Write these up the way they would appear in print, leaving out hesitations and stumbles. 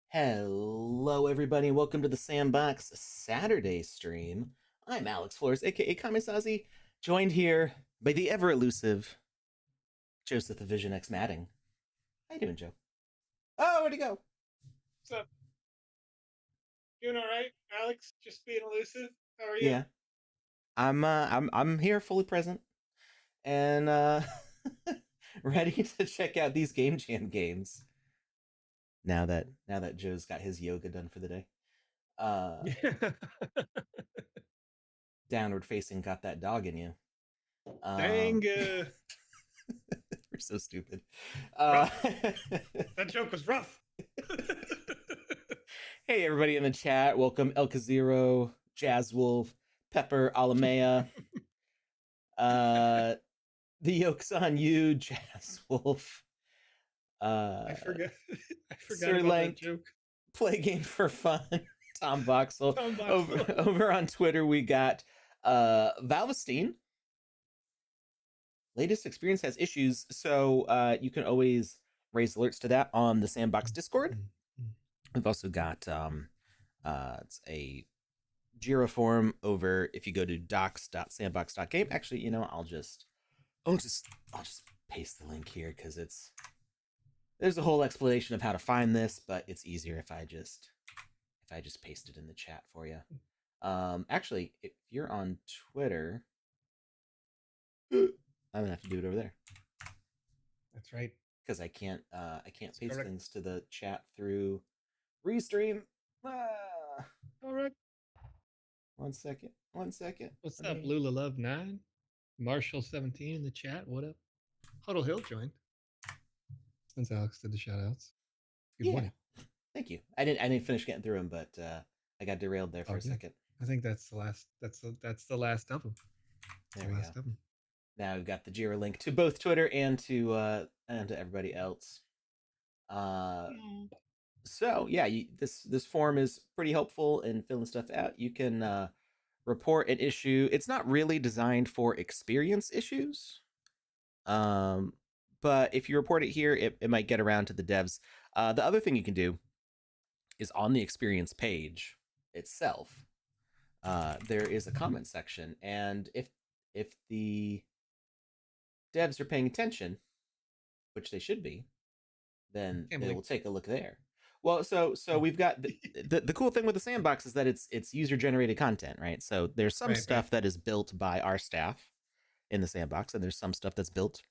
Hello, everybody, and welcome to the Sandbox Saturday stream. I'm Alex Flores, aka Kamisazi, joined here by the ever elusive Joseph the Vision X Matting. How you doing, Joe? Oh, where'd he go? What's up? Doing all right, Alex? Just being elusive. How are you? Yeah, I'm here, fully present, and ready to check out these Game Jam games. Now that Joe's got his yoga done for the day. Downward facing got that dog in you. Dang. We're so stupid. That joke was rough. Hey, everybody in the chat. Welcome, El Kaziro, Jazz Wolf, Pepper, Alamea. The yoke's on you, Jazz Wolf. I forgot Sir about Lank, that joke. Play Game for Fun. Tom Voxel. Tom Voxel. Over on Twitter, we got Valvestein. Latest experience has issues, so you can always raise alerts to that on the Sandbox Discord. We've also got it's a Jira forum over if you go to docs.sandbox.game. Actually, you know, I'll just paste the link here because there's a whole explanation of how to find this, but it's easier if I just paste it in the chat for you. Actually, if you're on Twitter, I'm gonna have to do it over there. That's right. Because I can't paste things to the chat through Restream. All right. One second. What's up, Lula Love 9? Marshall 17 in the chat. What up? Huddle Hill joined. Since Alex did the shout outs. Good morning. Thank you. I didn't finish getting through them, but I got derailed there for a second. I think that's the last the last of them. There we go. Now we've got the Jira link to both Twitter and to everybody else. So yeah, this form is pretty helpful in filling stuff out. You can report an issue. It's not really designed for experience issues, um, but if you report it here, it might get around to the devs. The other thing you can do is on the experience page itself. There is a comment section, and if the devs are paying attention, which they should be, then Can't they believe will take a look there. Well, so oh. we've got the cool thing with the sandbox is that it's user generated content, right? So there's some Right, stuff that is built by our staff in the sandbox, and there's some stuff that's built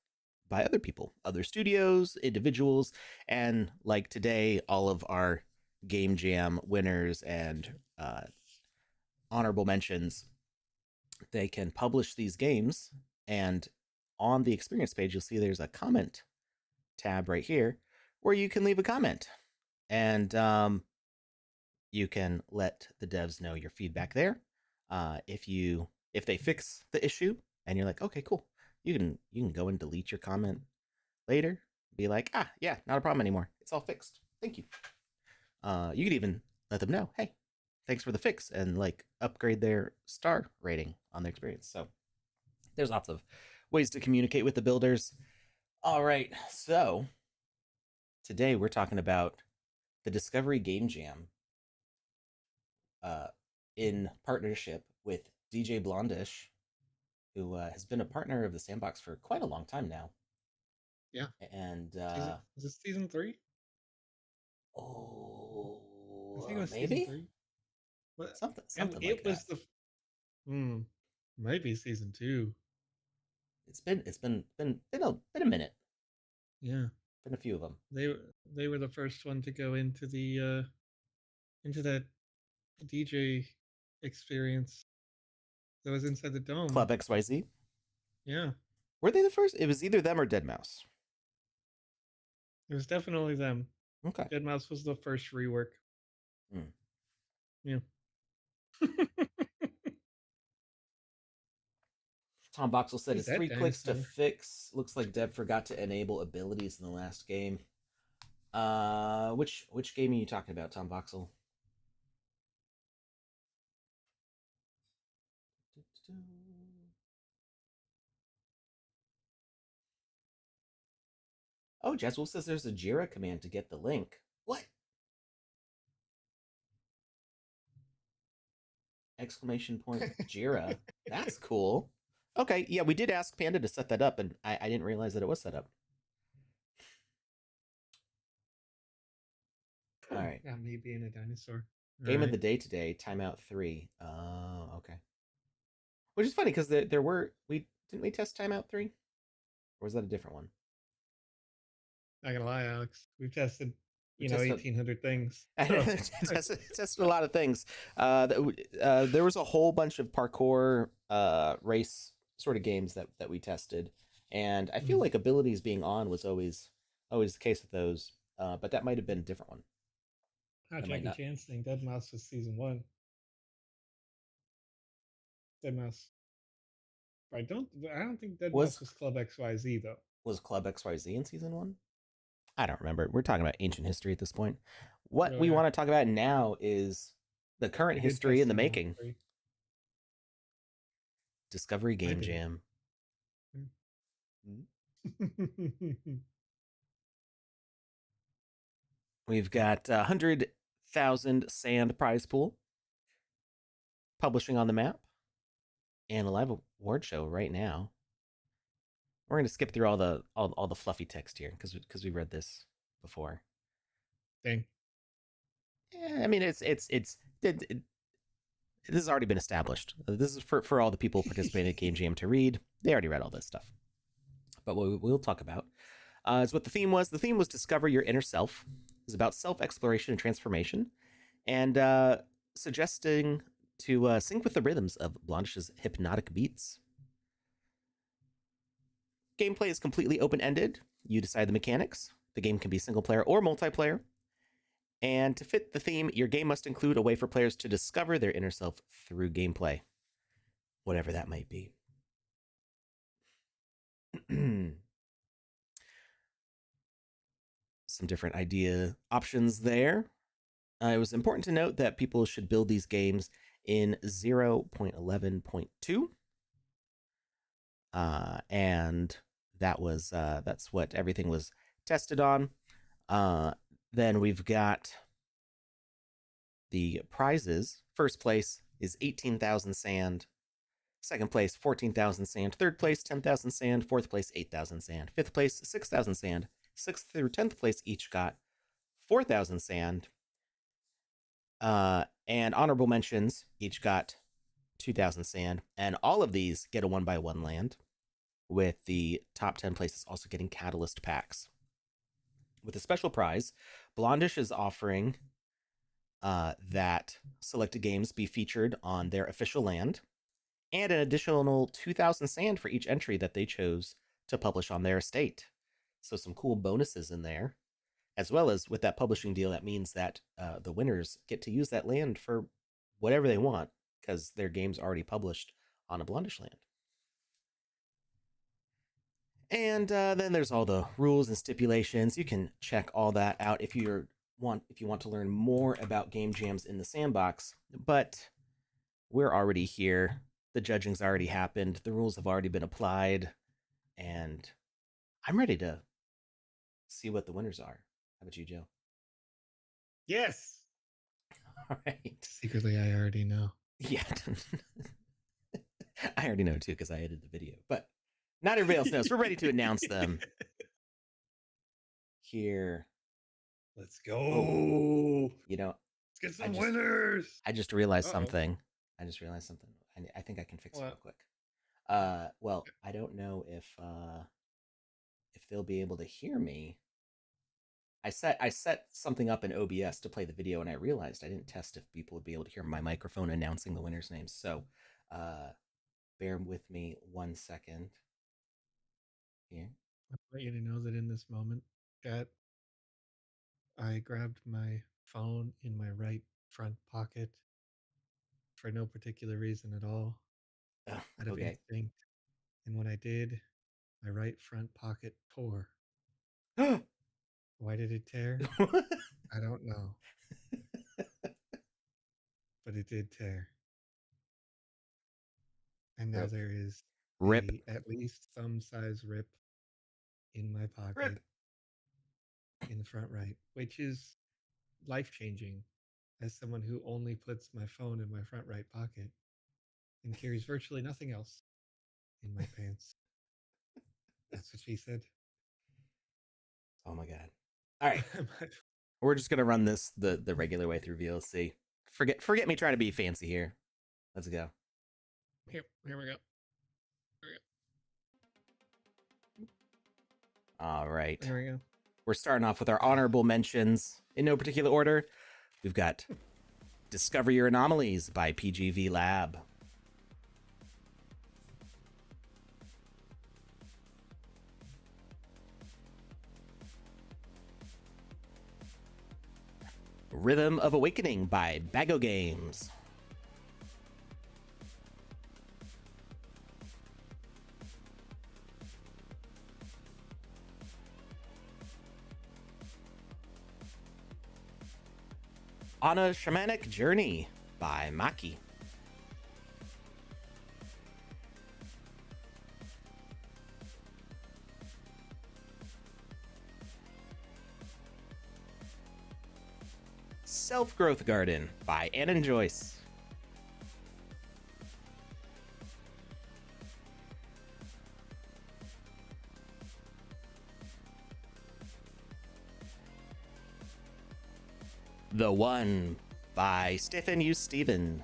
by other people, other studios, individuals, and like today, all of our game jam winners and honorable mentions, they can publish these games, and on the experience page, you'll see there's a comment tab right here where you can leave a comment, and you can let the devs know your feedback there. If they fix the issue and you're like, okay, cool, you can go and delete your comment later. Be like, yeah, not a problem anymore. It's all fixed. Thank you. You could even let them know, hey, thanks for the fix, and like upgrade their star rating on their experience. So there's lots of ways to communicate with the builders. All right, so today we're talking about the Discovery Game Jam uh, in partnership with DJ Blondish, who has been a partner of the Sandbox for quite a long time now. Yeah. And Is this season 3? oh, I think it was season maybe 3. But something like it that. was the maybe season 2. It's been a minute. Yeah. Been a few of them. They were the first one to go into the into that DJ experience that was inside the dome. Club XYZ. Yeah. Were they the first? It was either them or Deadmau5. It was definitely them. Okay. Deadmau5 was the first rework. Mm. Yeah. Tom Boxel said Who's it's that 3 clicks to dinosaur? fix. Looks like Deb forgot to enable abilities in the last game. Which game are you talking about, Tom Boxel? Oh, Jazzwolf says there's a Jira command to get the link. What? Exclamation point Jira. That's cool. Okay, yeah, we did ask Panda to set that up, and I didn't realize that it was set up. All right. Not me being a dinosaur. Game of the day today, timeout 3. Oh, okay. Which is funny because there were we didn't we test timeout 3, or was that a different one? Not gonna lie, Alex. We've tested, We tested 1,800 things. I So. tested a lot of things. There was a whole bunch of parkour race sort of games that we tested, and I feel like abilities being on was always the case with those. But that might have been a different one. Jackie Chan's thing. Deadmau5 was season 1. Deadmau5. I don't think Deadmau5 was Club XYZ though. Was Club XYZ in season 1? I don't remember. We're talking about ancient history at this point. What we want to talk about now is the current history in the making. Discovery Game Jam. We've got 100,000 sand prize pool, publishing on the map, and a live award show right now. We're going to skip through all the fluffy text here because we read this before. Dang. Yeah, I mean this has already been established. This is for all the people participating in Game Jam to read. They already read all this stuff. But what we'll talk about is what the theme was. The theme was Discover Your Inner Self. It was about self-exploration and transformation, and suggesting to sync with the rhythms of Blondish's hypnotic beats. Gameplay is completely open-ended. You decide the mechanics. The game can be single-player or multiplayer. And to fit the theme, your game must include a way for players to discover their inner self through gameplay, whatever that might be. some different idea options there. It was important to note that people should build these games in 0.11.2. And that's what everything was tested on. Then we've got the prizes. First place is 18,000 sand. Second place, 14,000 sand. Third place, 10,000 sand. Fourth place, 8,000 sand. Fifth place, 6,000 sand. Sixth through 10th place each got 4,000 sand. And honorable mentions each got 2,000 sand. And all of these get a 1x1 land, with the top 10 places also getting catalyst packs. With a special prize, Blondish is offering that selected games be featured on their official land, and an additional 2,000 sand for each entry that they chose to publish on their estate. So some cool bonuses in there. As well as with that publishing deal, that means that the winners get to use that land for whatever they want, because their game's already published on a Blondish land. And then there's all the rules and stipulations. You can check all that out if you want to learn more about game jams in the sandbox. But we're already here. The judging's already happened. The rules have already been applied. And I'm ready to see what the winners are. How about you, Joe? Yes. All right. Secretly, I already know. Yeah. I already know too, because I edited the video. But not everybody else knows. We're ready to announce them. Here. Let's go. Oh, let's get some winners. I just realized something. I think I can fix it real quick. Well, I don't know if they'll be able to hear me. I set something up in OBS to play the video, and I realized I didn't test if people would be able to hear my microphone announcing the winners' names. So, bear with me 1 second. Here. I want you to know that in this moment, chat, I grabbed my phone in my right front pocket for no particular reason at all, out of instinct. And when I did, my right front pocket tore. Why did it tear? I don't know. But it did tear. And now there is at least thumb-size rip in my pocket in the front right, which is life-changing as someone who only puts my phone in my front right pocket and carries virtually nothing else in my pants. That's what she said. Oh my god. All right. We're just going to run this the regular way through VLC. Forget me trying to be fancy here. Let's go. Here we go. All right. There we go. We're starting off with our honorable mentions in no particular order. We've got Discover Your Anomalies by PGV Lab. Rhythm of Awakening by Bago Games. On a Shamanic Journey by Maki. Self-Growth Garden by Ann Joyce. The One by Stephen U. Steven.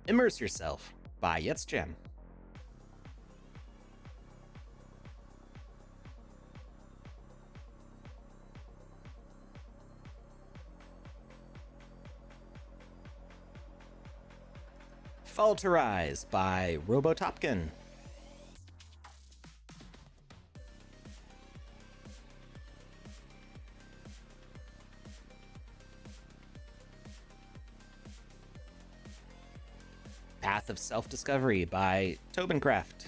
Immerse Yourself by Yetzgen. Fall to Rise by Robotopkin. Path of Self-Discovery by Tobencraft.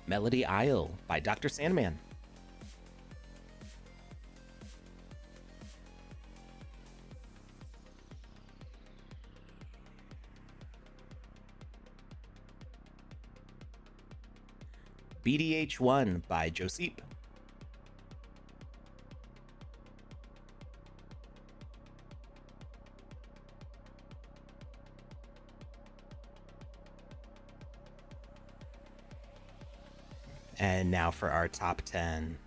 Melody Isle by Dr. Sandman. BDH1 by Josep. And now for our top 10.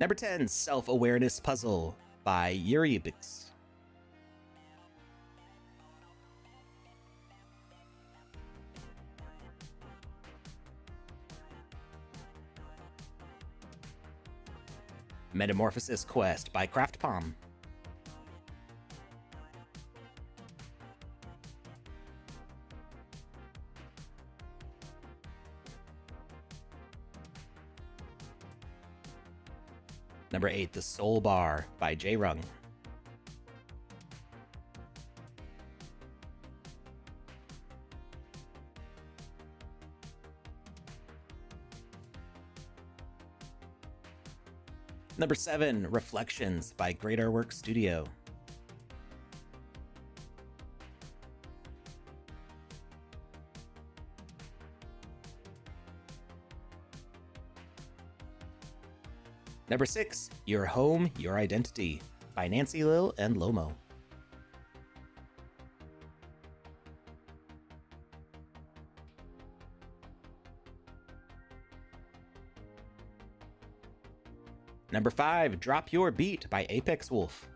Number 10, Self-Awareness Puzzle by Eurybix. Metamorphosis Quest by CraftPalm. Number 8, The Soul Bar by J-Rung. Number 7, Reflections by Great Artwork Studio. Number 6, Your Home, Your Identity by Nancy Lill and Lomo. Number 5, Drop Your Beat by Apex Wolf.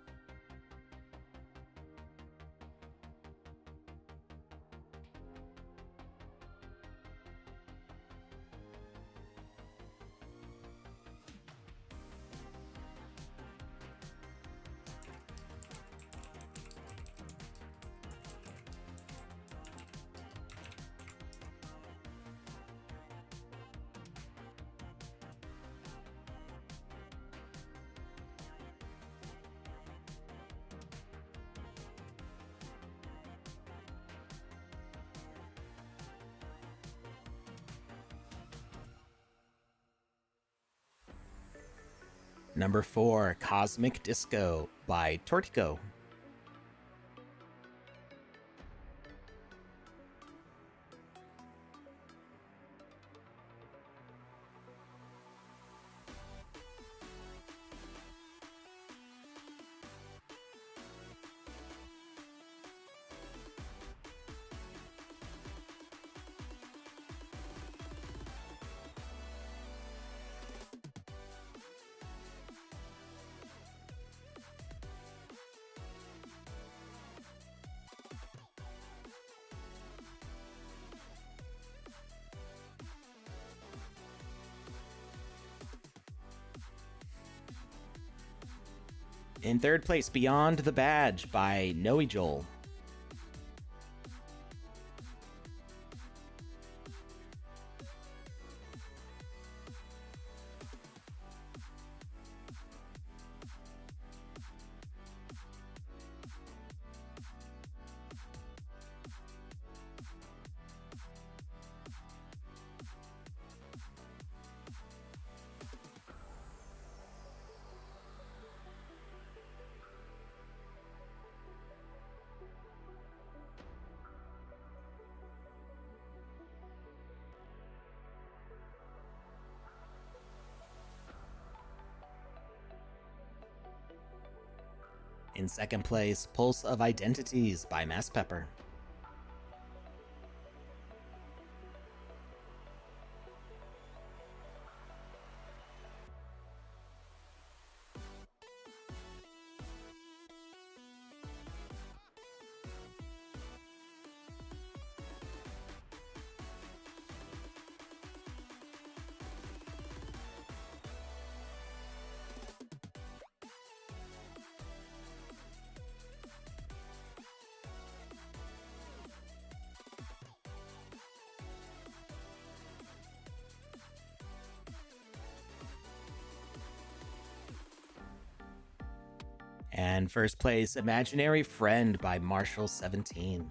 Number 4, Cosmic Disco by Tortico. In third place, Beyond the Badge by Noe Joel. In second place, Pulse of Identities by Mass Pepper. And first place, Imaginary Friend by Marshall17.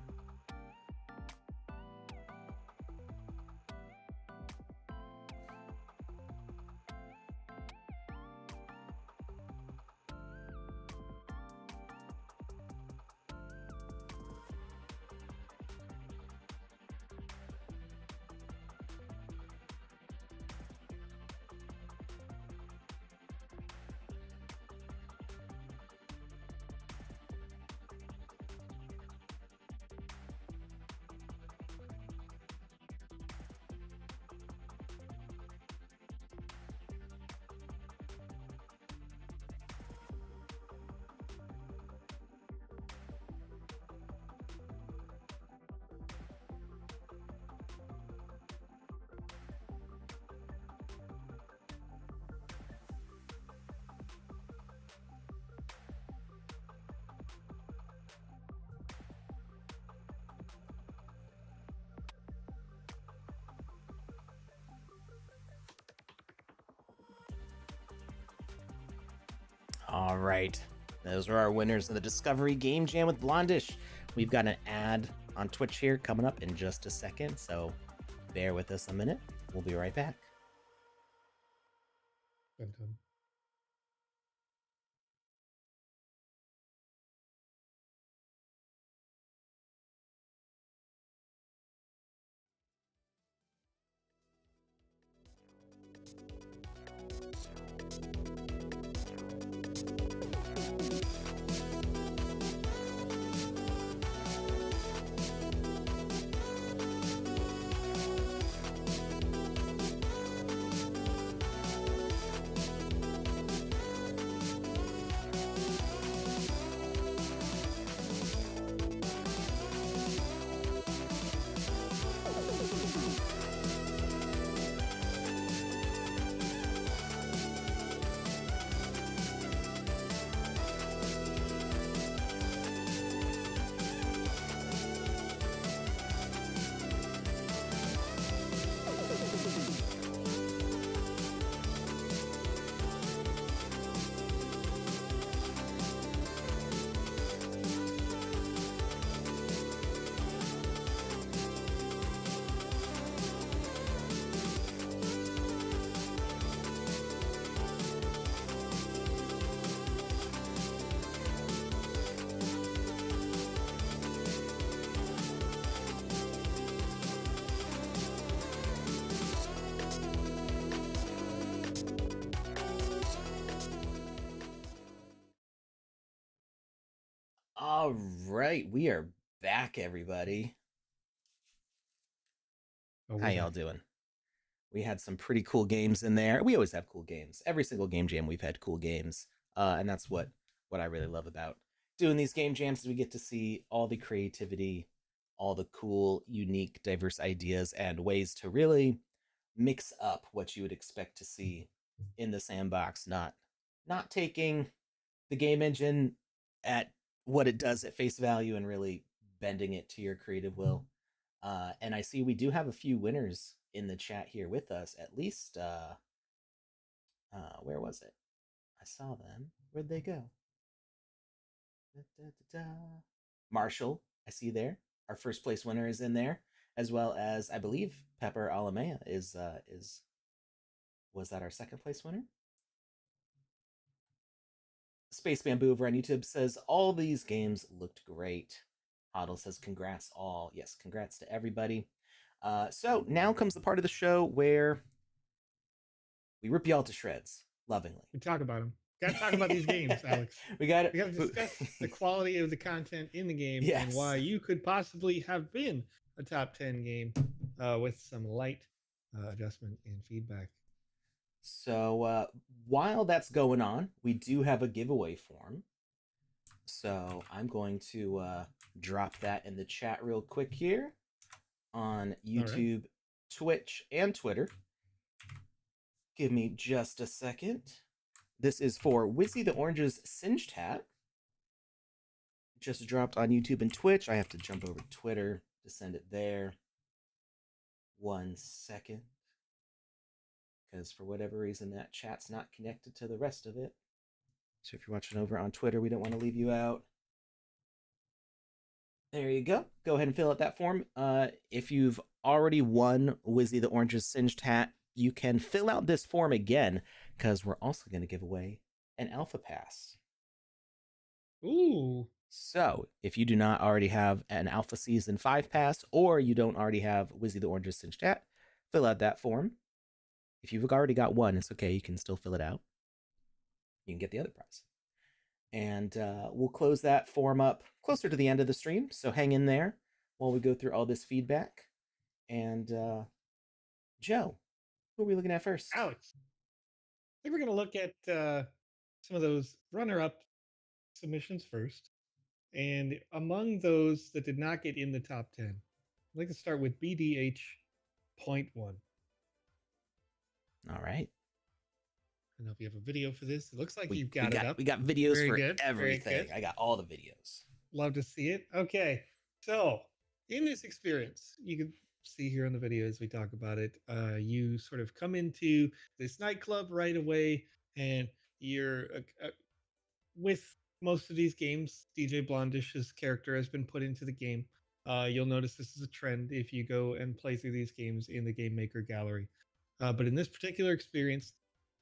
All right, those are our winners of the Discovery Game Jam with Blondish. We've got an ad on Twitch here coming up in just a second, so bear with us a minute. We'll be right back. Dun-dun. All right, we are back, everybody. Oh, How y'all doing? We had some pretty cool games in there. We always have cool games. Every single game jam we've had cool games, and that's what I really love about doing these game jams. Is we get to see all the creativity, all the cool, unique, diverse ideas and ways to really mix up what you would expect to see in the sandbox. Not taking the game engine at what it does at face value and really bending it to your creative will. And I see we do have a few winners in the chat here with us. At least, where was it? I saw them. Where'd they go? Da, da, da, da. Marshall, I see there. Our first place winner is in there, as well as I believe Pepper Alamea is was that our second place winner? Space Bamboo over on YouTube says all these games looked great. Hoddle says congrats all. Yes, congrats to everybody. So now comes the part of the show where we rip y'all to shreds lovingly. We talk about them. Got to talk about these games, Alex. We got to discuss the quality of the content in the game, yes, and why you could possibly have been a top 10 game with some light adjustment and feedback. So while that's going on, we do have a giveaway form. So I'm going to drop that in the chat real quick here on YouTube, right, Twitch, and Twitter. Give me just a second. This is for Wizzy the Orange's Singed Hat. Just dropped on YouTube and Twitch. I have to jump over to Twitter to send it there. 1 second. Because for whatever reason, that chat's not connected to the rest of it. So if you're watching over on Twitter, we don't want to leave you out. There you go. Go ahead and fill out that form. If you've already won Wizzy the Orange's Singed Hat, you can fill out this form again because we're also going to give away an Alpha Pass. Ooh. So if you do not already have an Alpha Season 5 pass, or you don't already have Wizzy the Orange's Singed Hat, fill out that form. If you've already got one, it's okay. You can still fill it out. You can get the other prize. And we'll close that form up closer to the end of the stream. So hang in there while we go through all this feedback. And Joe, who are we looking at first? Alex, I think we're going to look at some of those runner-up submissions first. And among those that did not get in the top 10, I'd like to start with BDH.1. All right. I don't know if you have a video for this. It looks like you've got it up. We got videos Very for good. everything. I got all the videos. Love to see it. Okay. So in this experience, you can see here on the video as we talk about it, you sort of come into this nightclub right away, and you're with most of these games, DJ Blondish's character has been put into the game. You'll notice this is a trend if you go and play through these games in the Game Maker gallery. But in this particular experience,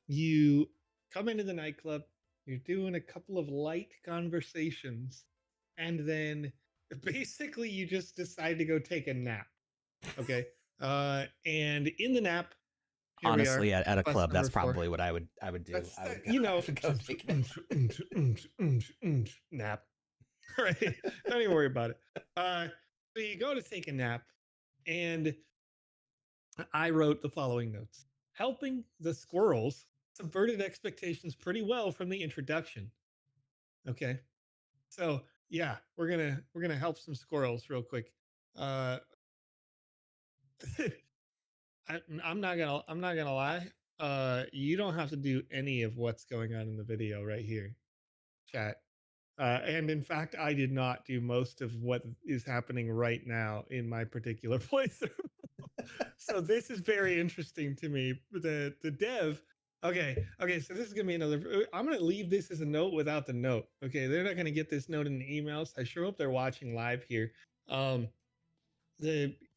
you come into the nightclub, you're doing a couple of light conversations, and then basically you just decide to go take a nap. Okay. And in the nap, honestly, at a club, that's probably what I would do. I would go take nap. Right. Don't even worry about it. So you go to take a nap, and I wrote the following notes. Helping the squirrels subverted expectations pretty well from the introduction. Okay. So yeah, we're gonna help some squirrels real quick. I'm not gonna lie. You don't have to do any of what's going on in the video right here, chat. And in fact, I did not do most of what is happening right now in my particular playthrough. So this is very interesting to me. The dev. Okay. So this is gonna be another. I'm gonna leave this as a note without the note. Okay, they're not gonna get this note in the emails. I sure hope they're watching live here.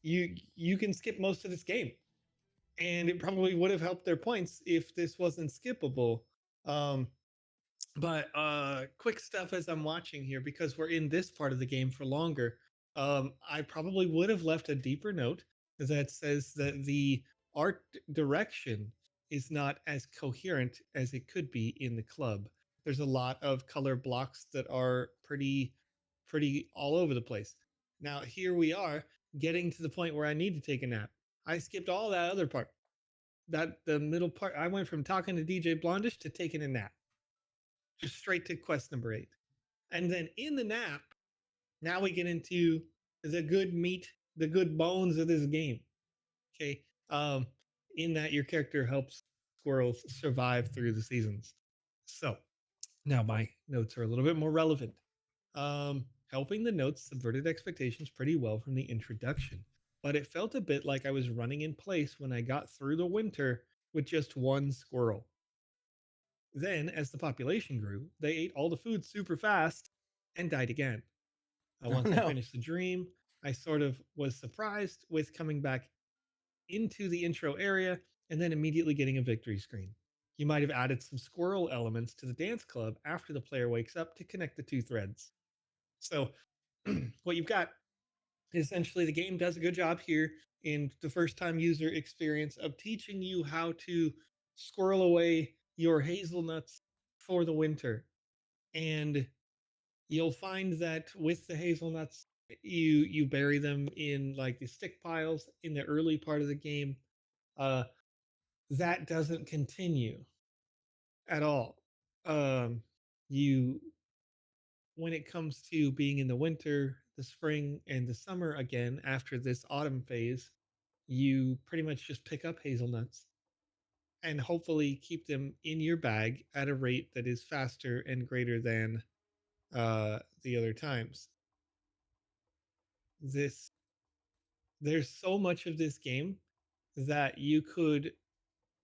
You can skip most of this game, and it probably would have helped their points if this wasn't skippable. But quick stuff as I'm watching here, because we're in this part of the game for longer. I probably would have left a deeper note that says that the art direction is not as coherent as it could be in the club. There's a lot of color blocks that are pretty all over the place. Now here we are getting to the point where I need to take a nap. I skipped all that other part. That the middle part, I went from talking to DJ Blondish to taking a nap. Just straight to quest number 8. And then in the nap, now we get into the good meat, the good bones of this game. Okay. In that your character helps squirrels survive through the seasons. So now my notes are a little bit more relevant. Helping the notes subverted expectations pretty well from the introduction, but it felt a bit like I was running in place when I got through the winter with just one squirrel. Then, as the population grew, they ate all the food super fast and died again. Once I finished the dream, I sort of was surprised with coming back into the intro area and then immediately getting a victory screen. You might have added some squirrel elements to the dance club after the player wakes up to connect the two threads. So, what you've got, essentially, the game does a good job here in the first time user experience of teaching you how to squirrel away your hazelnuts for the winter. And you'll find that with the hazelnuts, you bury them in like the stick piles in the early part of the game. That doesn't continue at all. You When it comes to being in the winter, the spring, and the summer again after this autumn phase, you pretty much just pick up hazelnuts and hopefully keep them in your bag at a rate that is faster and greater than the other times. This There's so much of this game that you could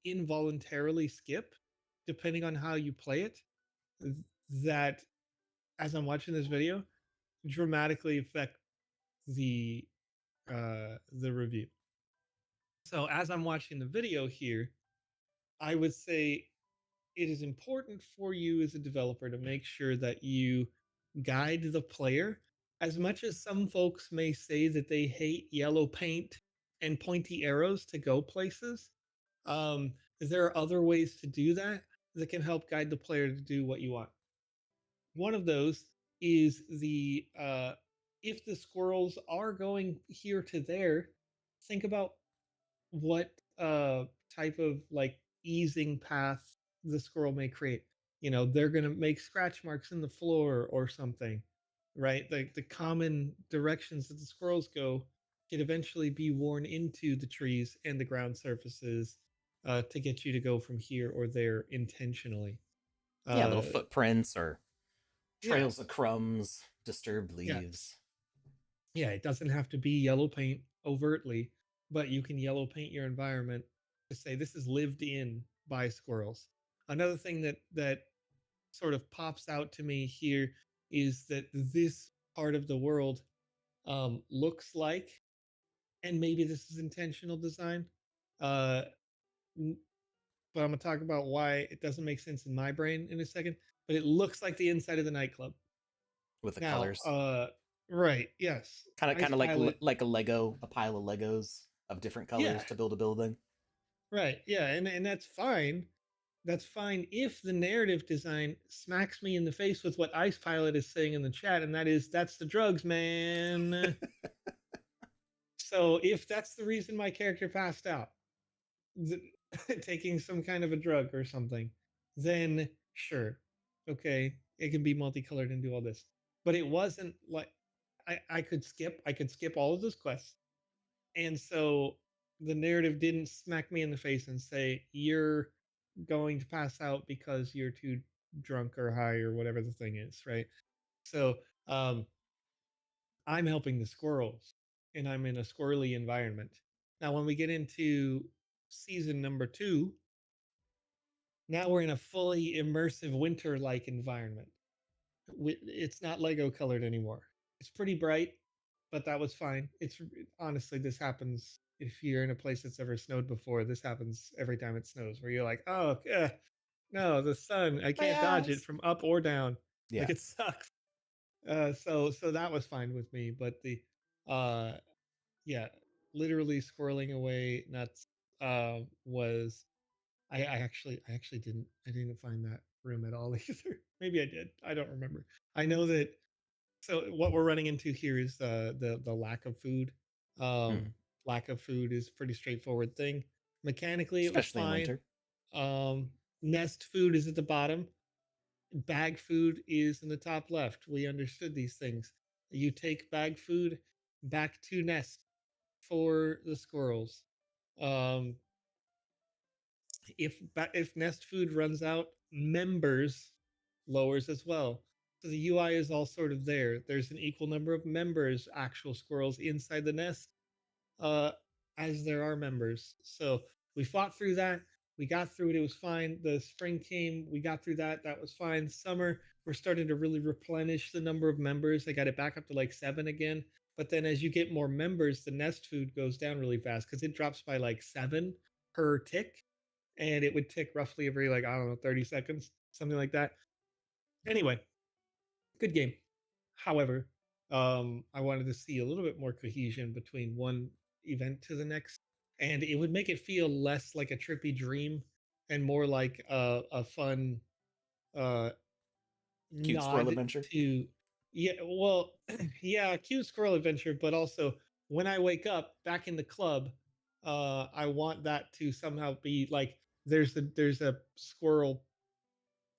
involuntarily skip depending on how you play it. that, as I'm watching this video, dramatically affect the the review. So as I'm watching the video here, I would say it is important for you as a developer to make sure that you guide the player. As much as some folks may say that they hate yellow paint and pointy arrows to go places, um, there are other ways to do that that can help guide the player to do what you want. One of those is the if the squirrels are going here to there, think about what type of like easing path the squirrel may create. You know, they're going to make scratch marks in the floor or something, right? The common directions that the squirrels go can eventually be worn into the trees and the ground surfaces to get you to go from here or there intentionally. Yeah, little Uh, footprints or yeah, trails of crumbs, disturbed yeah, leaves. yeah. It doesn't have to be yellow paint overtly, but you can yellow paint your environment to say this is lived in by squirrels. Another thing that sort of pops out to me here is that this part of the world looks like, and maybe this is intentional design, uh, but I'm gonna talk about why it doesn't make sense in my brain in a second. But it looks like the inside of the nightclub. With the Now, colors. right, yes, Kind of Ice kind of Pilot, like a Lego, a pile of Legos of different yeah, colors to build a building. right, yeah, and that's fine. That's fine if the narrative design smacks me in the face with what Ice Pilot is saying in the chat, and that is that's the drugs, man. So if that's the reason my character passed out, taking some kind of a drug or something, then sure, okay, it can be multicolored and do all this. But it wasn't like I could skip all of those quests, and so the narrative didn't smack me in the face and say you're going to pass out because you're too drunk or high or whatever the thing is, right? So um, I'm helping the squirrels, and I'm in a squirrely environment. Now, when we get into season number 2, now we're in a fully immersive winter-like environment. It's not Lego colored anymore. It's pretty bright, but that was fine. It's honestly, this happens if you're in a place that's ever snowed before. This happens every time it snows, where you're like, oh, no, the sun. I My can't dodge it eyes. from up or down. Yeah. Like it sucks. So that was fine with me. But uh, yeah, literally squirreling away nuts was I actually didn't find that room at all either. Maybe I did. I don't remember. I know that. So what we're running into here is the lack of food. Mm. Lack of food is a pretty straightforward thing. Mechanically, it was Especially in fine. winter. Um, Nest food is at the bottom. Bag food is in the top left. We understood these things. You take bag food back to nest for the squirrels. Um, if nest food runs out, members lowers as well. So the UI is all sort of there. There's an equal number of members, actual squirrels inside the nest, uh, as there are members. So we fought through that. We got through it. It was fine. The spring came. We got through that. That was fine. Summer, we're starting to really replenish the number of members. I got it back up to like 7 again. But then as you get more members, the nest food goes down really fast because it drops by like 7 per tick. And it would tick roughly every like, I don't know, 30 seconds, something like that. Anyway, good game. However, I wanted to see a little bit more cohesion between one event to the next, and it would make it feel less like a trippy dream and more like a fun uh, Cute squirrel nod adventure. to, yeah, well, yeah, cute squirrel adventure, but also when I wake up back in the club, I want that to somehow be like there's a squirrel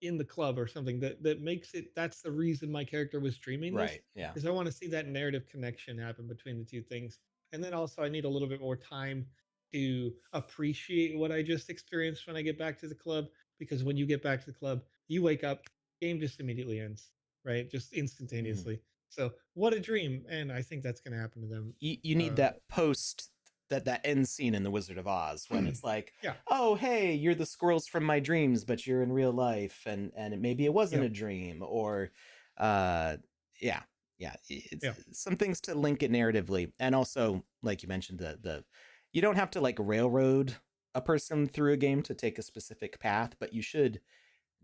in the club or something that makes it that's the reason my character was dreaming this Right. Yeah. is I want to see that narrative connection happen between the two things. And then also I need a little bit more time to appreciate what I just experienced when I get back to the club, because when you get back to the club, you wake up, game just immediately ends, right? Just Mm. instantaneously. So what a dream. And I think that's going to happen to them. You need uh that post. that end scene in The Wizard of Oz when it's like, Yeah. oh hey, you're the squirrels from my dreams, but you're in real life, and maybe it wasn't a Yep. dream, or uh yeah, it's Yeah. some things to link it narratively. And also, like you mentioned, the you don't have to like railroad a person through a game to take a specific path, but you should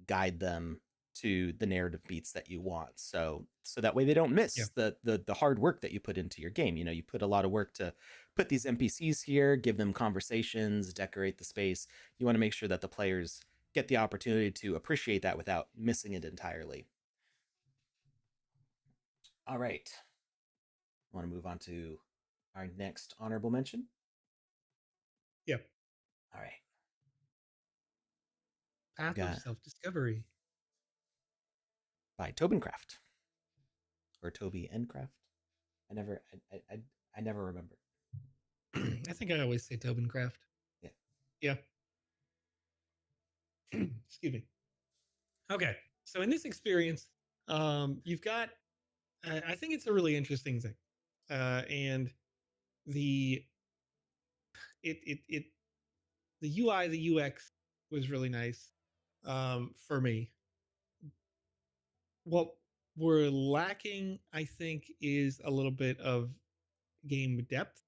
guide them to the narrative beats that you want, so that way they don't Yeah. miss the hard work that you put into your game. You put a lot of work to put these NPCs here, give them conversations, decorate the space. You want to make sure that the players get the opportunity to appreciate that without missing it entirely. All right, I want to move on to our next honorable mention. Yeah. All right, we Path of got Self-Discovery. by Tobencraft, or Toby Encraft. I never remember. I think I always say Tobencraft. Yeah. Yeah. Excuse me. Okay. So in this experience, you've got, I think it's a really interesting thing. And the, it, the UI, the UX was really nice for me. What we're lacking, I think, is a little bit of game depth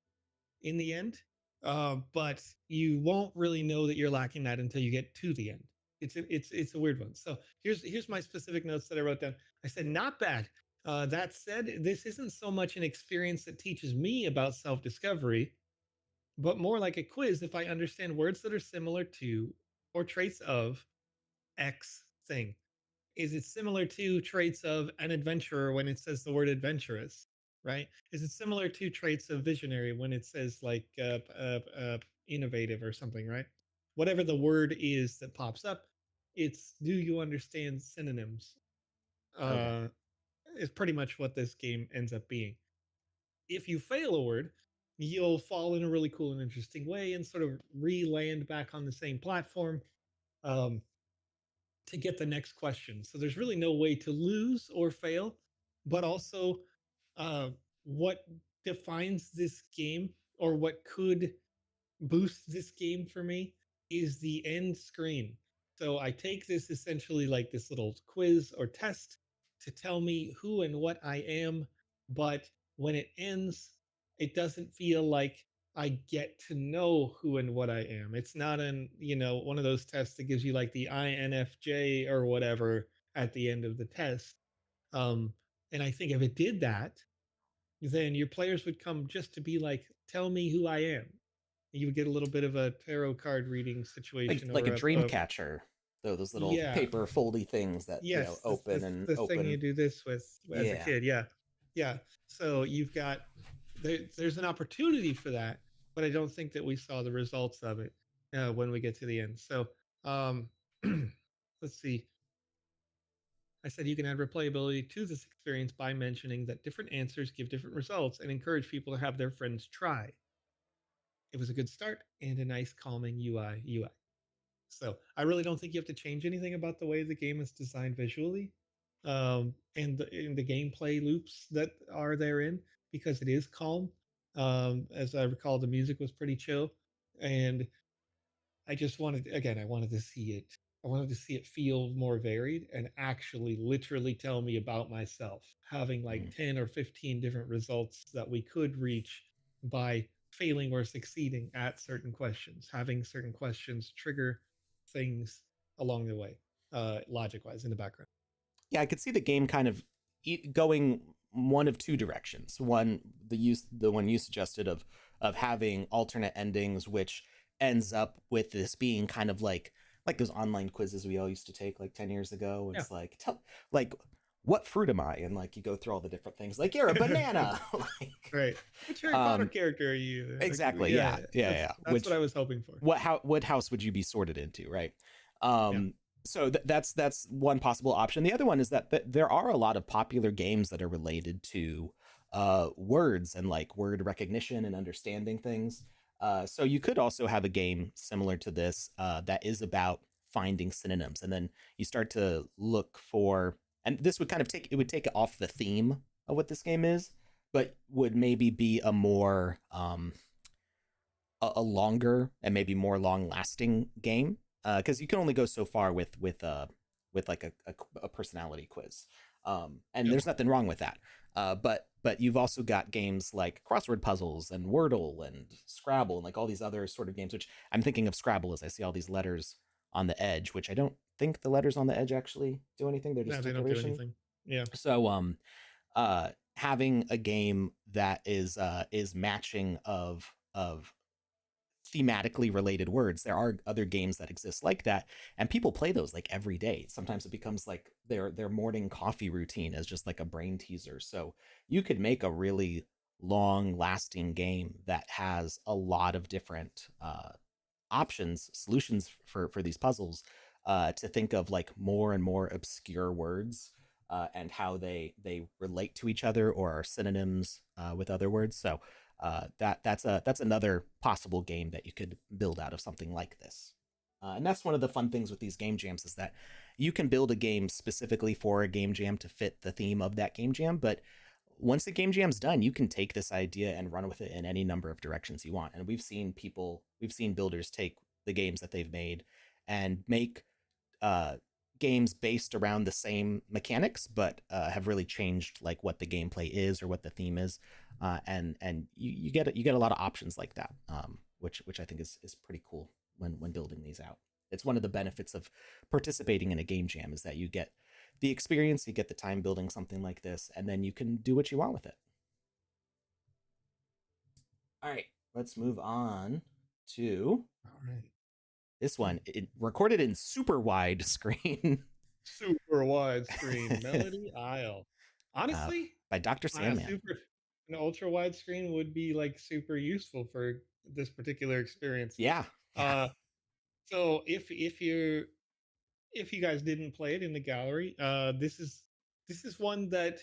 in the end. But you won't really know that you're lacking that until you get to the end. It's a weird one. So here's my specific notes that I wrote down. I said not bad. That said, this isn't so much an experience that teaches me about self discovery, but more like a quiz. If I understand words that are similar to or traits of X thing, is it similar to traits of an adventurer when it says the word adventurous, right? Is it similar to traits of visionary when it says like innovative or something, right? Whatever the word is that pops up, it's do you understand synonyms? Okay. Uh, is pretty much what this game ends up being. If you fail a word, you'll fall in a really cool and interesting way and sort of re-land back on the same platform. Um, to get the next question. So there's really no way to lose or fail, but also uh, what defines this game or what could boost this game for me is the end screen. So I take this essentially like this little quiz or test to tell me who and what I am, but when it ends, it doesn't feel like I get to know who and what I am. It's not one of those tests that gives you like the INFJ or whatever at the end of the test. And I think if it did that, then your players would come just to be like, tell me who I am. You would get a little bit of a tarot card reading like situation like or a dream catcher, though, those little yeah, paper foldy things that yes, open and the thing you open. do this with as a Yeah. kid. Yeah. Yeah. So you've got there's an opportunity for that, but I don't think that we saw the results of it when we get to the end. So um let's see. I said you can add replayability to this experience by mentioning that different answers give different results and encourage people to have their friends try. It was a good start and a nice calming UI. So I really don't think you have to change anything about the way the game is designed visually, and the gameplay loops that are therein because it is calm. As I recall, the music was pretty chill, and I wanted to see it. I wanted to see it feel more varied and actually literally tell me about myself, having like Mhm. 10 or 15 different results that we could reach by failing or succeeding at certain questions, having certain questions trigger things along the way, logic wise in the background. Yeah, I could see the game kind of going one of two directions. One, the one you suggested of having alternate endings, which ends up with this being kind of like those online quizzes we all used to take like 10 years ago. Yeah. It's like like what fruit am I? And like you go through all the different things. Like you're a banana. Like, Right. Which Harry Potter um, character are you? Like, exactly. yeah, Yeah. that's what I was hoping for. What house would you be sorted into, right? Yeah. So that's one possible option. The other one is that there are a lot of popular games that are related to words and like word recognition and understanding things. So you could also have a game similar to this that is about finding synonyms, and then you start to look for, and this would kind of take it off the theme of what this game is, but would maybe be a more a longer and maybe more long lasting game, because you can only go so far with like a personality quiz, and Yep. there's nothing wrong with that. But you've also got games like crossword puzzles and Wordle and Scrabble and like all these other sort of games. Which I'm thinking of Scrabble as I see all these letters on the edge, which I don't think the letters on the edge actually do anything. They're No, just they don't do decoration. anything. Yeah. So having a game that is matching of thematically related words. There are other games that exist like that, and people play those like every day. Sometimes it becomes like their morning coffee routine as just like a brain teaser. So you could make a really long lasting game that has a lot of different options, solutions for these puzzles, to think of like more and more obscure words, and how they relate to each other or are synonyms with other words. So that's another possible game that you could build out of something like this. And that's one of the fun things with these game jams is that you can build a game specifically for a game jam to fit the theme of that game jam, but once the game jam's done, you can take this idea and run with it in any number of directions you want. And we've seen builders take the games that they've made and make uh, games based around the same mechanics, but have really changed like what the gameplay is or what the theme is, and you get a lot of options like that, which I think is pretty cool when building these out. It's one of the benefits of participating in a game jam is that you get the experience, you get the time building something like this, and then you can do what you want with it. All right, let's move on to All right. this one. It recorded in super wide screen. Super widescreen Melody Isle. uh, Honestly, by Dr. a Sandman. super an ultra widescreen would be like super useful for this particular experience. Yeah, yeah. Uh, so if you guys didn't play it in the gallery, this is one that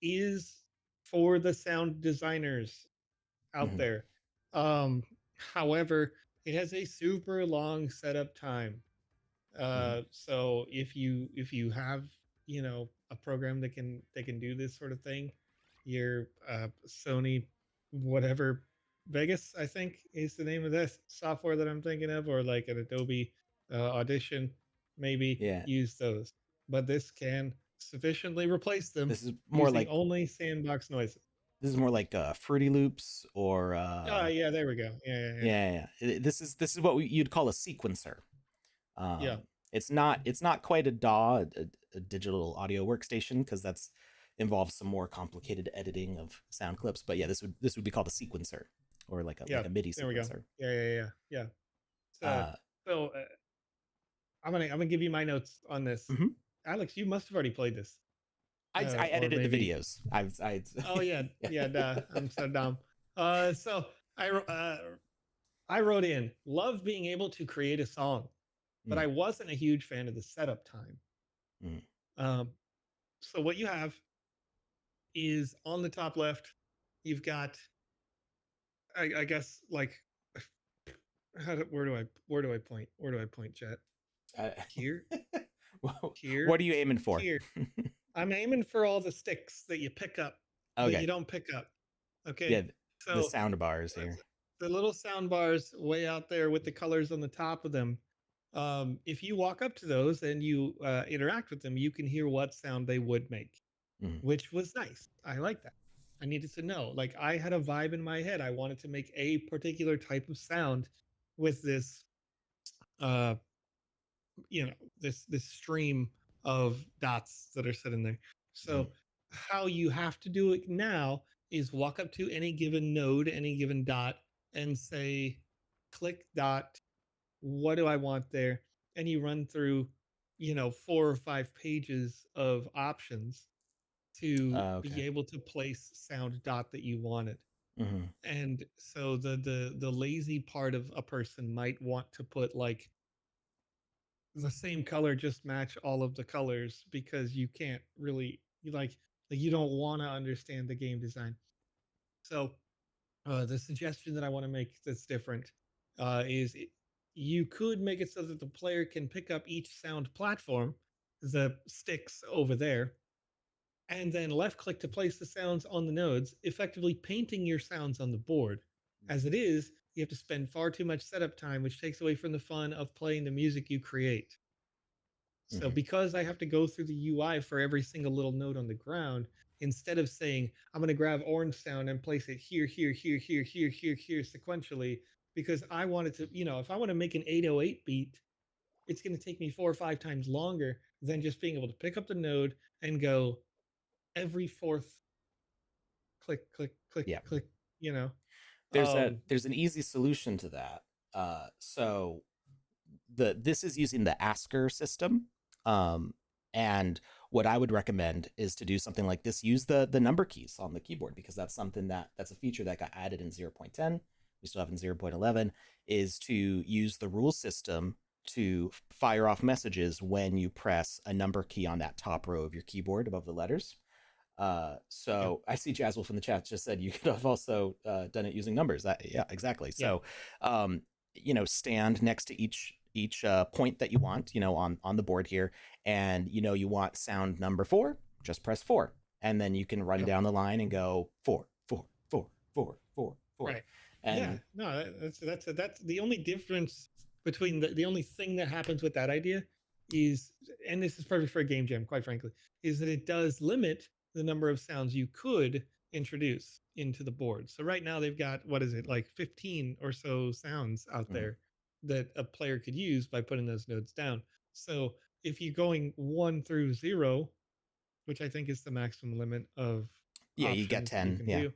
is for the sound designers out Mm-hmm, there. Um, However, it has a super long setup time. mm-hmm. So if you have a program that can do this sort of thing, your Sony whatever Vegas I think is the name of this software that I'm thinking of, or like an Adobe Audition, maybe Yeah, use those. But this can sufficiently replace them this is more using like only sandbox noises. Fruity Loops or Oh yeah, there we go. Yeah. yeah, yeah. This is what you'd call a sequencer. Yeah. It's not quite a DAW, a digital audio workstation, because that's involves some more complicated editing of sound clips. But yeah, this would be called a sequencer, or Yeah. like a MIDI There we go. sequencer. Yeah. So Uh, so I'm gonna give you my notes on this. mhm. Alex, you must have already played this, I or edited the maybe. videos. Oh yeah, Yeah. yeah. Duh, I'm so dumb. So I wrote in love being able to create a song, but Mm, I wasn't a huge fan of the setup time. mm, Um, so what you have is on the top left, you've got I guess like where do I point? Where do I point, chat? uh, Here, what here, are you aiming for? here. I'm aiming for all the sticks that you pick up that you Okay. don't pick up. Okay. Yeah, the So sound bars here. the little sound bars way out there with the colors on the top of them. If you walk up to those and you interact with them, you can hear what sound they would make, Mm, which was nice. I like that. I needed to know. Like I had a vibe in my head. I wanted to make a particular type of sound with this uh this stream of dots that are sitting there. mm, So how you have to do it now is walk up to any given node, any given dot, and say click dot, what do I want there? And you run through 4 or 5 pages of options to be okay. able to place sound dot that you wanted. Hmm. And so the lazy part of a person might want to put like the same color, just match all of the colors, because you can't really you don't want to understand the game design. So the suggestion that I want to make that's different you could make it so that the player can pick up each sound platform, the sticks over there, and then left click to place the sounds on the nodes, effectively painting your sounds on the board. As it is, you have to spend far too much setup time, which takes away from the fun of playing the music you create. So because I have to go through the UI for every single little note on the ground, instead of saying, I'm going to grab orange sound and place it here, here, here, here, here, here, here sequentially, because I wanted to, if I want to make an 808 beat, it's going to take me 4 or 5 times longer than just being able to pick up the node and go every fourth click, click, click, Yeah. click, There's Um, an easy solution to that. So this is using the Asker system. And what I would recommend is to do something like this. Use the number keys on the keyboard, because that's something that's a feature that got added in 0.10. We still have in 0.11, is to use the rule system to fire off messages when you press a number key on that top row of your keyboard above the letters. So I see Jazzwolf in the chat just said you could have also done it using numbers. Yeah, exactly. So, stand next to each point that you want, on the board here, and you want sound number 4, just press 4, and then you can run down the line and go 4, 4, 4, 4, 4, 4. Right. And no, that's the only difference between the only thing that happens with that idea is, and this is perfect for a game jam, quite frankly, is that it does limit the number of sounds you could introduce into the board. So right now they've got, what is it, like 15 or so sounds out there that a player could use by putting those nodes down. So if you're going 1 through 0, which I think is the maximum limit of you get options 10. you can do,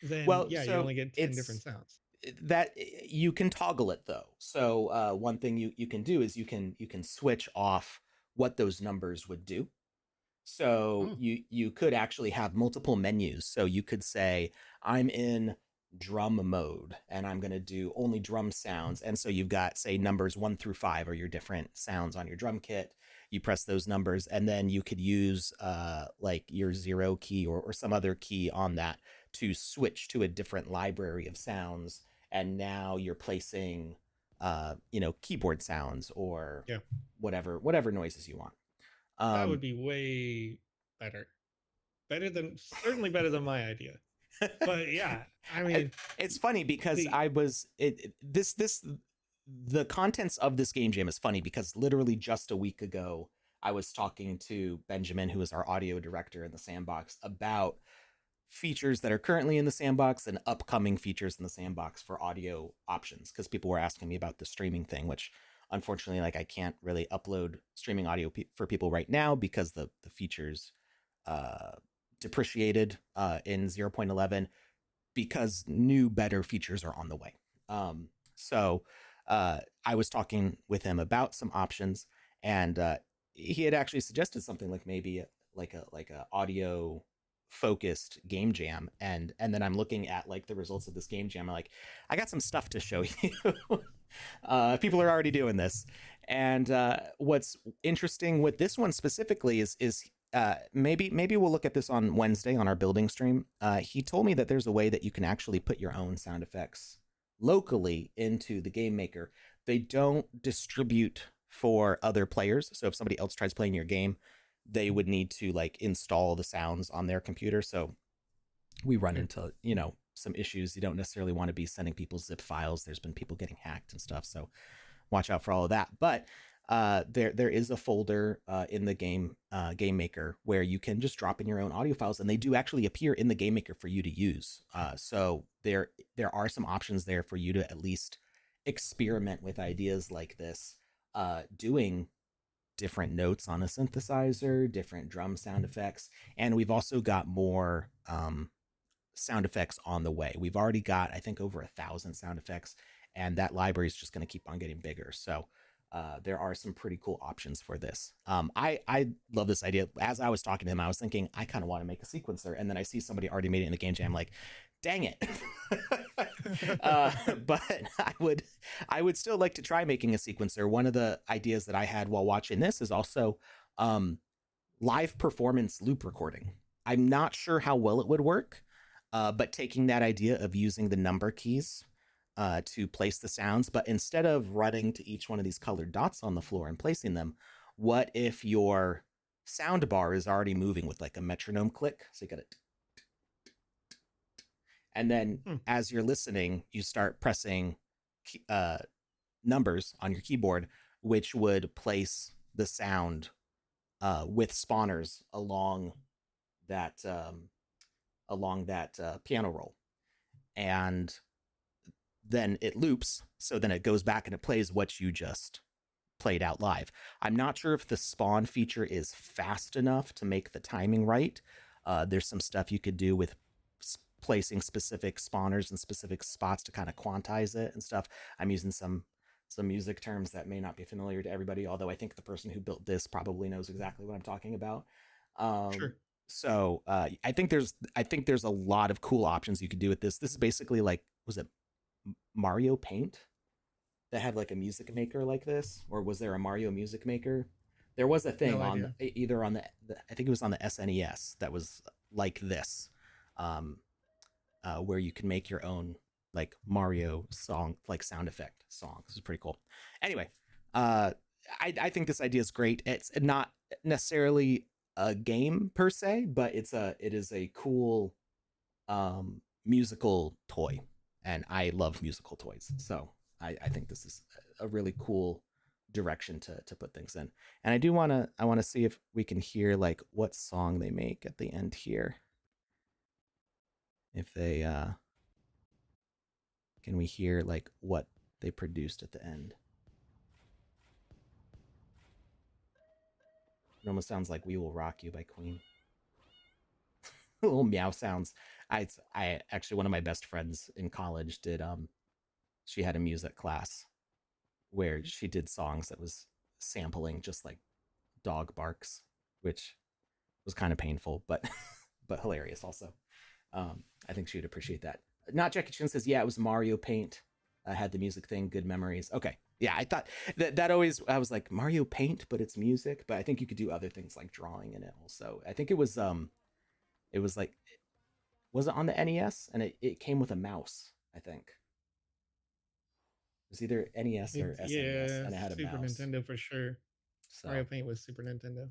then Well, you only get 10 different sounds. That you can toggle it though. So one thing you can do is you can switch off what those numbers would do. So you could actually have multiple menus. So you could say, I'm in drum mode and I'm going to do only drum sounds. And so you've got, say, numbers 1 through 5 are your different sounds on your drum kit. You press those numbers, and then you could use like your 0 key or some other key on that to switch to a different library of sounds. And now you're placing keyboard sounds or whatever noises you want. That would be way better. Certainly better than my idea. But yeah, I mean, it's funny because the contents of this game jam is funny because literally just a week ago, I was talking to Benjamin, who is our audio director in the Sandbox, about features that are currently in the Sandbox and upcoming features in the Sandbox for audio options, because people were asking me about the streaming thing, which unfortunately, like, I can't really upload streaming audio for people right now because the features depreciated in 0.11, because new better features are on the way. So I was talking with him about some options, and he had actually suggested something like maybe like a audio focused game jam, and then I'm looking at like the results of this game jam. I'm like, I got some stuff to show you. People are already doing this, and what's interesting with this one specifically is maybe we'll look at this on Wednesday on our building stream. He told me that there's a way that you can actually put your own sound effects locally into the game maker. They don't distribute for other players, so if somebody else tries playing your game, they would need to like install the sounds on their computer. So we run into some issues. You don't necessarily want to be sending people zip files. There's been people getting hacked and stuff, so watch out for all of that. But there is a folder in the game maker where you can just drop in your own audio files, and they do actually appear in the game maker for you to use. So there are some options there for you to at least experiment with ideas like this, doing different notes on a synthesizer, different drum sound effects, and we've also got more sound effects on the way. We've already got, I think, over 1,000 sound effects, and that library is just going to keep on getting bigger. So there are some pretty cool options for this. I love this idea. As I was talking to him, I was thinking, I kind of want to make a sequencer, and then I see somebody already made it in the game jam. I'm like, dang it. But I would still like to try making a sequencer. One of the ideas that I had while watching this is also live performance loop recording. I'm not sure how well it would work, but taking that idea of using the number keys to place the sounds, but instead of running to each one of these colored dots on the floor and placing them, what if your sound bar is already moving with like a metronome click? So you got it, And then Hmm. as you're listening, you start pressing uh, numbers on your keyboard, which would place the sound with spawners that along that piano roll, and then it loops. So then it goes back and it plays what you just played out live. I'm not sure if the spawn feature is fast enough to make the timing right. There's some stuff you could do with placing specific spawners in specific spots to kind of quantize it and stuff. I'm using some music terms that may not be familiar to everybody, although I think the person who built this probably knows exactly what I'm talking about. Um, Sure. so I think there's a lot of cool options you could do with this. This is basically like, was it Mario Paint that had like a music maker like this, or was there a Mario music maker? There was a thing No on idea. either on I think it was on the SNES that was like this, um, where you can make your own like Mario song, like sound effect songs. This is pretty cool. Anyway, uh, I think this idea is great. It's not necessarily a game per se, but it is a cool musical toy, and I love musical toys. So I think this is a really cool direction to put things in. And I want to see if we can hear like what song they make at the end here. If they can we hear like what they produced at the end? It almost sounds like "We Will Rock You" by Queen. Little meow sounds. I actually, one of my best friends in college did she had a music class where she did songs that was sampling just like dog barks, which was kind of painful, but but hilarious also. I think she would appreciate that. Not Jackie Chan says, yeah, it was Mario Paint. I had the music thing, good memories. Okay, yeah, I thought that always I was like Mario Paint, but it's music. But I think you could do other things like drawing in it also. I think it was like, was it on the NES, and it came with a mouse. I think it was either NES or SNES, Yeah, and it had a Super mouse. Nintendo for sure. Mario So Paint was Super Nintendo.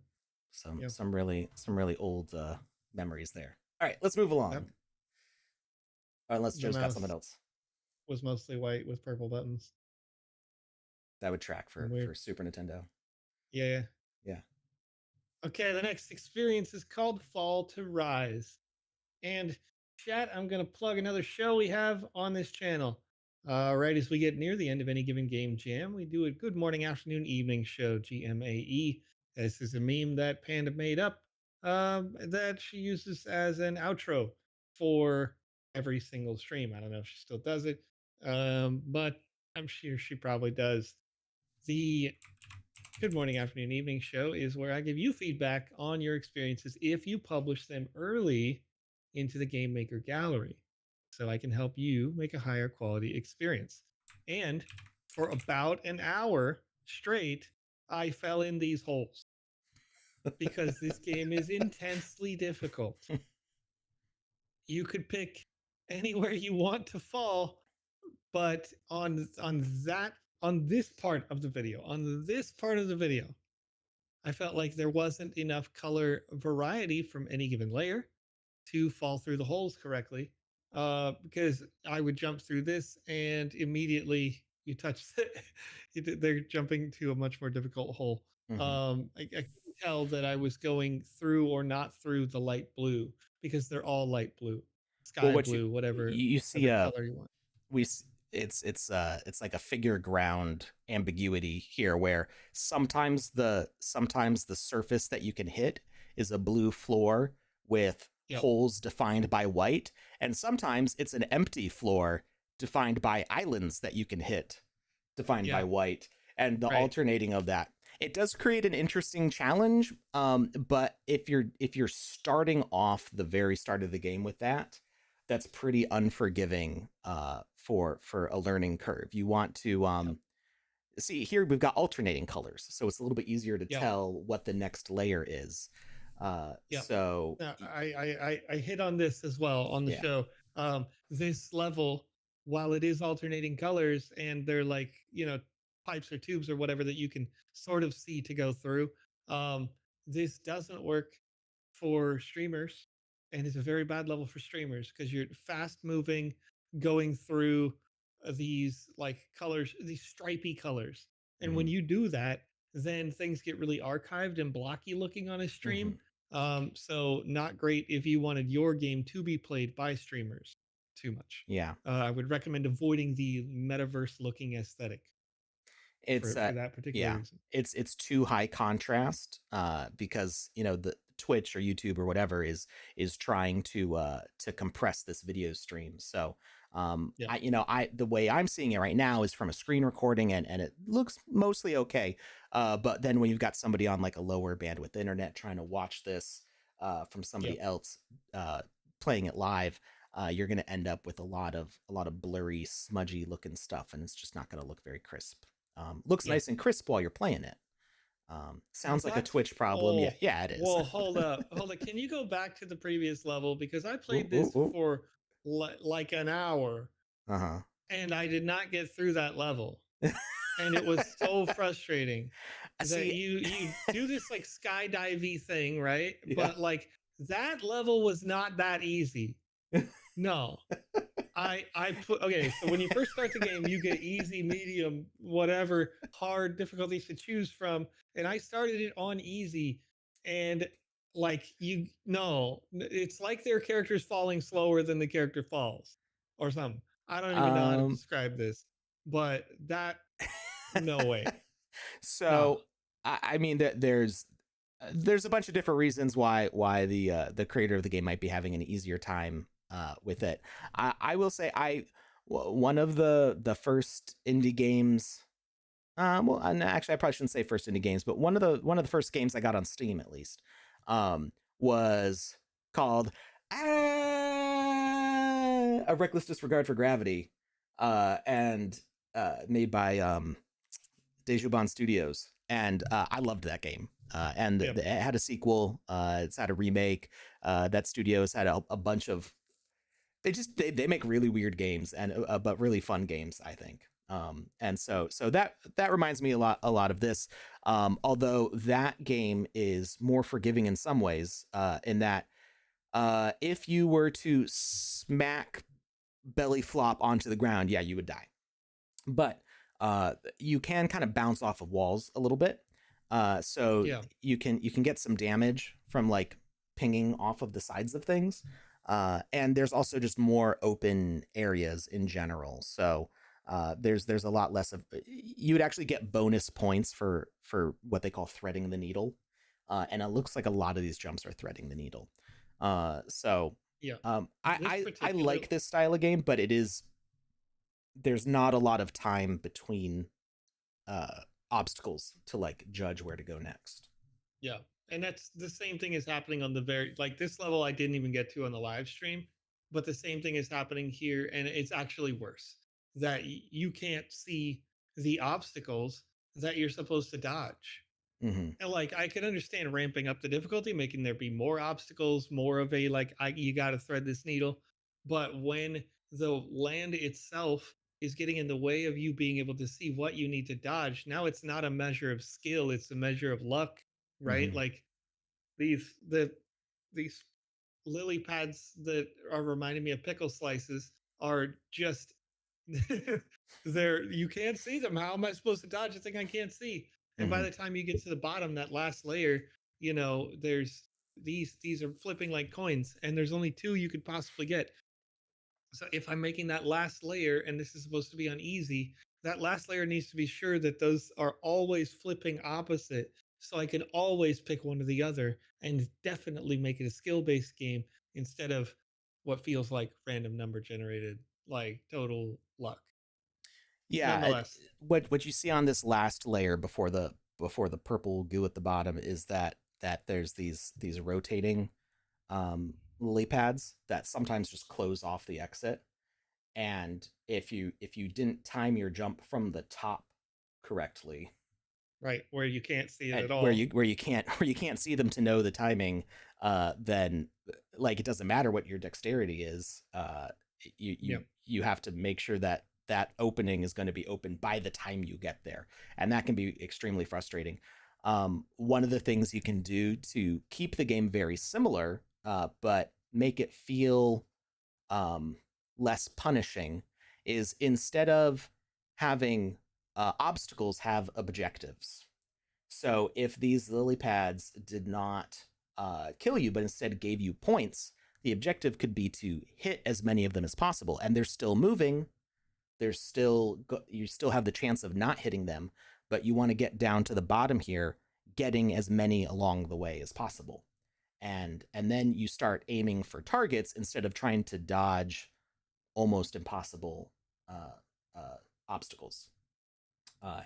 Yeah. some really old memories there. All right, let's move Yep. along. Or unless The Joe's got something mouse else was mostly white with purple buttons. that would track Weird. for Super Nintendo. Yeah. Yeah. Okay, the next experience is called Fall to Rise. And chat, I'm going to plug another show we have on this channel. Right as we get near the end of any given game jam, we do a good morning, afternoon, evening show, GMAE. This is a meme that Panda made up that she uses as an outro for every single stream. I don't know if she still does it, but I'm sure she probably does. The Good morning, afternoon, evening show is where I give you feedback on your experiences if you publish them early into the Game Maker gallery, so I can help you make a higher quality experience. And for about an hour straight, I fell in these holes because this game is intensely difficult. You could pick anywhere you want to fall, but on this part of the video, I felt like there wasn't enough color variety from any given layer to fall through the holes correctly. Because I would jump through this and immediately you touch they're jumping to a much more difficult hole. Mm-hmm. I could tell that I was going through or not through the light blue because they're all light blue, Well, sky what blue, you see, whatever color you want. we it's like a figure ground ambiguity here, where sometimes the surface that you can hit is a blue floor with Yep. holes defined by white, and sometimes it's an empty floor defined by islands that you can hit defined by Yep. white, and the Right. alternating of that, it does create an interesting challenge. But if you're starting off the very start of the game with that, that's pretty unforgiving for a learning curve. You want to Yep. see here we've got alternating colors, so it's a little bit easier to Yep. tell what the next layer is. Yep. So I hit on this as well on the yeah. show. This level, while it is alternating colors and they're like, pipes or tubes or whatever that you can sort of see to go through, this doesn't work for streamers and it's a very bad level for streamers because you're fast moving, going through these like colors, these stripy colors. And when Mm-hmm. you do that, then things get really archived and blocky looking on a Mm-hmm. stream. So not great if you wanted your game to be played by streamers too much. Yeah. I would recommend avoiding the metaverse looking aesthetic It's for that particular yeah, reason. it's too high contrast because the Twitch or YouTube or whatever is trying to compress this video stream. So Yeah. I the way I'm seeing it right now is from a screen recording, and it looks mostly okay. But then when you've got somebody on like a lower bandwidth internet trying to watch this from Yeah. somebody else playing it live, you're going to end up with a lot of blurry, smudgy looking stuff, and it's just not going to look very crisp. Looks Yeah. nice and crisp while you're playing it. Sounds like a That's Twitch problem. Yeah, oh, yeah, it is. well, hold up. Hold up. Can you go back to the previous level? Because I Ooh, played ooh, this ooh. for like an hour Uh and I did not get through that level. huh. And it was so frustrating that See, you do this like skydivey thing, right? yeah. But like that level was not that easy. No. I put okay, so when you first start the game, you get easy, medium, whatever hard difficulties to choose from, and I started it on easy, and like you no, it's like their character's falling slower than the character falls, or something. I don't even know how to Um. describe this, but that no way, no, So I mean that there's a bunch of different reasons why the creator of the game might be having an easier time with it. I will say one of the first indie games. Well, and actually, I probably shouldn't say first indie games, but one of the first games I got on Steam, at least, was called A Reckless Disregard for Gravity, and made by Dejuban Studios, and I loved that game. And yep, it had a sequel. It's had a remake. That studio's had a bunch of. They make really weird games and but really fun games, I think. And so that reminds me a lot of this. Although that game is more forgiving in some ways, in that if you were to smack belly flop onto the ground, yeah, you would die. But you can kind of bounce off of walls a little bit. So yeah, you can get some damage from like pinging off of the sides of things. And there's also just more open areas in general. So there's a lot less of you would actually get bonus points for what they call threading the needle. And it looks like a lot of these jumps are threading the needle. So yeah. This I particular like this style of game, but there's not a lot of time between uh obstacles to like judge where to go next. Yeah. And that's the same thing is happening on the very like this level I didn't even get to on the live stream, but the same thing is happening here and it's actually worse. That you can't see the obstacles that you're supposed to dodge. Mm-hmm. And like I can understand ramping up the difficulty, making there be more obstacles, more of a like you got to thread this needle. But when the land itself is getting in the way of you being able to see what you need to dodge, now it's not a measure of skill; it's a measure of luck, right? Mm-hmm. Like these lily pads that are reminding me of pickle slices are just they're you can't see them. How am I supposed to dodge a thing I can't see? And by Mm-hmm. the time you get to the bottom, that last layer, there's these are flipping like coins, and there's only two you could possibly get. So if I'm making that last layer, and this is supposed to be on easy, that last layer needs to be sure that those are always flipping opposite, so I can always pick one or the other, and definitely make it a skill-based game instead of what feels like random number generated, like total luck. Yeah, Nonetheless, what you see on this last layer before the purple goo at the bottom is that there's these rotating lily pads that sometimes just close off the exit. And if you didn't time your jump from the top correctly, right where you can't see it at at where all. you can't see them to know the timing, then like it doesn't matter what your dexterity is. You you Yeah, you have to make sure that that opening is going to be open by the time you get there, and that can be extremely frustrating. One of the things you can do to keep the game very similar, but make it feel less punishing is instead of having obstacles, have objectives. So if these lily pads did not kill you, but instead gave you points, the objective could be to hit as many of them as possible. And they're still moving. You still have the chance of not hitting them, but you want to get down to the bottom here, getting as many along the way as possible. And then you start aiming for targets instead of trying to dodge almost impossible uh, obstacles.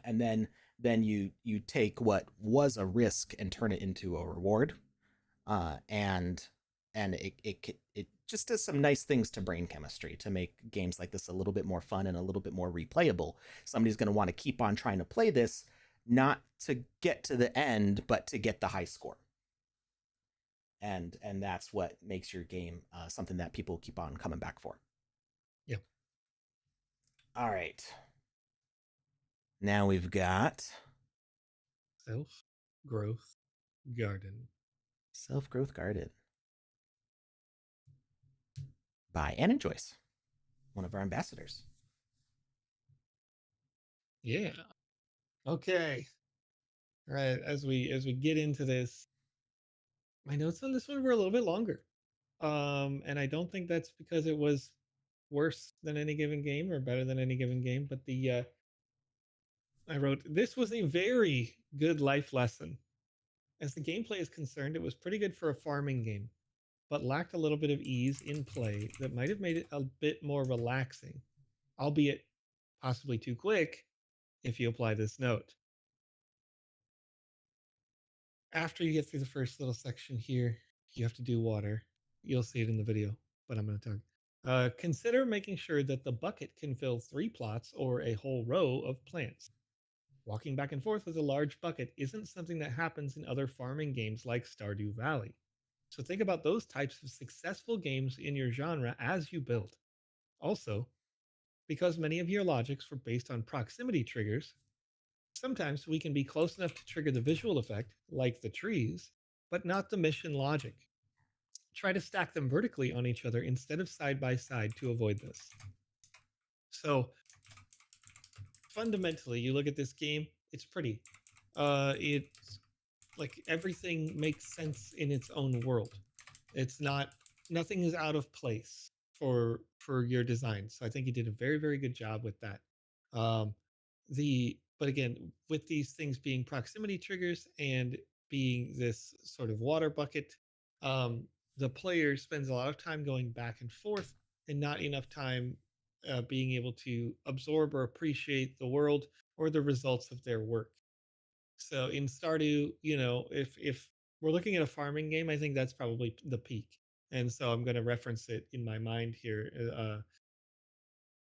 And then you take what was a risk and turn it into a reward. And it just does some nice things to brain chemistry to make games like this a little bit more fun and a little bit more replayable. Somebody's going to want to keep on trying to play this, not to get to the end, but to get the high score. And that's what makes your game something that people keep on coming back for. Yeah. All right. Now we've got Self-Growth Garden. Self-Growth Garden by Anna Joyce, one of our ambassadors. Yeah. Okay. All right. As we get into this, my notes on this one were a little bit longer. And I don't think that's because it was worse than any given game or better than any given game, but I wrote, this was a very good life lesson. As the gameplay is concerned, it was pretty good for a farming game, but lacked a little bit of ease in play that might have made it a bit more relaxing, albeit possibly too quick if you apply this note. After you get through the first little section here, you have to do water. You'll see it in the video, but I'm going to talk. Consider making sure that the bucket can fill 3 plots or a whole row of plants. Walking back and forth with a large bucket isn't something that happens in other farming games like Stardew Valley. So think about those types of successful games in your genre as you build. Also, because many of your logics were based on proximity triggers, sometimes we can be close enough to trigger the visual effect, like the trees, but not the mission logic. Try to stack them vertically on each other instead of side by side to avoid this. So, fundamentally, you look at this game, it's pretty. It's like everything makes sense in its own world. It's not, nothing is out of place for your design. So I think you did a very, very good job with that. Um, but again, with these things being proximity triggers and being this sort of water bucket, the player spends a lot of time going back and forth and not enough time being able to absorb or appreciate the world or the results of their work. So in Stardew, if we're looking at a farming game, I think that's probably the peak. And so I'm going to reference it in my mind here.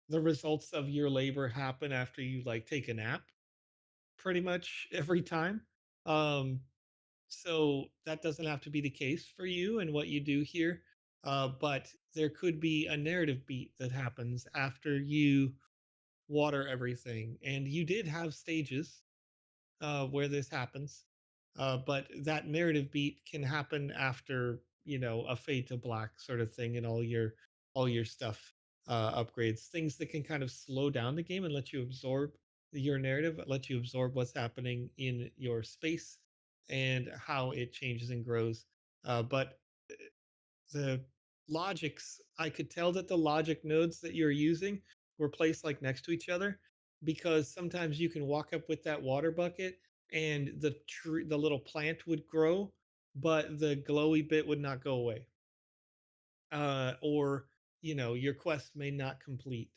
The results of your labor happen after you like take a nap, pretty much every time. Um, so that doesn't have to be the case for you and what you do here. But there could be a narrative beat that happens after you water everything. And you did have stages where this happens. But that narrative beat can happen after a fade to black sort of thing, and all your stuff upgrades, things that can kind of slow down the game and let you absorb your narrative, let you absorb what's happening in your space and how it changes and grows. But the logics, I could tell that the logic nodes that you're using were placed like next to each other, because sometimes you can walk up with that water bucket and the little plant would grow, but the glowy bit would not go away. Or your quest may not complete,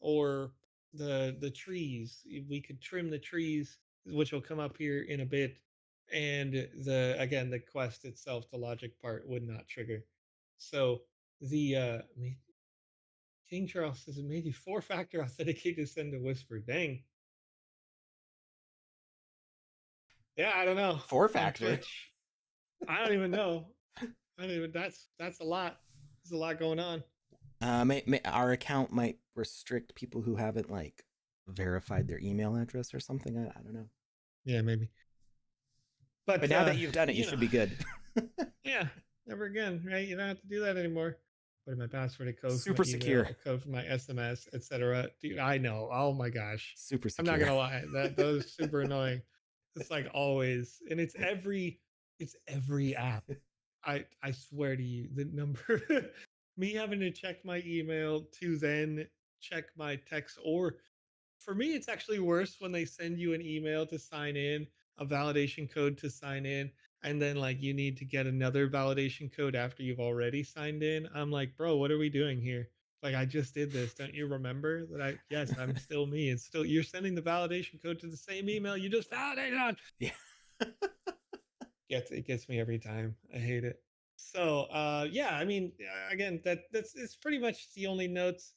or the trees, we could trim the trees, which will come up here in a bit, and the quest itself, the logic part, would not trigger. So King Charles says it made you 4-factor authenticate to send a whisper. Dang. Yeah, I don't know. 4-factor. On Twitch, I don't even know. I don't even. That's a lot. There's a lot going on. Our account might restrict people who haven't like verified their email address or something. I don't know. Yeah, maybe. But now that you've done it, you should be good. Yeah. never again, right? You don't have to do that anymore. Put in my password, a code for my Super email, secure. a code for my SMS, etc. Dude, I know. Oh my gosh. Super I'm not secure. gonna lie. Those super annoying. It's like always. And it's every app. I swear to you, the number me having to check my email to then check my text, or for me it's actually worse when they send you an email to sign in, a validation code to sign in, and then like you need to get another validation code after you've already signed in. I'm like, bro, what are we doing here? Like, I just did this. Don't you remember that? Yes, I'm still me. It's still, you're sending the validation code to the same email you just validated on. Yeah. It gets me every time. I hate it. So yeah, I mean, again, that's it's pretty much the only notes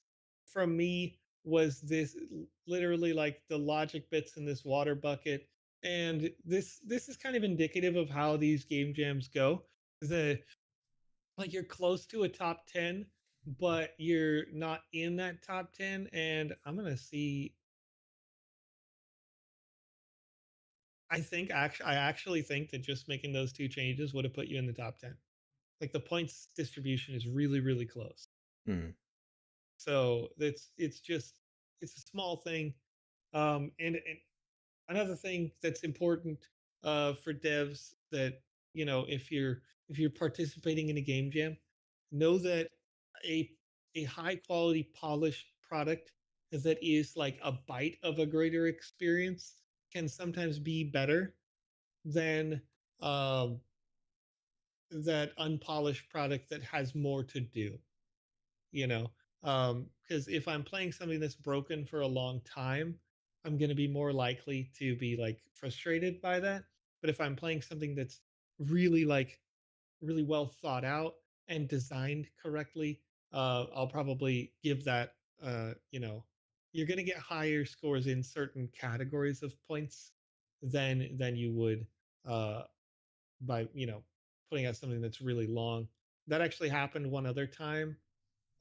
from me was this, literally like the logic bits in this water bucket. And this is kind of indicative of how these game jams go. The Like, you're close to a top 10, but you're not in that top 10. And I'm gonna see, I actually think that just making those two changes would have put you in the top 10. Like, the points distribution is really, really close. Mm. So it's just, it's a small thing. And another thing that's important for devs, that, if you're participating in a game jam, know that a a high quality polished product that is like a bite of a greater experience can sometimes be better than um, that unpolished product that has more to do. You know, because if I'm playing something that's broken for a long time, I'm going to be more likely to be like frustrated by that. But if I'm playing something that's really like really well thought out and designed correctly, I'll probably give that, you're going to get higher scores in certain categories of points than you would uh by, putting out something that's really long. That actually happened one other time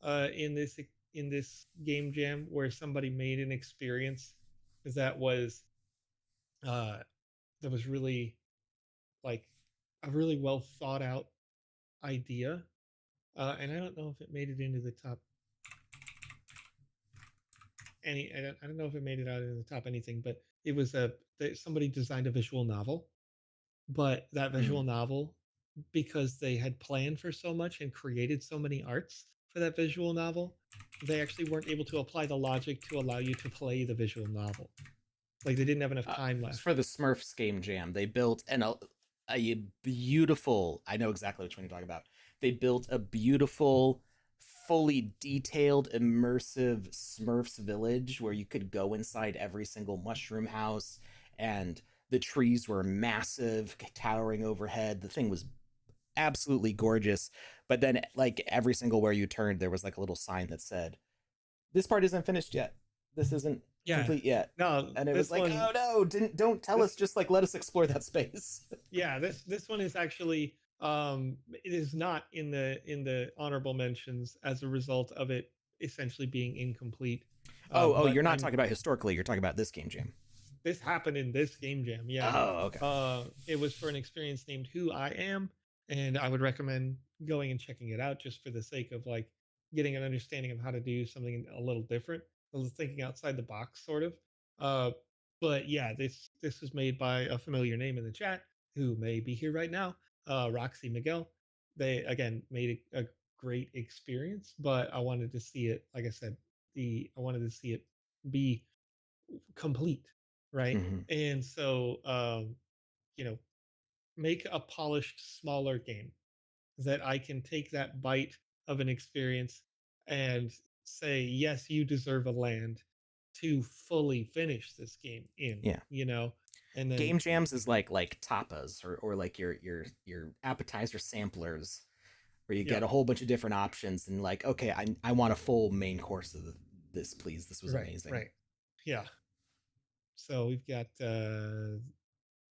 in this game jam, where somebody made an experience that was uh, that was really like a really well thought out idea, and I don't know if it made it into the top any. I don't know if it made it out in the top anything, but it was somebody designed a visual novel, but that visual Mm. novel, because they had planned for so much and created so many arts for that visual novel, they actually weren't able to apply the logic to allow you to play the visual novel. Like, they didn't have enough time It's left. for the Smurfs game jam. They built a beautiful. I know exactly which one you're talking about. They built a beautiful, fully detailed, immersive Smurfs village where you could go inside every single mushroom house, and the trees were massive, towering overhead. The thing was absolutely gorgeous. But then, like every single where you turned, there was like a little sign that said, "This part isn't finished yet. This isn't Yeah. complete yet." No, And it was this like, one, oh no, don't tell us, this just like let us explore that space. yeah, this one is actually, it is not in the honorable mentions as a result of it essentially being incomplete. Oh, But you're not I'm talking about historically, you're talking about this game jam. This happened in this game jam. Yeah. Oh, okay. It was for an experience named Who I Am, and I would recommend going and checking it out just for the sake of like getting an understanding of how to do something a little different, a little thinking outside the box, sort of. Uh, but yeah, this was made by a familiar name in the chat who may be here right now, Roxy Miguel. They again made a great experience, but I wanted to see it. Like I said, I wanted to see it be complete, right? Mm-hmm. And so, you know, make a polished, smaller game that I can take that bite of an experience and say, yes, you deserve a land to fully finish this game in, Yeah. and then, Game jams is like tapas, or like your appetizer samplers, where you yeah, get a whole bunch of different options and like, okay, I want a full main course of this, please. This was right, amazing. right, yeah. So we've got. I'm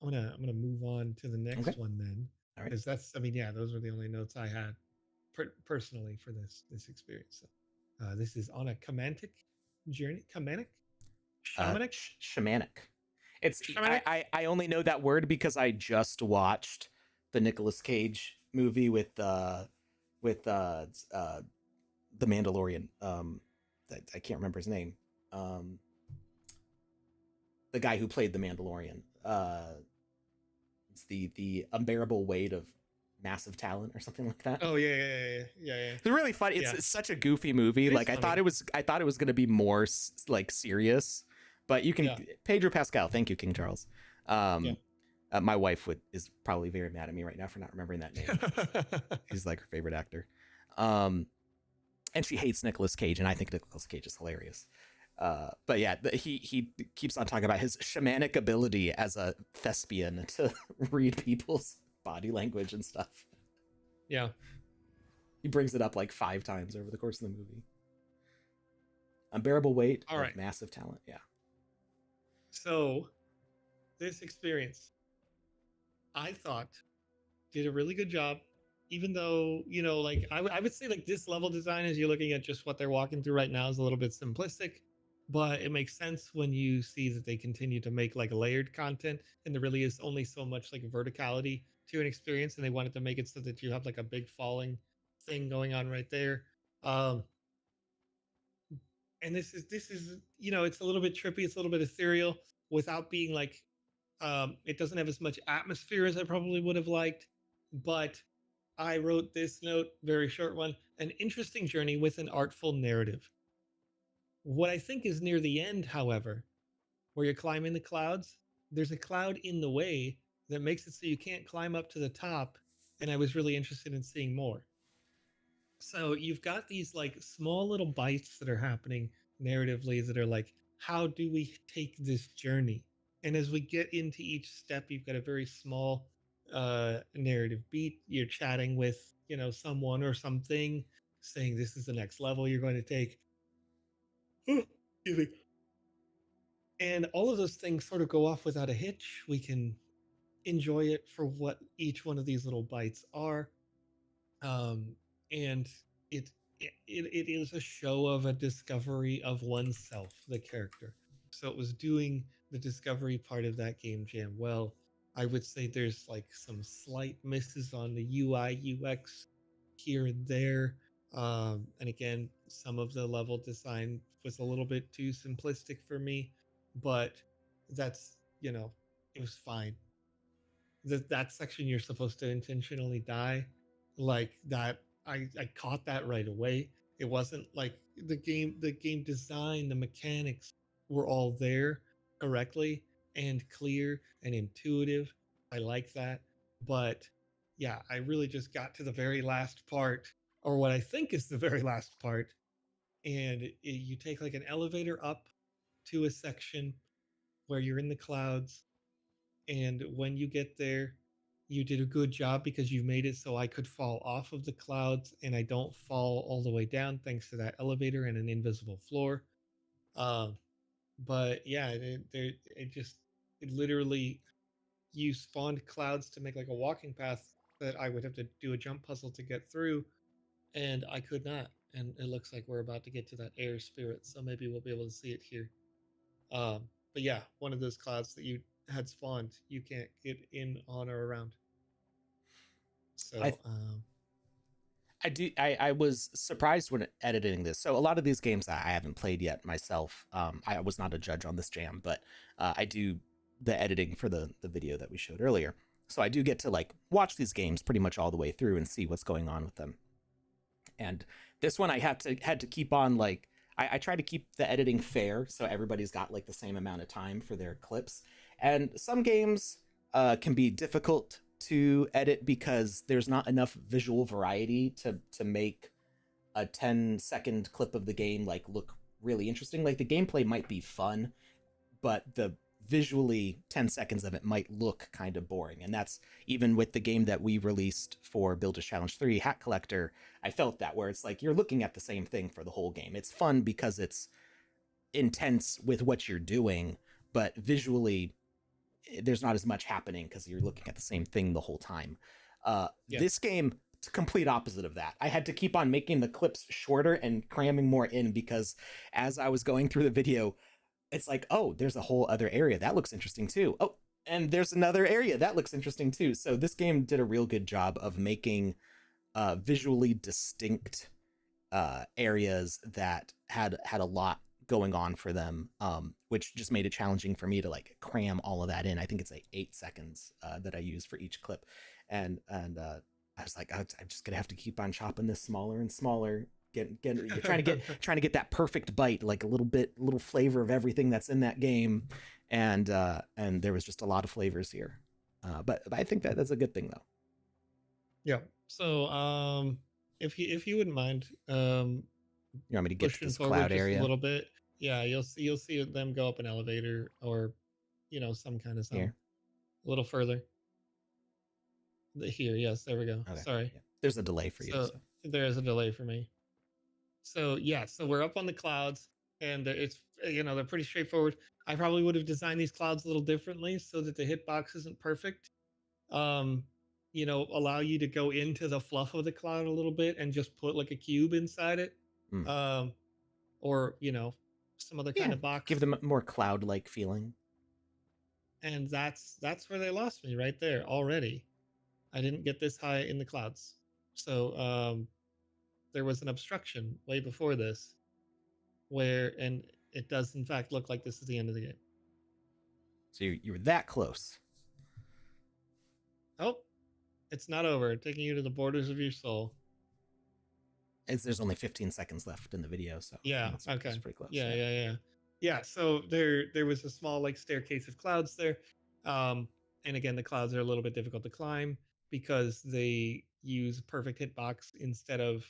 gonna move on to the Okay. next one then, All right. because that's. I mean, yeah, those were the only notes I had personally for this experience. So, this is on a Kamantic journey. Shamanic, Shamanic. It's shamanic. I only know that word because I just watched the Nicolas Cage movie with the Mandalorian. I can't remember his name. Um, the guy who played the Mandalorian. It's the unbearable weight of massive talent or something like that. Oh yeah. It's really funny. It's such a goofy movie. It is Like funny. I thought it was going to be more like serious, but you can Pedro Pascal. Thank you, King Charles. My wife is probably very mad at me right now for not remembering that name. He's like her favorite actor. And she hates Nicolas Cage, and I think Nicolas Cage is hilarious. But yeah, he keeps on talking about his shamanic ability as a thespian to read people's body language and stuff. Yeah. He brings it up like 5 times over the course of the movie. Unbearable weight of massive talent. Yeah. So this experience, I thought, did a really good job. Even though, like I would say like this level design, as you're looking at just what they're walking through right now, is a little bit simplistic, but it makes sense when you see that they continue to make like layered content, and there really is only so much like verticality to an experience, and they wanted to make it so that you have like a big falling thing going on right there. And this is it's a little bit trippy, it's a little bit ethereal without being like it doesn't have as much atmosphere as I probably would have liked, but I wrote this note, very short one: an interesting journey with an artful narrative. What I think is near the end, however, where you're climbing the clouds, there's a cloud in the way that makes it so you can't climb up to the top, and I was really interested in seeing more. So you've got these like small little bites that are happening narratively that are like, how do we take this journey? And as we get into each step, you've got a very small narrative beat. You're chatting with, someone or something, saying this is the next level you're going to take. Excuse me. And all of those things sort of go off without a hitch. We can enjoy it for what each one of these little bites are. And it is a show of a discovery of oneself, the character. So it was doing the discovery part of that game jam well. I would say there's like some slight misses on the UI UX here and there. And again, some of the level design was a little bit too simplistic for me, but that's, it was fine. That section you're supposed to intentionally die, like that, I caught that right away. It wasn't like the game design, the mechanics were all there correctly and clear and intuitive. I like that. But yeah, I really just got to the very last part, or what I think is the very last part, and you take like an elevator up to a section where you're in the clouds, and when you get there, you did a good job because you made it so I could fall off of the clouds and I don't fall all the way down thanks to that elevator and an invisible floor. Um, but yeah, it literally, you spawned clouds to make like a walking path that I would have to do a jump puzzle to get through, and I could not. And it looks like we're about to get to that air spirit, so maybe we'll be able to see it here. But yeah, one of those clouds that you had spawned, you can't get in, on, or around. So, I was surprised when editing this. So a lot of these games I haven't played yet myself. I was not a judge on this jam, but I do the editing for the video that we showed earlier. So I do get to like watch these games pretty much all the way through and see what's going on with them. And this one I had to keep on like I try to keep the editing fair so everybody's got like the same amount of time for their clips. And some games can be difficult to edit because there's not enough visual variety to make a 10-second clip of the game like look really interesting. Like the gameplay might be fun, but the visually 10 seconds of it might look kind of boring. And that's even with the game that we released for Builders Challenge 3, Hat Collector. I felt that, where it's like you're looking at the same thing for the whole game. It's fun because it's intense with what you're doing, but visually there's not as much happening because you're looking at the same thing the whole time. This game, it's complete opposite of that. I had to keep on making the clips shorter and cramming more in because as I was going through the video, it's like, oh, there's a whole other area that looks interesting too. Oh, And there's another area that looks interesting too. So this game did a real good job of making visually distinct areas that had a lot going on for them, which just made it challenging for me to like cram all of that in. I think it's like 8 seconds that I use for each clip, and I was like, I'm just gonna have to keep on chopping this smaller and smaller. You're trying to get that perfect bite, like a little flavor of everything that's in that game, and there was just a lot of flavors here, but I think that's a good thing though. Yeah. So if you wouldn't mind You want me to get to pushing this forward cloud just a area little bit, yeah, you'll see them go up an elevator or some kind of here? a little further. Here, yes, there we go. Okay, Sorry. yeah. There's a delay for you, So so there is a delay for me. So yeah, so we're up on the clouds, and it's they're pretty straightforward. I probably would have designed these clouds a little differently so that the hitbox isn't perfect. Um, allow you to go into the fluff of the cloud a little bit and just put like a cube inside it, mm. um, or some other kind Yeah, of give box. them a more cloud-like feeling. And that's where they lost me right there already. I didn't get this high in the clouds, so there was an obstruction way before this and it does in fact look like this is the end of the game. So you were that close. Oh, it's not over. Taking you to the borders of your soul. There's only 15 seconds left in the video, so Yeah. it's Okay. pretty close. Yeah. So there was a small like staircase of clouds there, and again the clouds are a little bit difficult to climb because they use perfect hitbox instead of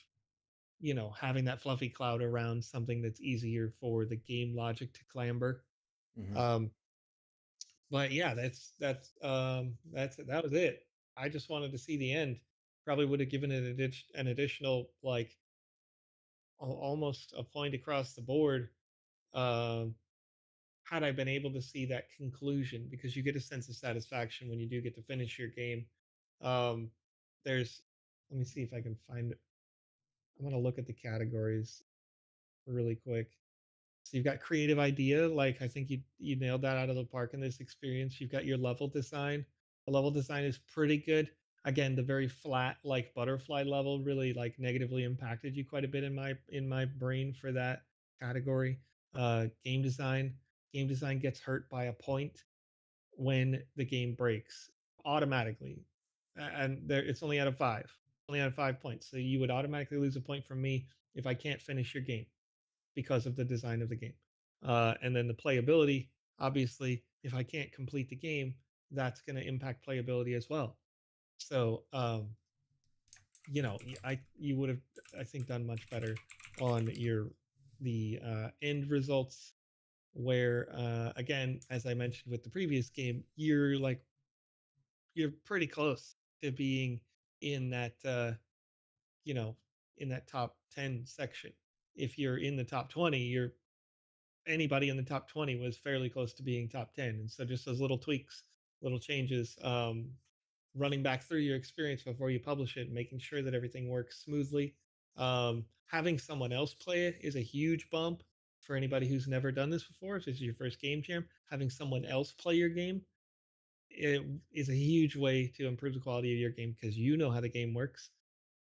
having that fluffy cloud around something that's easier for the game logic to clamber. Mm-hmm. Um, but yeah, that was it. I just wanted to see the end. Probably would have given it an additional like almost a point across the board, um, had I been able to see that conclusion, because you get a sense of satisfaction when you do get to finish your game. Um, there's Let me see if I can find. I'm gonna look at the categories really quick. So you've got creative idea, like I think you nailed that out of the park in this experience. You've got your level design. The level design is pretty good. Again, the very flat like butterfly level really like negatively impacted you quite a bit in my brain for that category. Game design. Game design gets hurt by a point when the game breaks automatically. And there it's only out of 5. Only out of 5 points. So you would automatically lose a point from me if I can't finish your game because of the design of the game. And then the playability, obviously, if I can't complete the game, that's going to impact playability as well. So, you would have, I think, done much better on the end results. Where again, as I mentioned with the previous game, you're pretty close to being in that you know in that top 10 section. If you're in the top 20, you're anybody in the top 20 was fairly close to being top 10. And so just those little tweaks, little changes, running back through your experience before you publish it, making sure that everything works smoothly. Having someone else play it is a huge bump for anybody who's never done this before. If this is your first game jam, having someone else play your game, it is a huge way to improve the quality of your game because you know how the game works,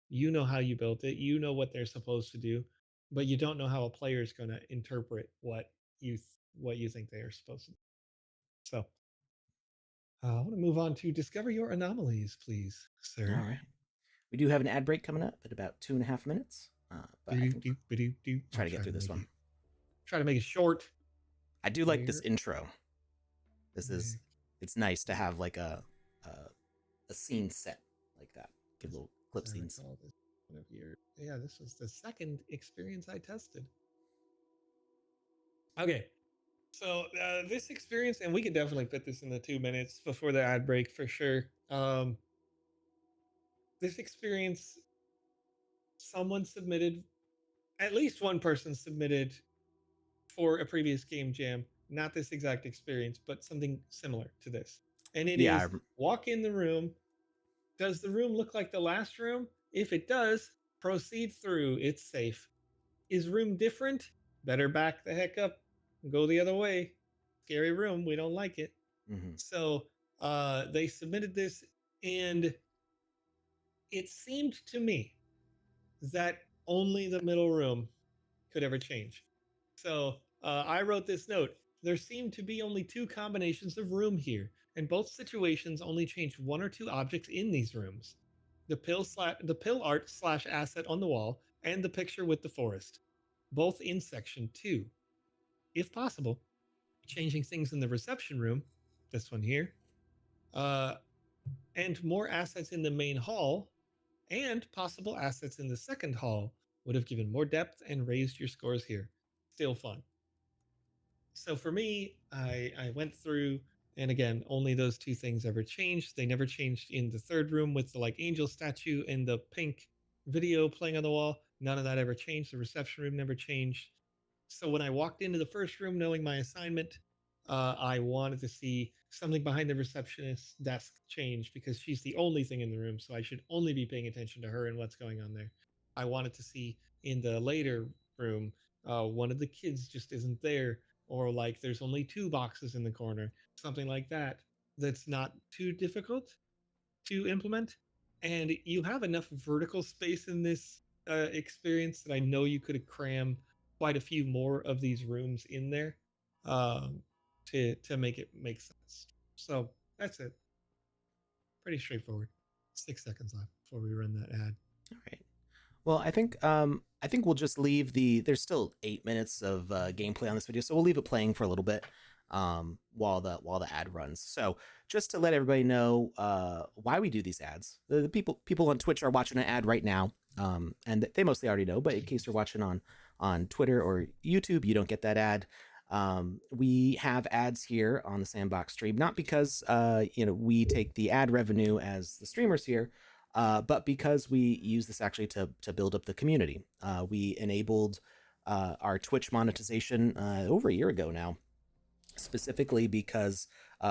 you know how you built it, you know what they're supposed to do, but you don't know how a player is going to interpret what you think they are supposed to do. So I want to move on to discover your anomalies, please, All sir. right. We do have an ad break coming up at about 2.5 minutes, but I think try to get through this one. Try to make it short. I do like this intro. It's nice to have like a scene set like that. Give little clip scenes. This was the second experience I tested. Okay, so this experience, and we can definitely fit this in the 2 minutes before the ad break for sure. This experience, someone submitted, at least one person submitted for a previous game jam, not this exact experience, but something similar to this. And it is walk in the room. Does the room look like the last room? If it does, proceed through. It's safe. Is room different? Better back the heck up and go the other way. Scary room. We don't like it. Mm-hmm. So They submitted this, and it seemed to me that only the middle room could ever change. So I wrote this note. There seem to be only two combinations of room here, and both situations only change one or two objects in these rooms: the pill art slash asset on the wall, and the picture with the forest, both in section 2. If possible, changing things in the reception room, this one here, uh, and more assets in the main hall, and possible assets in the second hall would have given more depth and raised your scores here. Still fun. So for me, I went through, and again, only those two things ever changed. They never changed in the third room with the like angel statue and the pink video playing on the wall. None of that ever changed. The reception room never changed. So when I walked into the first room knowing my assignment, I wanted to see something behind the receptionist's desk change because she's the only thing in the room. So I should only be paying attention to her and what's going on there. I wanted to see in the later room, one of the kids just isn't there, or like there's only two boxes in the corner, something like that. That's not too difficult to implement. And you have enough vertical space in this experience that I know you could cram quite a few more of these rooms in there, um, to make it make sense. So that's it. Pretty straightforward. 6 seconds left before we run that ad. All right. Well, I think we'll just leave the. There's still 8 minutes of gameplay on this video, so we'll leave it playing for a little bit while the ad runs. So just to let everybody know why we do these ads. The people on Twitch are watching an ad right now, and they mostly already know. But in case you're watching on Twitter or YouTube, you don't get that ad. We have ads here on the Sandbox stream, not because we take the ad revenue as the streamers here, but because we use this actually to build up the community. We enabled our Twitch monetization over a year ago now, specifically because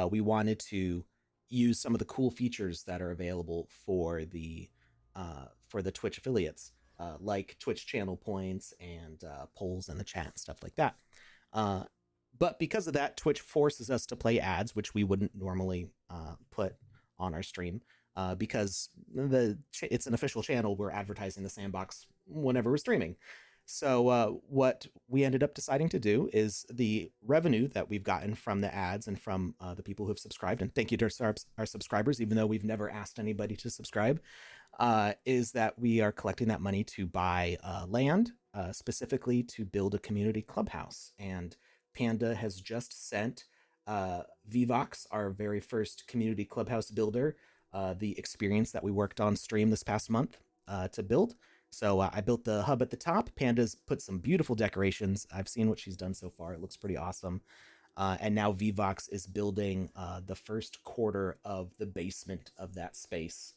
we wanted to use some of the cool features that are available for the Twitch affiliates, like Twitch channel points and polls in the chat, stuff like that. But because of that, Twitch forces us to play ads, which we wouldn't normally put on our stream. Because it's an official channel, we're advertising the Sandbox whenever we're streaming. So what we ended up deciding to do is the revenue that we've gotten from the ads and from the people who have subscribed, and thank you to our subscribers, even though we've never asked anybody to subscribe, is that we are collecting that money to buy land, specifically to build a community clubhouse. And Panda has just sent VVox, our very first community clubhouse builder, the experience that we worked on stream this past month to build. So I built the hub at the top. Panda's put some beautiful decorations. I've seen what she's done so far. It looks pretty awesome. And now VVox is building the first quarter of the basement of that space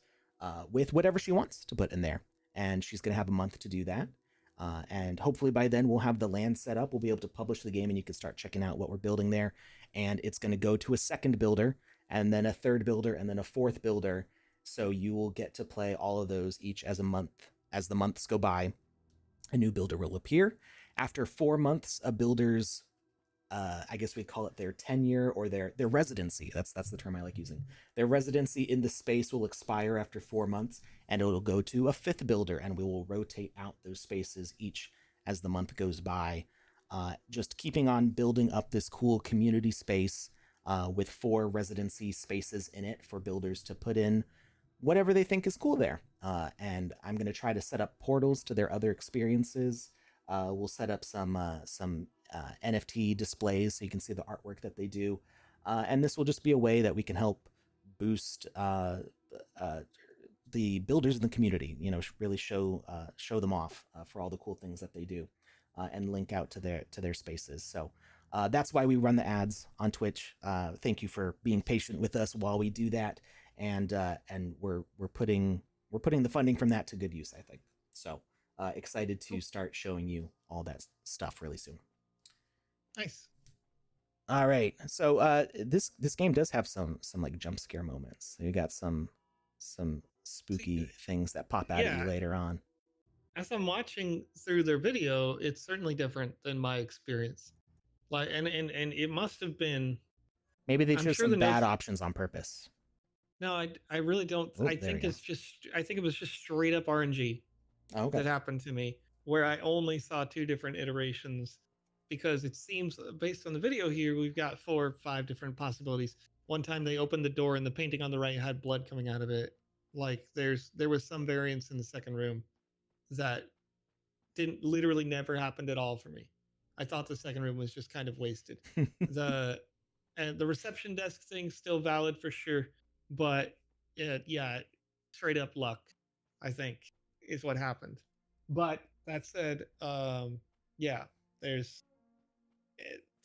with whatever she wants to put in there. And she's going to have a month to do that. And hopefully by then we'll have the land set up. We'll be able to publish the game and you can start checking out what we're building there. And it's going to go to a second builder, and then a third builder, and then a fourth builder. So you will get to play all of those each as a month. As the months go by, a new builder will appear. After 4 months, a builder's, I guess we call it their tenure or their residency. That's the term I like using. Their residency in the space will expire after 4 months, and it'll go to a fifth builder, and we will rotate out those spaces each as the month goes by. Just keeping on building up this cool community space with 4 residency spaces in it for builders to put in whatever they think is cool there. And I'm going to try to set up portals to their other experiences. We'll set up some NFT displays so you can see the artwork that they do. And this will just be a way that we can help boost the builders in the community, really show them off for all the cool things that they do, and link out to their spaces. So that's why we run the ads on Twitch. Thank you for being patient with us while we do that, and we're putting the funding from that to good use, I think. So excited to start showing you all that stuff really soon. Nice. All right, so this game does have some like jump scare moments. You got some spooky things that pop out at you later on. As I'm watching through their video, it's certainly different than my experience. Like, and it must have been Maybe they I'm chose sure some the bad notes. options on purpose. No, I really don't. Oh, there we go. I think it was just straight up RNG Oh, okay. that happened to me, where I only saw two different iterations, because it seems, based on the video here, we've got 4 or 5 different possibilities. One time they opened the door and the painting on the right had blood coming out of it. Like there was some variance in the second room that didn't literally never happened at all for me. I thought the second room was just kind of wasted. The and the reception desk thing still valid for sure, but yeah, straight up luck, I think, is what happened. But that said, yeah, there's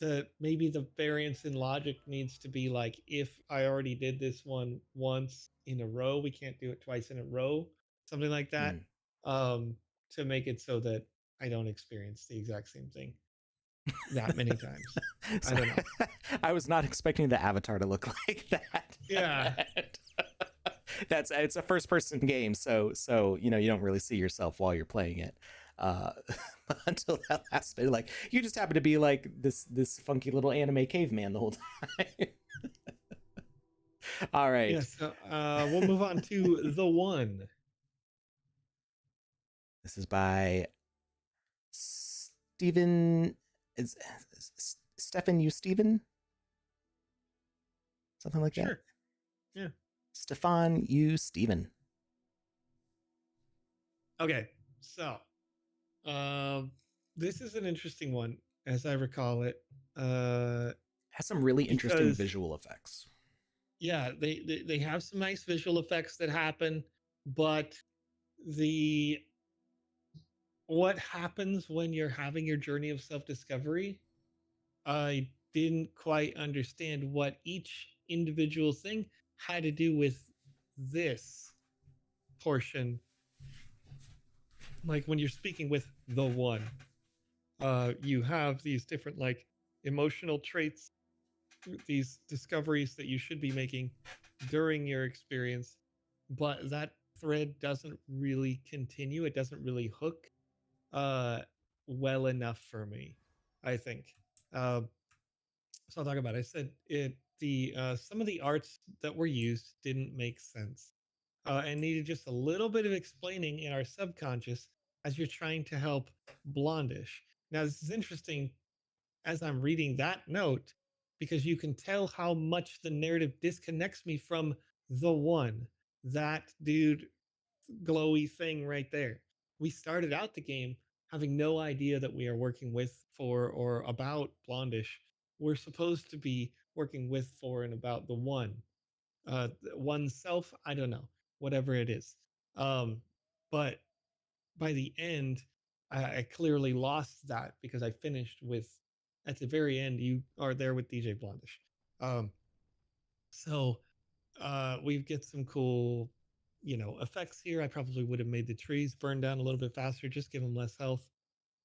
the maybe the variance in logic needs to be like, if I already did this one once in a row, we can't do it twice in a row, something like that, Mm. um, to make it so that I don't experience the exact same thing that many times. I So, don't know. I was not expecting the avatar to look like Yeah. that. That's it's a first person game, so you know you don't really see yourself while you're playing it. Uh, until that last bit, like you just happen to be like this funky little anime caveman the whole time. All right. Yeah, so we'll move on to the one. This is by Stephen. Is Stefan you Stephen? Something like that. Sure. Yeah. Stefan you Stephen. Okay. So, this is an interesting one, as I recall it, Has some really interesting because visual effects. yeah, they have some nice visual effects that happen, but the what happens when you're having your journey of self-discovery, I didn't quite understand what each individual thing had to do with this portion. Like when you're speaking with the one, you have these different like emotional traits, these discoveries that you should be making during your experience, but that thread doesn't really continue. It doesn't really hook uh, well enough for me, I think. Uh, so I'll talk about it. I said it. The some of the arts that were used didn't make sense, and needed just a little bit of explaining in our subconscious as you're trying to help Blondish. Now, this is interesting as I'm reading that note, because you can tell how much the narrative disconnects me from the one, that dude, glowy thing right there. We started out the game having no idea that we are working with, for, or about Blondish. We're supposed to be working with, for, and about the one, oneself. I don't know, whatever it is. But by the end, I clearly lost that, because I finished with, at the very end, you are there with DJ Blondish. Um, so we get some cool, effects here. I probably would have made the trees burn down a little bit faster, just give them less health,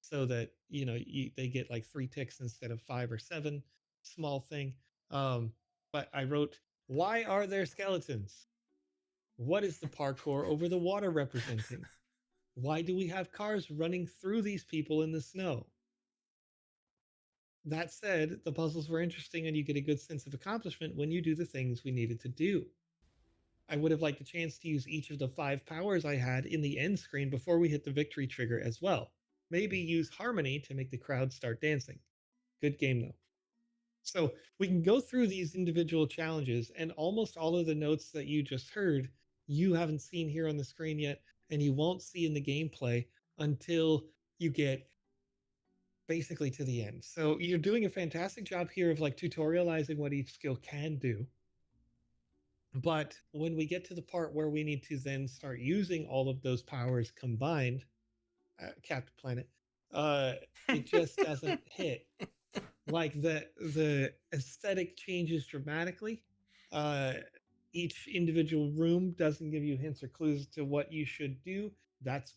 so that they get like 3 ticks instead of 5 or 7. Small thing. Um, but I wrote, why are there skeletons? What is the parkour over the water representing? Why do we have cars running through these people in the snow? That said, the puzzles were interesting and you get a good sense of accomplishment when you do the things we needed to do. I would have liked a chance to use each of the 5 powers I had in the end screen before we hit the victory trigger as well. Maybe use harmony to make the crowd start dancing. Good game though. So we can go through these individual challenges, and almost all of the notes that you just heard, you haven't seen here on the screen yet, and you won't see in the gameplay until you get basically to the end. So you're doing a fantastic job here of like tutorializing what each skill can do. But when we get to the part where we need to then start using all of those powers combined, Captain Planet, uh, it just doesn't hit. Like the aesthetic changes dramatically. Uh, each individual room doesn't give you hints or clues to what you should do. That's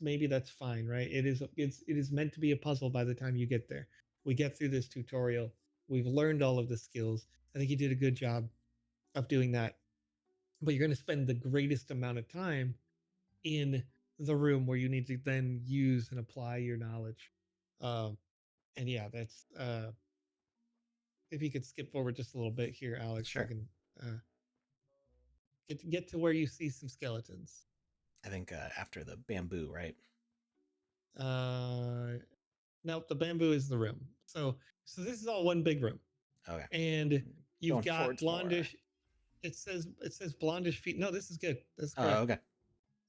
fine, right? It is meant to be a puzzle by the time you get there. We get through this tutorial. We've learned all of the skills. I think you did a good job of doing that. But you're going to spend the greatest amount of time in the room where you need to then use and apply your knowledge. Um, and yeah, that's if you could skip forward just a little bit here, Alex, so I Sure. can get to where you see some skeletons. I think after the bamboo, right? Nope, the bamboo is the room. So this is all one big room, Okay. and you've Going got forwards more. blondish. It says blondish feet. No, this is good. This is Oh, correct.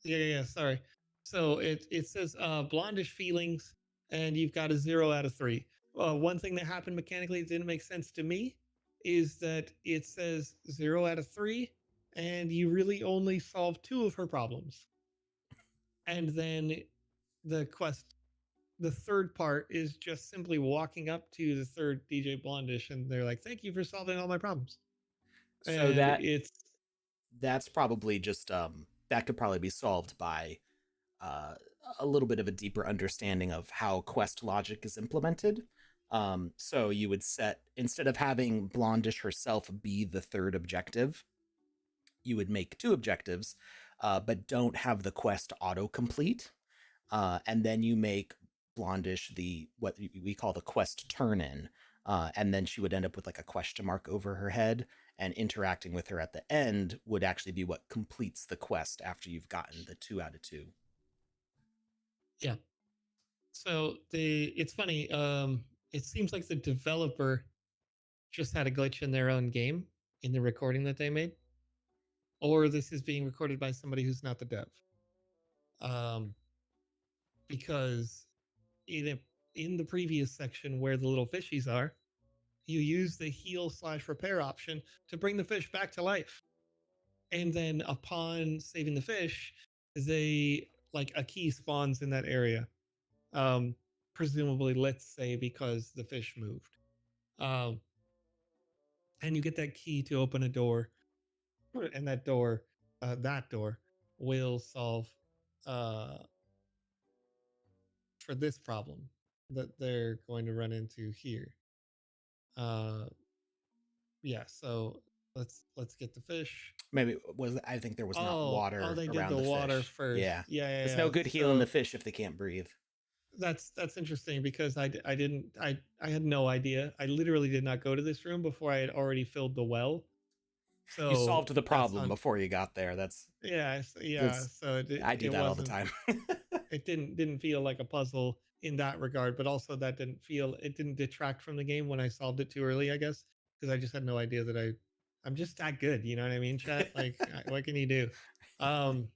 okay. Yeah. Sorry. So it says blondish feelings, and you've got a 0 out of 3. One thing that happened mechanically that didn't make sense to me is that it says 0 out of 3, and you really only solve 2 of her problems. And then the quest, the third part is just simply walking up to the third DJ Blondish, and they're like, "Thank you for solving all my problems." So And it's that's probably just that could probably be solved by uh, a little bit of a deeper understanding of how quest logic is implemented. So you would set, instead of having Blondish herself be the third objective, you would make 2 objectives, but don't have the quest autocomplete. And then you make Blondish the what we call the quest turn in. And then she would end up with like a question mark over her head, and interacting with her at the end would actually be what completes the quest after you've gotten the 2 out of 2. yeah. So it's funny. It seems like the developer just had a glitch in their own game in the recording that they made, or this is being recorded by somebody who's not the dev. Um, because in the previous section where the little fishies are, you use the heal/repair option to bring the fish back to life, and then upon saving the fish, they like a key spawns in that area. Presumably, let's say because the fish moved. Um, and you get that key to open a door, and that door will solve uh, for this problem that they're going to run into here. Uh, yeah, so let's get the fish. Maybe was, I think there was not Oh, water they did around the the water fish. first. Yeah. It's Yeah. no good healing the So fish if they can't breathe. that's interesting because I didn't I had no idea. I literally did not go to this room before I had already filled the well. You So solved the that's problem on. before you got there. Yeah. That's So I do it that all the wasn't. time. It didn't feel like a puzzle in that regard, but also that it didn't detract from the game when I solved it too early, I guess, because I just had no idea that I'm just that good. You know what I mean, chat? Like, what can you do? Um,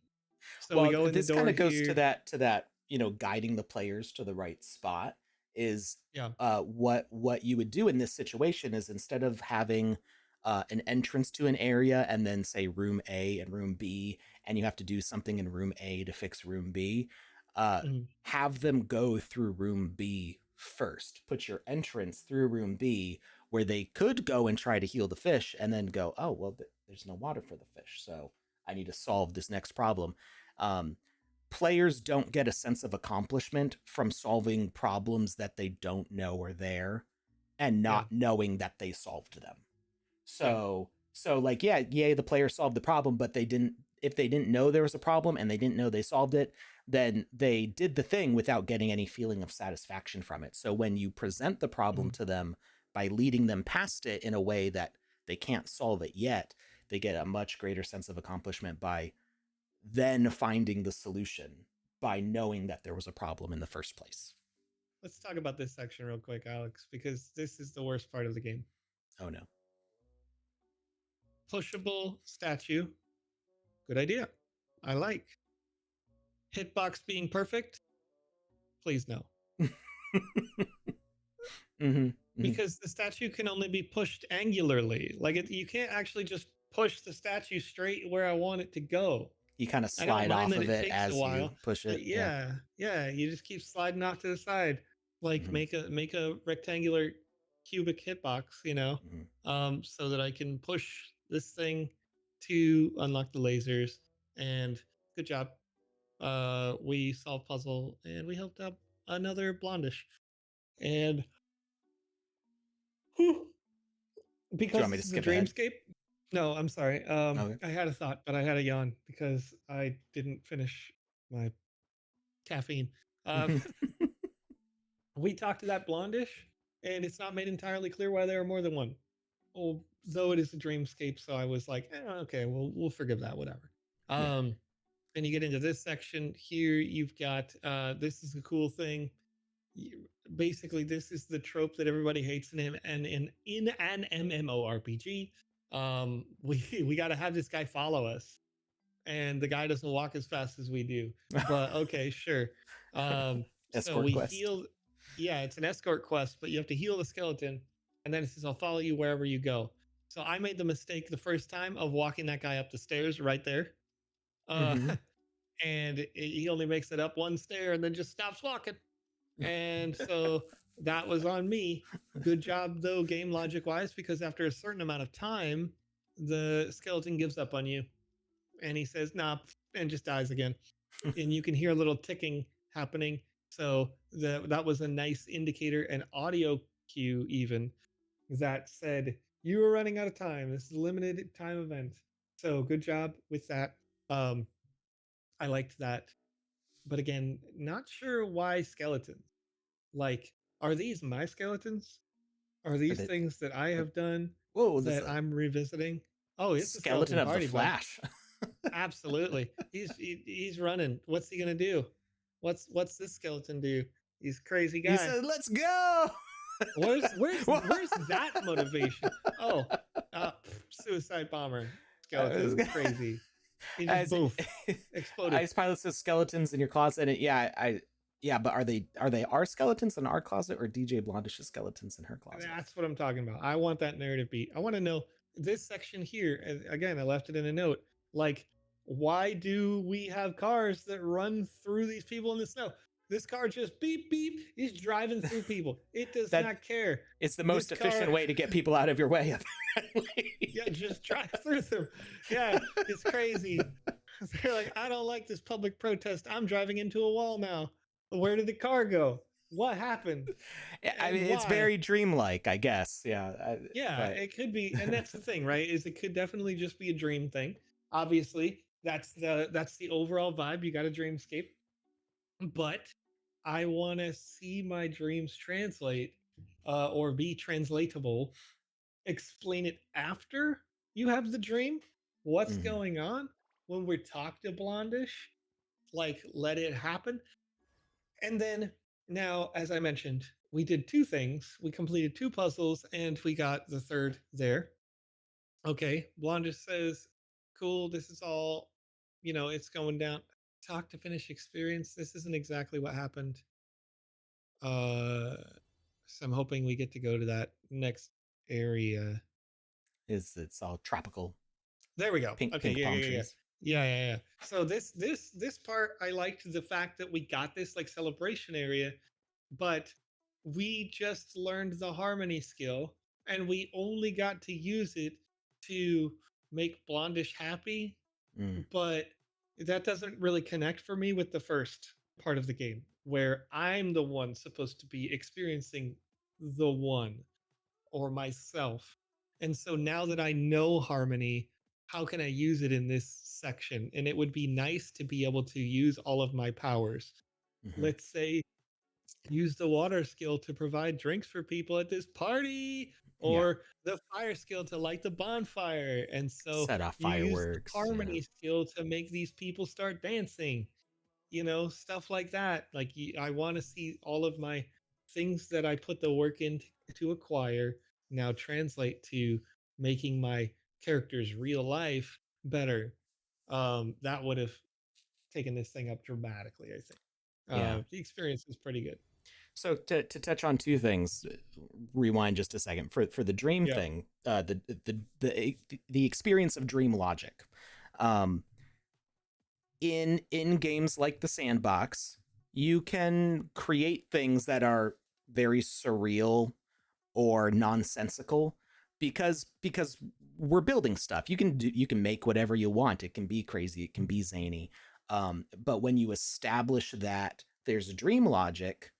so we Well, go in the this kind door of goes to here. that, guiding the players to the right spot is Yeah. what you would do in this situation is, instead of having an entrance to an area and then say room A and room B, and you have to do something in room A to fix room B, uh, Mhm. have them go through room B first. Put your entrance through room B, where they could go and try to heal the fish, and then go, oh well, there's no water for the fish, so I need to solve this next problem. um, Players don't get a sense of accomplishment from solving problems that they don't know are there and Yeah. not knowing that they solved them. Yeah. So like, yeah, yay, the player solved the problem, but they didn't, if they didn't know there was a problem and they didn't know they solved it, then they did the thing without getting any feeling of satisfaction from it. So when you present the problem Mhm. to them by leading them past it in a way that they can't solve it yet, they get a much greater sense of accomplishment by then finding the solution by knowing that there was a problem in the first place. Let's talk about this section real quick, Alex, because this is the worst part of the game. Oh no. Pushable statue. Good idea. I like. Hitbox being perfect. Please no. Mm-hmm. Because the statue can only be pushed angularly. Like you can't actually just push the statue straight where I want it to go. You kind of I don't slide mind off that of it it takes a as you while, push but it. Yeah. yeah, you just keep sliding off to the side. Like Mm-hmm. make a rectangular cubic hitbox, Mm-hmm. so that I can push this thing to unlock the lasers. And good job. We solved puzzle and we helped out another blondish. And whew, Do you because want me to this is a skip ahead? dreamscape. No, I'm sorry. Okay. I had a thought, but I had a yawn because I didn't finish my caffeine. Uh, we talked to that blondish. and it's not made entirely clear why there are more than one. Well, though it is a dreamscape, so I was like, okay, we'll forgive that, whatever. Yeah. Then you get into this section here. You've got this is a cool thing. Basically, this is the trope that everybody hates in an MMORPG. We got to have this guy follow us, and the guy doesn't walk as fast as we do. But okay, sure. So Escort we quest. heal. Yeah, it's an escort quest, but you have to heal the skeleton, and then it says, "I'll follow you wherever you go." So I made the mistake the first time of walking that guy up the stairs right there, Mm-hmm. and he only makes it up one stair and then just stops walking. And so that was on me. Good job though, game logic wise, because after a certain amount of time, the skeleton gives up on you, and he says, "Nah," and just dies again. And you can hear a little ticking happening. So that was a nice indicator, an audio cue even, that said, "You are running out of time. This is a limited time event." So good job with that. Um, I liked that. But again, not sure why skeletons. Like, are these my skeletons? Are Or these the, things that I have done whoa, this is that a I'm revisiting? Oh, it's a skeleton skeleton of the party, bud. Flash. Absolutely. He's running. What's he gonna do? What's this skeleton do? He's a crazy He guy. said, "Let's go." Where's that motivation? Oh, suicide bomber skeleton, crazy. He just As boof exploded. Ice Pilot says skeletons in your closet, and yeah, but are they our skeletons in our closet or DJ Blondish's skeletons in her closet? That's what I'm talking about. I want that narrative beat. I want to know this section here. And again, I left it in a note. Like, why do we have cars that run through these people in the snow? This car just beep beep. He's driving through people. It does That not care. it's the This most efficient car, way to get people out of your way, apparently. yeah, just drive through them. Yeah, it's crazy. They're like, I don't like this public protest. I'm driving into a wall now. Where did the car go? What happened? I mean, And it's why? very dreamlike, I guess. Yeah, Yeah, but it could be, and that's the thing, right? Is it could definitely just be a dream thing. Obviously, that's the overall vibe. You got a dreamscape, but I want to see my dreams translate, or be translatable. Explain it after you have the dream. What's mhm. going on when we talk to Blondish? Like, let it happen, and then now, as I mentioned, we did two things. We completed two puzzles, and we got the third there. Okay, Blondish says, "Cool, this is all, it's going down." Talk to finish experience. This isn't exactly what happened. Uh, so I'm hoping we get to go to that next area. It's all tropical, There we go. pink Okay, pink yeah, palm yeah, yeah, trees. yeah, yeah, yeah. So this part, I liked the fact that we got this like celebration area, but we just learned the harmony skill, and we only got to use it to make Blondish happy, Mm, but that doesn't really connect for me with the first part of the game where I'm the one supposed to be experiencing the one, or myself. And so now that I know harmony, how can I use it in this section? And it would be nice to be able to use all of my powers. mhm. Let's say use the water skill to provide drinks for people at this party, Yeah, or the fire skill to light the bonfire. And so set off you use the fireworks. Yeah, harmony skill to make these people start dancing, stuff like that. Like, I want to see all of my things that I put the work in to acquire now translate to making my characters real life better. That would have taken this thing up dramatically, I think. yeah. The experience is pretty good. So to touch on two things, rewind just a second for the dream Yeah. thing, the experience of dream logic. Um, in games like the Sandbox, you can create things that are very surreal or nonsensical because we're building stuff. You can make whatever you want. It can be crazy, it can be zany. But when you establish that there's a dream logic,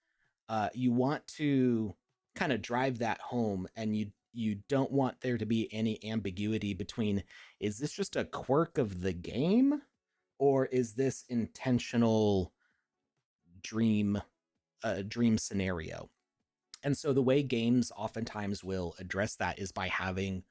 you want to kind of drive that home, and you don't want there to be any ambiguity between, is this just a quirk of the game or is this intentional dream dream scenario? And so the way games oftentimes will address that is by having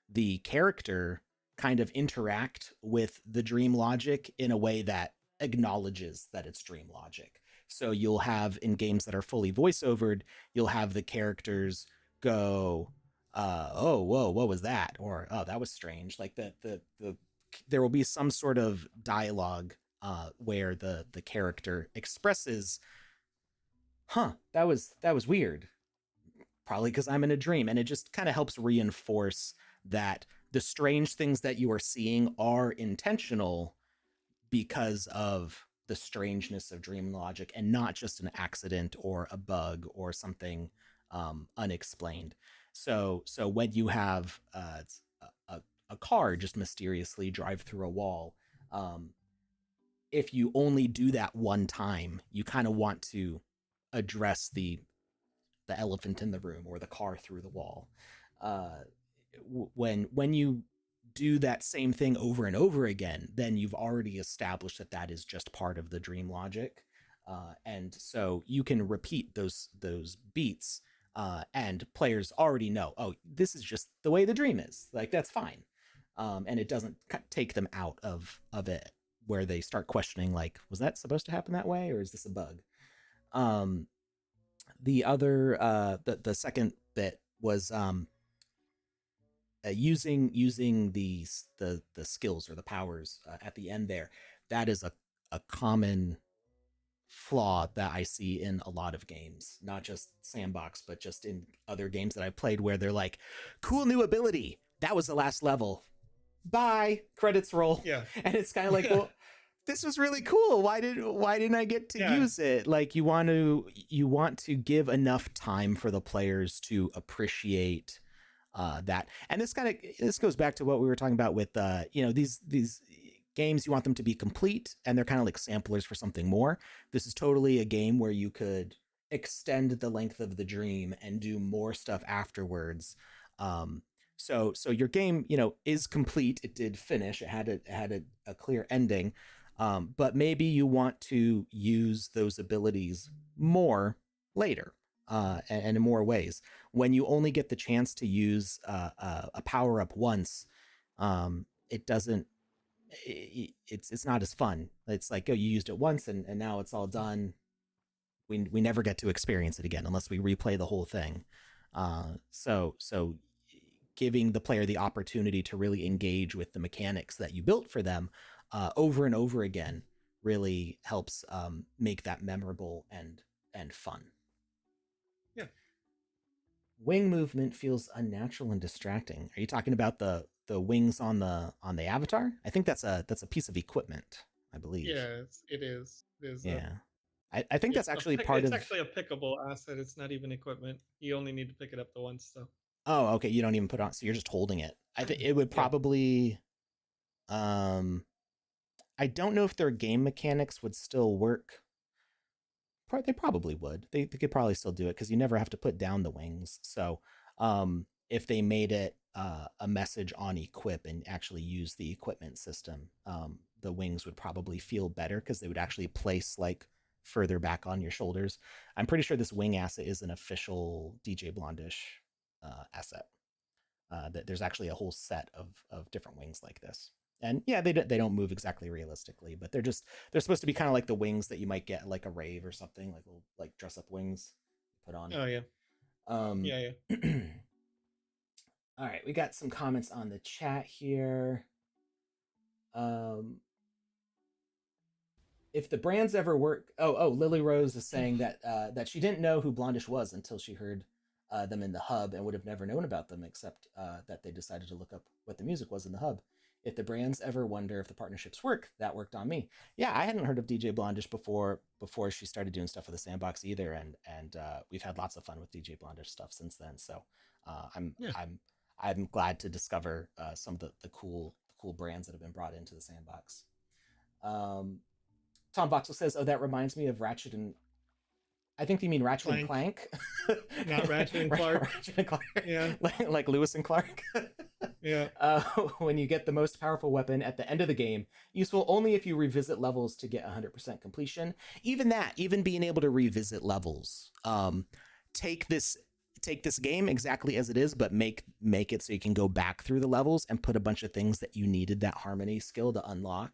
the character kind of interact with the dream logic in a way that acknowledges that it's dream logic. So you'll have in games that are fully voiceovered, you'll have the characters go, "Oh, whoa, what was that?" Or "Oh, that was strange." Like the there will be some sort of dialogue where the character expresses, "Huh, that was weird." Probably because I'm in a dream, and it just kind of helps reinforce that the strange things that you are seeing are intentional because of the strangeness of dream logic and not just an accident or a bug or something unexplained. So when you have a car just mysteriously drive through a wall, if you only do that one time, you kind of want to address the elephant in the room or the car through the wall. Uh, when you do that same thing over and over again, then you've already established that that is just part of the dream logic, and so you can repeat those beats, and players already know, oh, this is just the way the dream is. Like that's fine, and it doesn't take them out of it where they start questioning, like, was that supposed to happen that way, or is this a bug? Um, the other the second bit was using the skills or the powers at the end there. That is a common flaw that I see in a lot of games, not just Sandbox, but just in other games that I've played, where they're like, cool new ability, that was the last level, bye, credits roll. Yeah. And it's kind of like, well, this was really cool, why didn't I get to use it? Like you want to give enough time for the players to appreciate that. And this goes back to what we were talking about with these games. You want them to be complete, and they're kind of like samplers for something more. This is totally a game where you could extend the length of the dream and do more stuff afterwards. So your game, is complete. It did finish. It had a clear ending. But maybe you want to use those abilities more later, and in more ways. When you only get the chance to use a power up once, it doesn't. It's not as fun. It's like, oh, you used it once, and now it's all done. We never get to experience it again unless we replay the whole thing. So giving the player the opportunity to really engage with the mechanics that you built for them over and over again really helps make that memorable and fun. Yeah. Wing movement feels unnatural and distracting. Are you talking about the wings on the avatar? I think that's a piece of equipment, I believe. Yeah, it is. Yeah. I think that's actually part of... It's actually a pickable asset. It's not even equipment. You only need to pick it up the once, so. Oh, okay. You don't even put it on, so you're just holding it. I think it would probably... I don't know if their game mechanics would still work. They probably would. They could probably still do it because you never have to put down the wings. So if they made it a message on equip and actually use the equipment system, the wings would probably feel better because they would actually place like further back on your shoulders. I'm pretty sure this wing asset is an official DJ Blondish asset. That there's actually a whole set of different wings like this. And yeah, they don't move exactly realistically, but they're supposed to be kind of like the wings that you might get like a rave or something, like little like dress up wings put on. Oh yeah. Yeah. All right, we got some comments on the chat here. If the brands ever work, Lily Rose is saying that she didn't know who Blondish was until she heard them in the hub and would have never known about them except that they decided to look up what the music was in the hub. If the brands ever wonder if the partnerships work, that worked on me. Yeah, I hadn't heard of DJ Blondish before she started doing stuff with the Sandbox either, and we've had lots of fun with DJ Blondish stuff since then. So I'm glad to discover some of the cool brands that have been brought into the Sandbox. Tom Voxel says, "Oh, that reminds me of Ratchet and..." I think you mean Ratchet and Clank. Not Ratchet and Clark. Ratchet and Clark. Yeah. like Lewis and Clark. Yeah. When you get the most powerful weapon at the end of the game, useful only if you revisit levels to get 100% completion. Even being able to revisit levels, take this take this game exactly as it is, but make it so you can go back through the levels and put a bunch of things that you needed that harmony skill to unlock.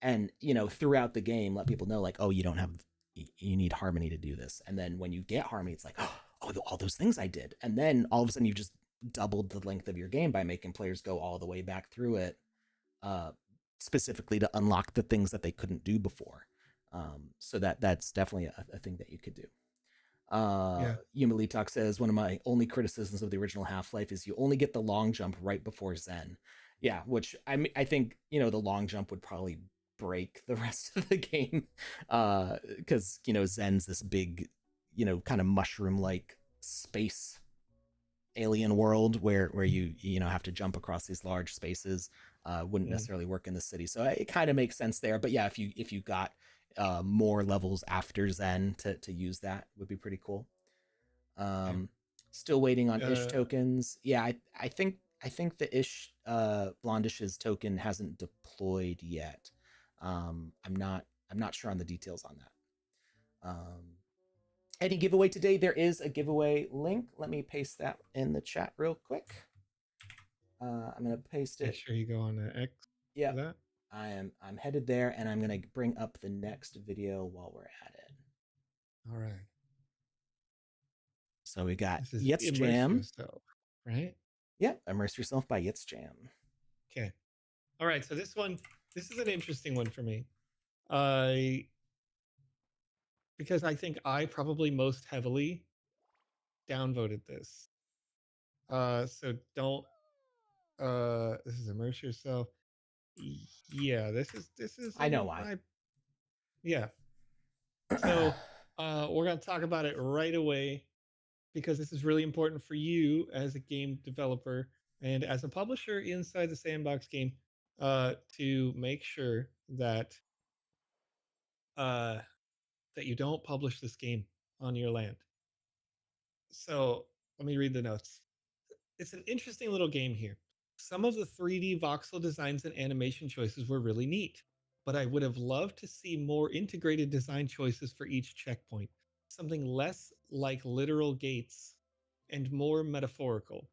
And throughout the game, let people know like, oh, you don't have, you need harmony to do this. And then when you get harmony, it's like, oh, all those things I did. And then all of a sudden you just doubled the length of your game by making players go all the way back through it, uh, specifically to unlock the things that they couldn't do before. So that's definitely a thing that you could do. Yeah. Yuma Talk says, one of my only criticisms of the original Half-Life is you only get the long jump right before Zen. Yeah, which I think, the long jump would probably break the rest of the game. Because, Zen's this big, kind of mushroom-like space alien world where you have to jump across these large spaces. Wouldn't necessarily work in the city. So it kind of makes sense there. But yeah, if you got more levels after Zen to use, that would be pretty cool. Still waiting on Ish tokens. Yeah, I think the Ish Blondish's token hasn't deployed yet. I'm not sure on the details on that. Any giveaway today? There is a giveaway link. Let me paste that in the chat real quick. I'm gonna paste it. Make sure you go on X. Yeah, I'm headed there, and I'm gonna bring up the next video while we're at it. All right. So we got Yitz Jam, yourself, right? Yeah, Immerse Yourself by Yitz Jam. Okay. All right. So this is an interesting one for me. Because I think I probably most heavily downvoted this. So don't. This is Immerse Yourself. Yeah, this is. I know why. Yeah. So we're gonna talk about it right away because this is really important for you as a game developer and as a publisher inside the Sandbox game, to make sure that that you don't publish this game on your land. So let me read the notes. It's an interesting little game here. Some of the 3D voxel designs and animation choices were really neat, but I would have loved to see more integrated design choices for each checkpoint, something less like literal gates and more metaphorical.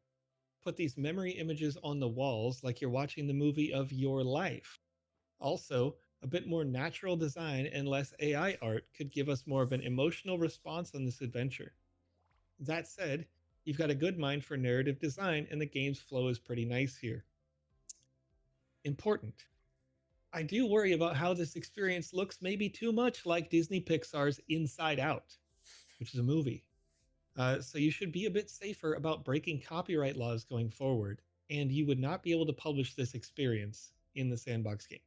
Put these memory images on the walls like you're watching the movie of your life. Also, a bit more natural design and less AI art could give us more of an emotional response on this adventure. That said, you've got a good mind for narrative design, and the game's flow is pretty nice here. Important. I do worry about how this experience looks maybe too much like Disney Pixar's Inside Out, which is a movie. So you should be a bit safer about breaking copyright laws going forward, and you would not be able to publish this experience in the Sandbox game.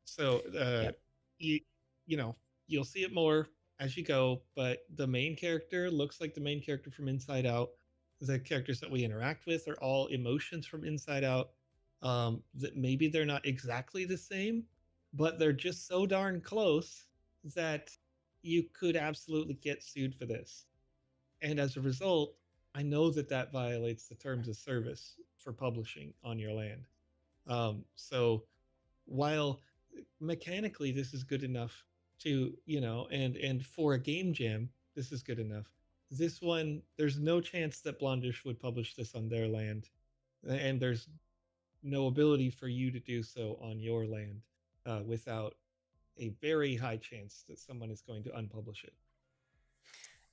So you'll see it more as you go, but the main character looks like the main character from Inside Out. The characters that we interact with are all emotions from Inside Out. That maybe they're not exactly the same, but they're just so darn close that you could absolutely get sued for this. And as a result, I know that violates the terms of service for publishing on your land. So while mechanically this is good enough to, and for a game jam, this is good enough. This one, there's no chance that Blondish would publish this on their land, and there's no ability for you to do so on your land without a very high chance that someone is going to unpublish it.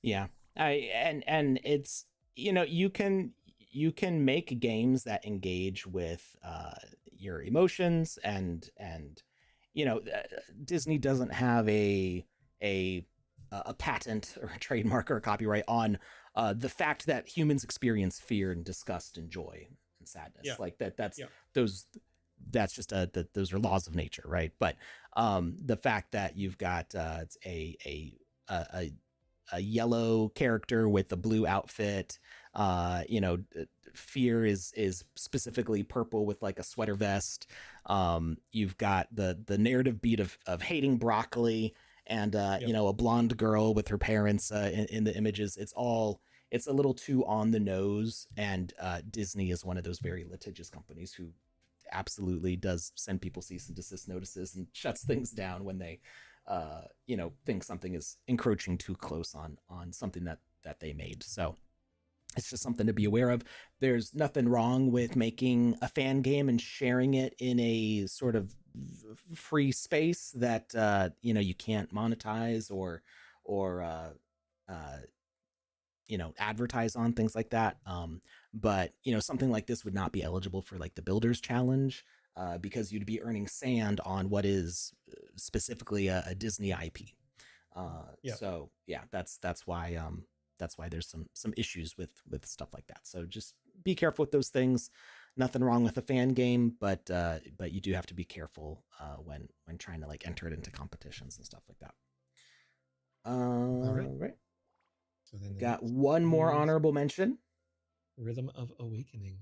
Yeah, and it's you can make games that engage with your emotions and Disney doesn't have a patent or a trademark or a copyright on the fact that humans experience fear and disgust and joy and sadness. Yeah. Like that's just those are laws of nature, right? But the fact that you've got a yellow character with a blue outfit, fear is specifically purple with like a sweater vest. You've got the narrative beat of hating broccoli and a blonde girl with her parents in the images. It's a little too on the nose, and Disney is one of those very litigious companies who absolutely does send people cease and desist notices and shuts things down when they think something is encroaching too close on something that that they made. So it's just something to be aware of. There's nothing wrong with making a fan game and sharing it in a sort of free space that you can't monetize or advertise on, things like that. But something like this would not be eligible for like the Builders Challenge, because you'd be earning sand on what is specifically a Disney IP. Yeah. So yeah, that's why there's some issues with stuff like that. So just be careful with those things. Nothing wrong with a fan game, but you do have to be careful when trying to like enter it into competitions and stuff like that. All right. Right. So then the Got next one more is honorable mention. Rhythm of Awakening.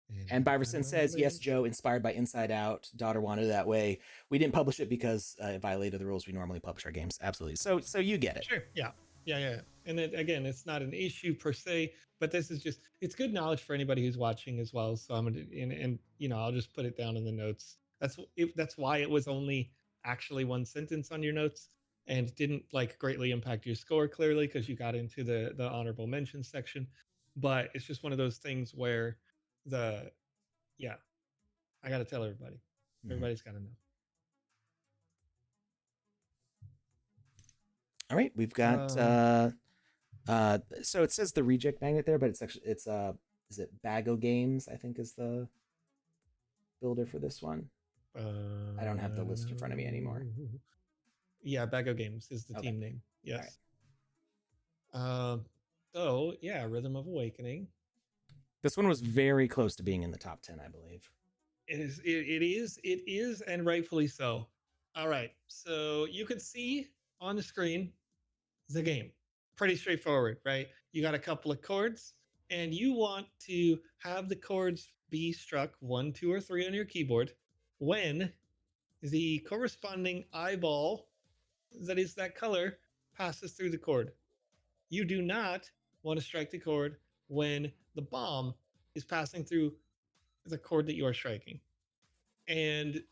And I have Byverson it on the says, yes, list. Joe, inspired by Inside Out. Daughter wanted it that way. We didn't publish it because it violated the rules we normally publish our games. Absolutely. So you get it. Sure. Yeah. Yeah. And again, it's not an issue per se, but this is just, it's good knowledge for anybody who's watching as well. So I'm going to, and I'll just put it down in the notes. That's why it was only actually one sentence on your notes and didn't like greatly impact your score clearly because you got into the honorable mention section. But it's just one of those things where yeah, I got to tell everybody. Mm-hmm. Everybody's got to know. All right, we've got so it says the reject magnet there, but it's actually is it Bago Games, I think, is the builder for this one. I don't have the list in front of me anymore. Yeah, Bago Games is the team name. Yes. So yeah, Rhythm of Awakening. This one was very close to being in the top 10, I believe. It is, and rightfully so. All right, so you can see on the screen the game. Pretty straightforward, right? You got a couple of chords, and you want to have the chords be struck 1, 2, or 3 on your keyboard when the corresponding eyeball that is that color passes through the chord. You do not want to strike the chord when the bomb is passing through the chord that you are striking. And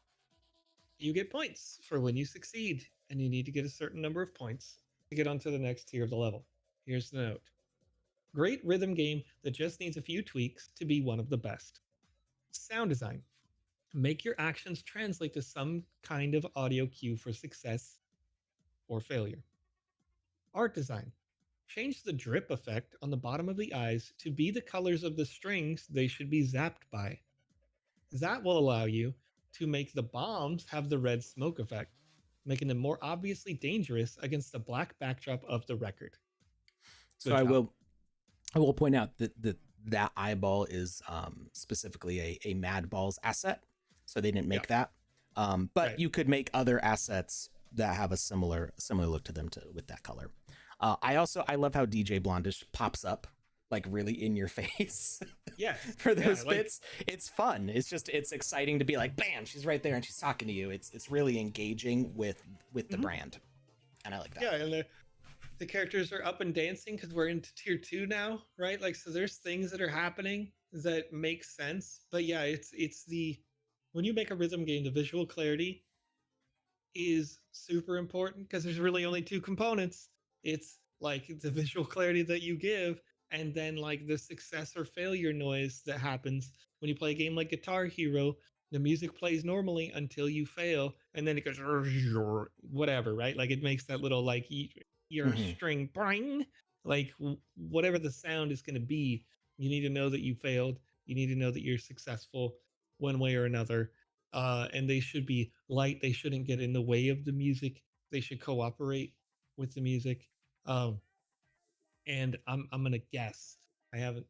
you get points for when you succeed, and you need to get a certain number of points to get onto the next tier of the level. Here's the note. Great rhythm game that just needs a few tweaks to be one of the best. Sound design. Make your actions translate to some kind of audio cue for success or failure. Art design. Change the drip effect on the bottom of the eyes to be the colors of the strings they should be zapped by. That will allow you to make the bombs have the red smoke effect, making them more obviously dangerous against the black backdrop of the record. So I will point out that eyeball is specifically a Mad Balls asset, so they didn't make that. But right. You could make other assets that have a similar look to them with that color. I love how DJ Blondish pops up like really in your face. Yes. For those bits. It's fun. It's exciting to be like, bam, she's right there and she's talking to you. It's really engaging with the brand. And I like that. Yeah, and the characters are up and dancing because we're into tier 2 now, right? Like, so there's things that are happening that make sense. But yeah, it's when you make a rhythm game, the visual clarity is super important because there's really only 2 components. It's like the visual clarity that you give, and then like the success or failure noise that happens when you play a game like Guitar Hero. The music plays normally until you fail, and then it goes whatever, right? Like it makes that little like your string bring, like whatever the sound is going to be. You need to know that you failed. You need to know that you're successful one way or another. And they should be light. They shouldn't get in the way of the music. They should cooperate with the music. And I'm gonna guess. I haven't,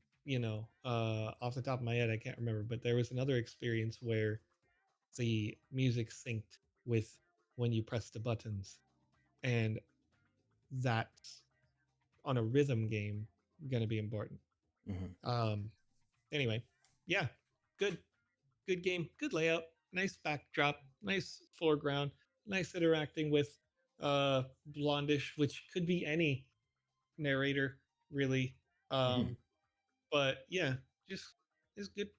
off the top of my head, I can't remember, but there was another experience where the music synced with when you press the buttons, and that's on a rhythm game gonna be important. Anyway, yeah, good game, good layout, nice backdrop, nice foreground, nice interacting with Blondish, which could be any narrator really. But yeah, just is good.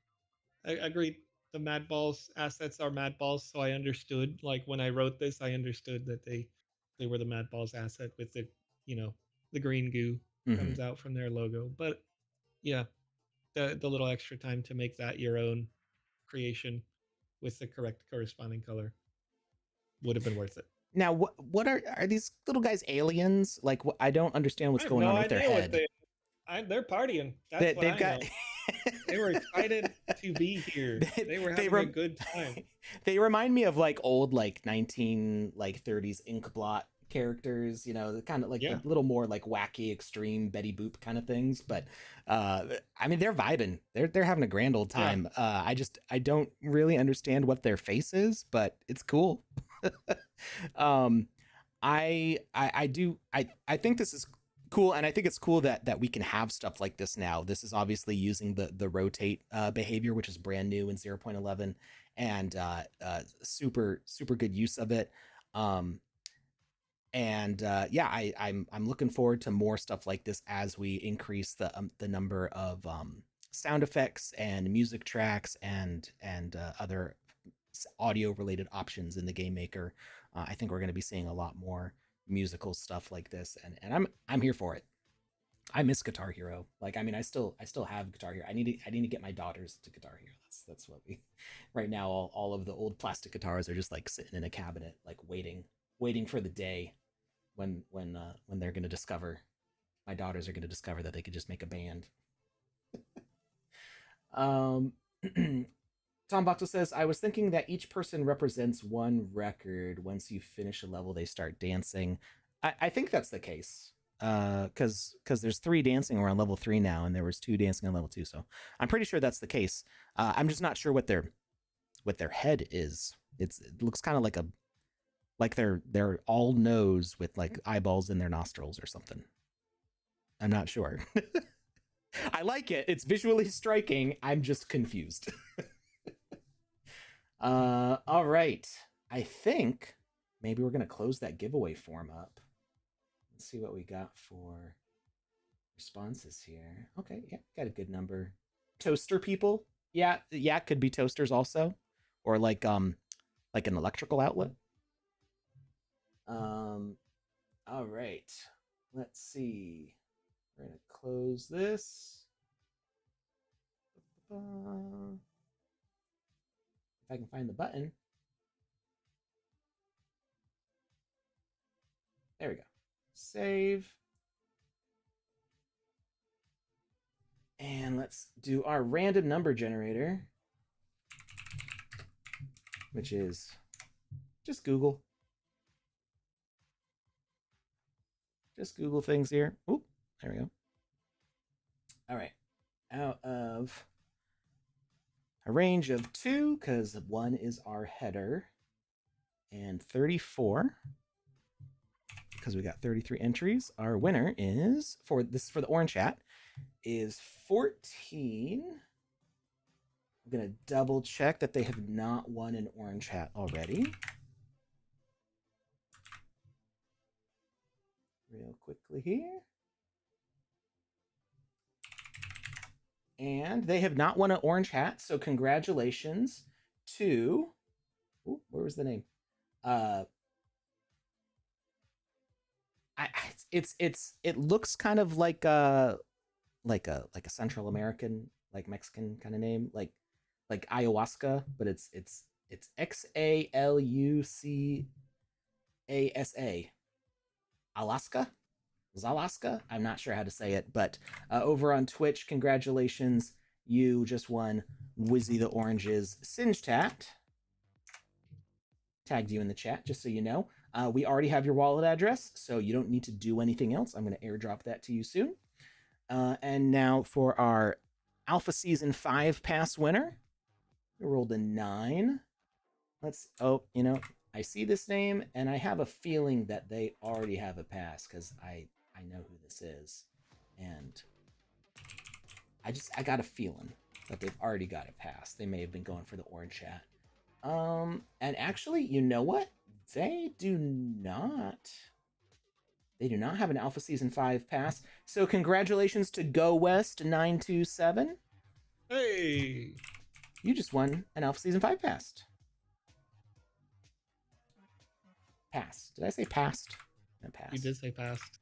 I agreed. The Mad Balls assets are Mad Balls, so I understood. Like when I wrote this, I understood that they they were the Mad Balls asset with the, you know, the green goo comes out from their logo. But yeah, the little extra time to make that your own creation with the correct corresponding color would have been worth it. Now, what are these little guys aliens? Like, I don't understand what's going on with their head. They're partying. That's what I know. They were excited to be here. They were having a good time. They remind me of like old like 30s ink blot characters, you know, kind of like a little more like wacky, extreme Betty Boop kind of things. But I mean, they're vibing. They're having a grand old time. I don't really understand what their face is, but it's cool. I think this is cool, and I think it's cool that we can have stuff like this now. This is obviously using the rotate behavior, which is brand new in 0.11, and super good use of it. Yeah, I'm looking forward to more stuff like this as we increase the number of sound effects and music tracks and other audio related options in the game maker. I think we're going to be seeing a lot more musical stuff like this, and I'm here for it. I miss Guitar Hero. Like, I mean, I still have Guitar Hero. I need to get my daughters to Guitar Hero. That's what we right now. All of the old plastic guitars are just like sitting in a cabinet, like waiting for the day when they're going to discover, my daughters are going to discover that they could just make a band. Tom Boxel says, I was thinking that each person represents one record. Once you finish a level, they start dancing. I think that's the case. Because there's 3 dancing around level 3 now, and there was 2 dancing on level 2. So I'm pretty sure that's the case. I'm just not sure what their head is. It looks kind of like they're all nose with like eyeballs in their nostrils or something. I'm not sure. I like it. It's visually striking. I'm just confused. All right. I think maybe we're going to close that giveaway form up. Let's see what we got for responses here. Okay, yeah, got a good number. Toaster people? Yeah, could be toasters also. Or like an electrical outlet. All right. Let's see. We're going to close this. If I can find the button. There we go. Save. And let's do our random number generator, which is just Google. Just Google things here. Oop, there we go. All right. Out of a range of 2, because 1 is our header, and 34, because we got 33 entries. Our winner is, for the orange hat, is 14. I'm going to double check that they have not won an orange hat already. Real quickly here. And they have not won an orange hat, so congratulations to, where was the name? It looks kind of like a Central American, like Mexican kind of name, like ayahuasca, but it's XALUCASA. Zalaska? I'm not sure how to say it, but over on Twitch, congratulations. You just won Wizzy the Orange's Singed Hat. Tagged you in the chat, just so you know. We already have your wallet address, so you don't need to do anything else. I'm going to airdrop that to you soon. And now for our Alpha Season 5 pass winner. We rolled a 9. I see this name, and I have a feeling that they already have a pass, because I know who this is. And I got a feeling that they've already got a pass. They may have been going for the orange hat. And actually, you know what? They do not have an Alpha Season 5 pass. So congratulations to Go West 927. Hey! You just won an Alpha Season 5 pass. Passed. Did I say passed? And You past. did say past.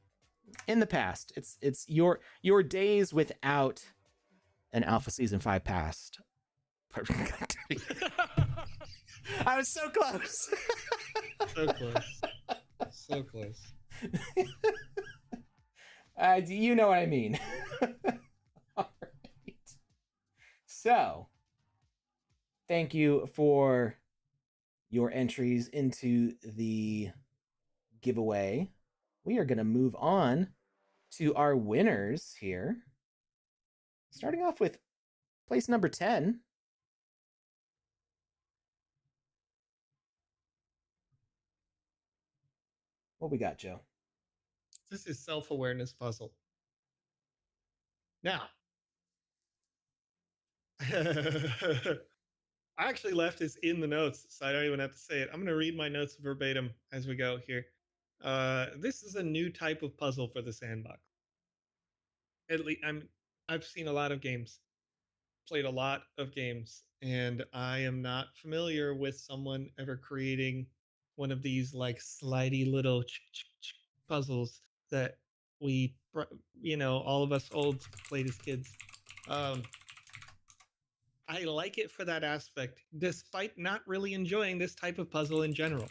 In the past. It's your days without an Alpha Season 5 past. I was so close. So close. So close. You know what I mean. All right. So, thank you for your entries into the giveaway. We are going to move on to our winners here. Starting off with place number 10. What we got, Joe? This is self-awareness puzzle. Now, I actually left this in the notes, so I don't even have to say it. I'm going to read my notes verbatim as we go here. This is a new type of puzzle for the sandbox. At least I've seen a lot of games, played a lot of games, and I am not familiar with someone ever creating one of these like slidey little puzzles that we, all of us olds played as kids. I like it for that aspect, despite not really enjoying this type of puzzle in general.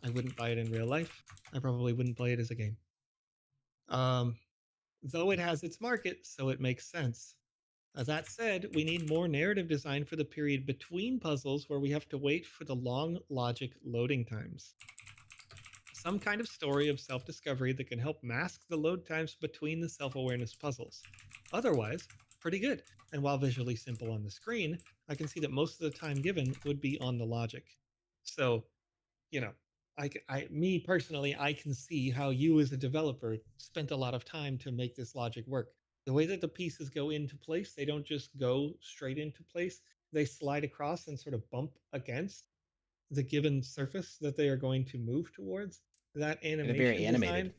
I wouldn't buy it in real life. I probably wouldn't play it as a game. Though it has its market, so it makes sense. That said, we need more narrative design for the period between puzzles where we have to wait for the long logic loading times. Some kind of story of self-discovery that can help mask the load times between the self-awareness puzzles. Otherwise, pretty good. And while visually simple on the screen, I can see that most of the time given would be on the logic. So, me personally, I can see how you as a developer spent a lot of time to make this logic work. The way that the pieces go into place, they don't just go straight into place. They slide across and sort of bump against the given surface that they are going to move towards. That They're very animation animated. design,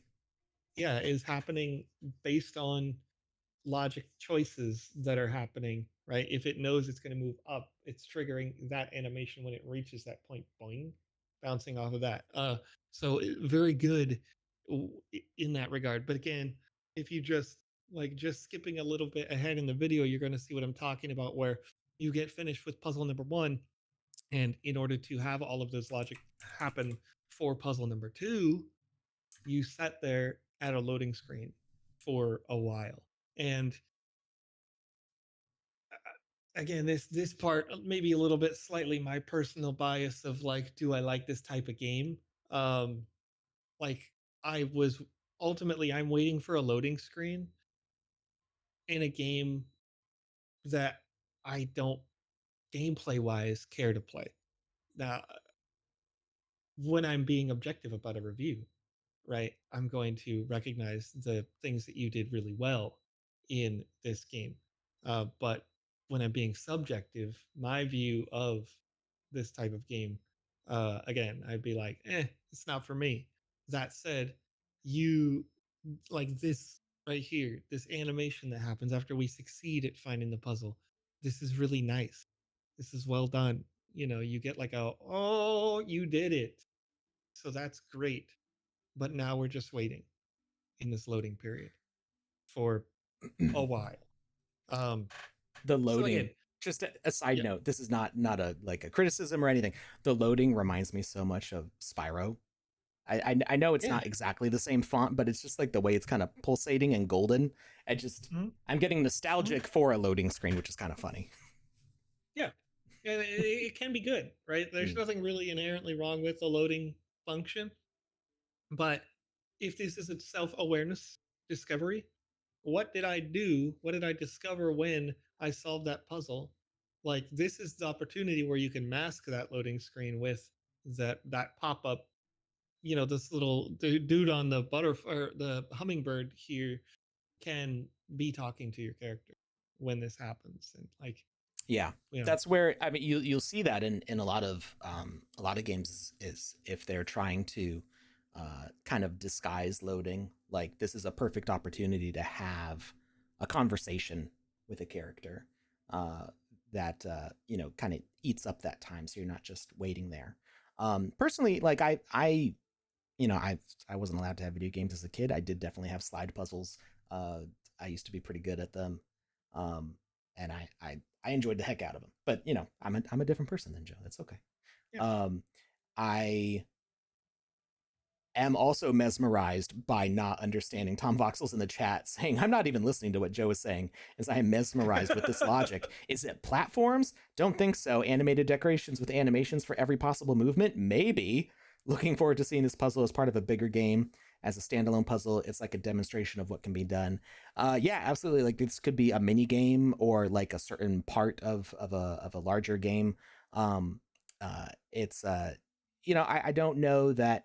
yeah, is happening based on logic choices that are happening, right? If it knows it's going to move up, it's triggering that animation when it reaches that point, boing, bouncing off of that. So very good in that regard. But again, if you just skipping a little bit ahead in the video, you're going to see what I'm talking about, where you get finished with puzzle number 1, and in order to have all of those logic happen for puzzle number 2, you sat there at a loading screen for a while. And again, this part maybe a little bit slightly my personal bias of like, do I like this type of game? Like I was ultimately I'm waiting for a loading screen in a game that I don't gameplay wise care to play. Now, when I'm being objective about a review, right, I'm going to recognize the things that you did really well in this game. But when I'm being subjective, my view of this type of game, again, I'd be like, it's not for me. That said, you like this right here, this animation that happens after we succeed at finding the puzzle. This is really nice. This is well done. You get like oh, you did it. So that's great. But now we're just waiting in this loading period for a while. The So again, loading, just a side yeah, note, this is not a like a criticism or anything. The loading reminds me so much of Spyro. I know it's yeah, not exactly the same font, but it's just like the way it's kind of pulsating and golden. mm-hmm. I'm getting Mm-hmm. nostalgic for a loading screen, which is kind of funny. Yeah, and it can be good, right? There's Mm. nothing really inherently wrong with the loading function, but if this is a self-awareness discovery, what did I do? What did I discover when I solved that puzzle? Like this is the opportunity where you can mask that loading screen with that pop-up. This little dude on the butterfly or the hummingbird here can be talking to your character when this happens, and like, Yeah, you know that's where I mean you'll see that in a lot of games is if they're trying to kind of disguise loading. Like this is a perfect opportunity to have a conversation with a character uh, that kind of eats up that time, so you're not just waiting there. Personally, like I I wasn't allowed to have video games as a kid. I did definitely have slide puzzles. Uh, I used to be pretty good at them, um, and I enjoyed the heck out of them. But I'm a different person than Joe. That's okay. Yeah. Um, I am also mesmerized by not understanding. Tom Voxel's in the chat saying, I'm not even listening to what Joe is saying, as I am mesmerized with this logic. Is it platforms? Don't think so. Animated decorations with animations for every possible movement? Maybe. Looking forward to seeing this puzzle as part of a bigger game. As a standalone puzzle, it's like a demonstration of what can be done. Yeah, absolutely. Like this could be a mini game or like a certain part of a larger game. It's I don't know that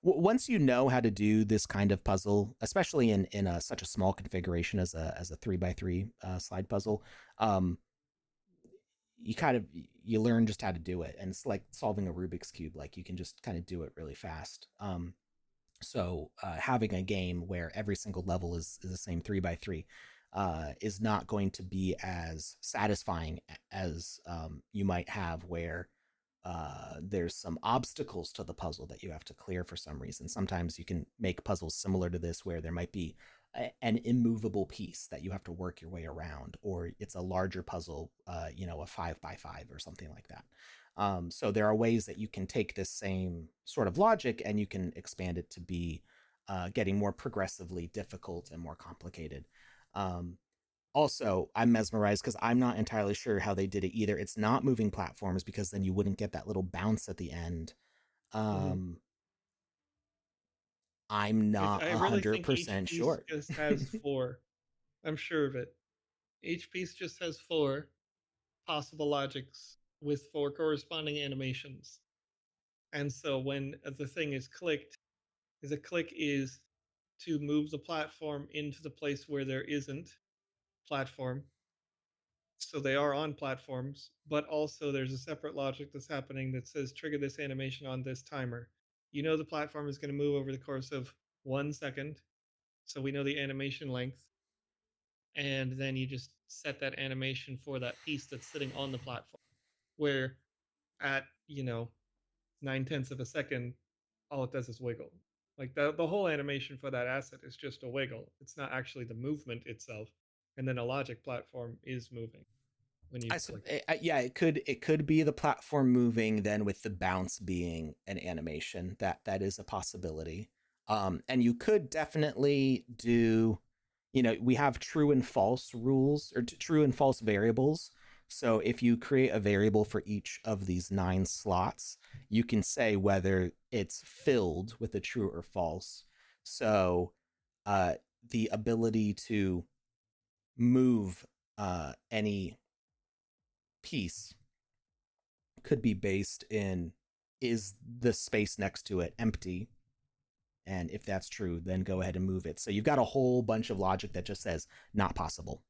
once you know how to do this kind of puzzle, especially in such a small configuration as a 3x3 slide puzzle, um, you kind of you learn just how to do it, and it's like solving a Rubik's cube. Like you can just kind of do it really fast. So having a game where every single level is the same 3x3 is not going to be as satisfying as you might have where there's some obstacles to the puzzle that you have to clear for some reason. Sometimes you can make puzzles similar to this where there might be an immovable piece that you have to work your way around, or it's a larger puzzle, a 5x5 or something like that. So there are ways that you can take this same sort of logic and you can expand it to be getting more progressively difficult and more complicated. Also, I'm mesmerized because I'm not entirely sure how they did it either. It's not moving platforms because then you wouldn't get that little bounce at the end. Mhm. Um, I'm not I a really hundred think each percent piece sure. just has four. I'm sure of it. Each piece just has four possible logics with four corresponding animations. And so when the thing is clicked, the click is to move the platform into the place where there isn't platform. So they are on platforms, but also there's a separate logic that's happening that says trigger this animation on this timer. You know the platform is going to move over the course of 1 second. So we know the animation length. And then you just set that animation for that piece that's sitting on the platform. Where at, 9/10 of a second, all it does is wiggle. Like the whole animation for that asset is just a wiggle. It's not actually the movement itself. And then a logic platform is moving when you click it. Yeah, it could be the platform moving then with the bounce being an animation. That is a possibility. And you could definitely do, we have true and false rules or true and false variables. So if you create a variable for each of these 9 slots, you can say whether it's filled with a true or false. So uh, the ability to move any piece could be based in, is the space next to it empty? And if that's true, then go ahead and move it. So you've got a whole bunch of logic that just says not possible,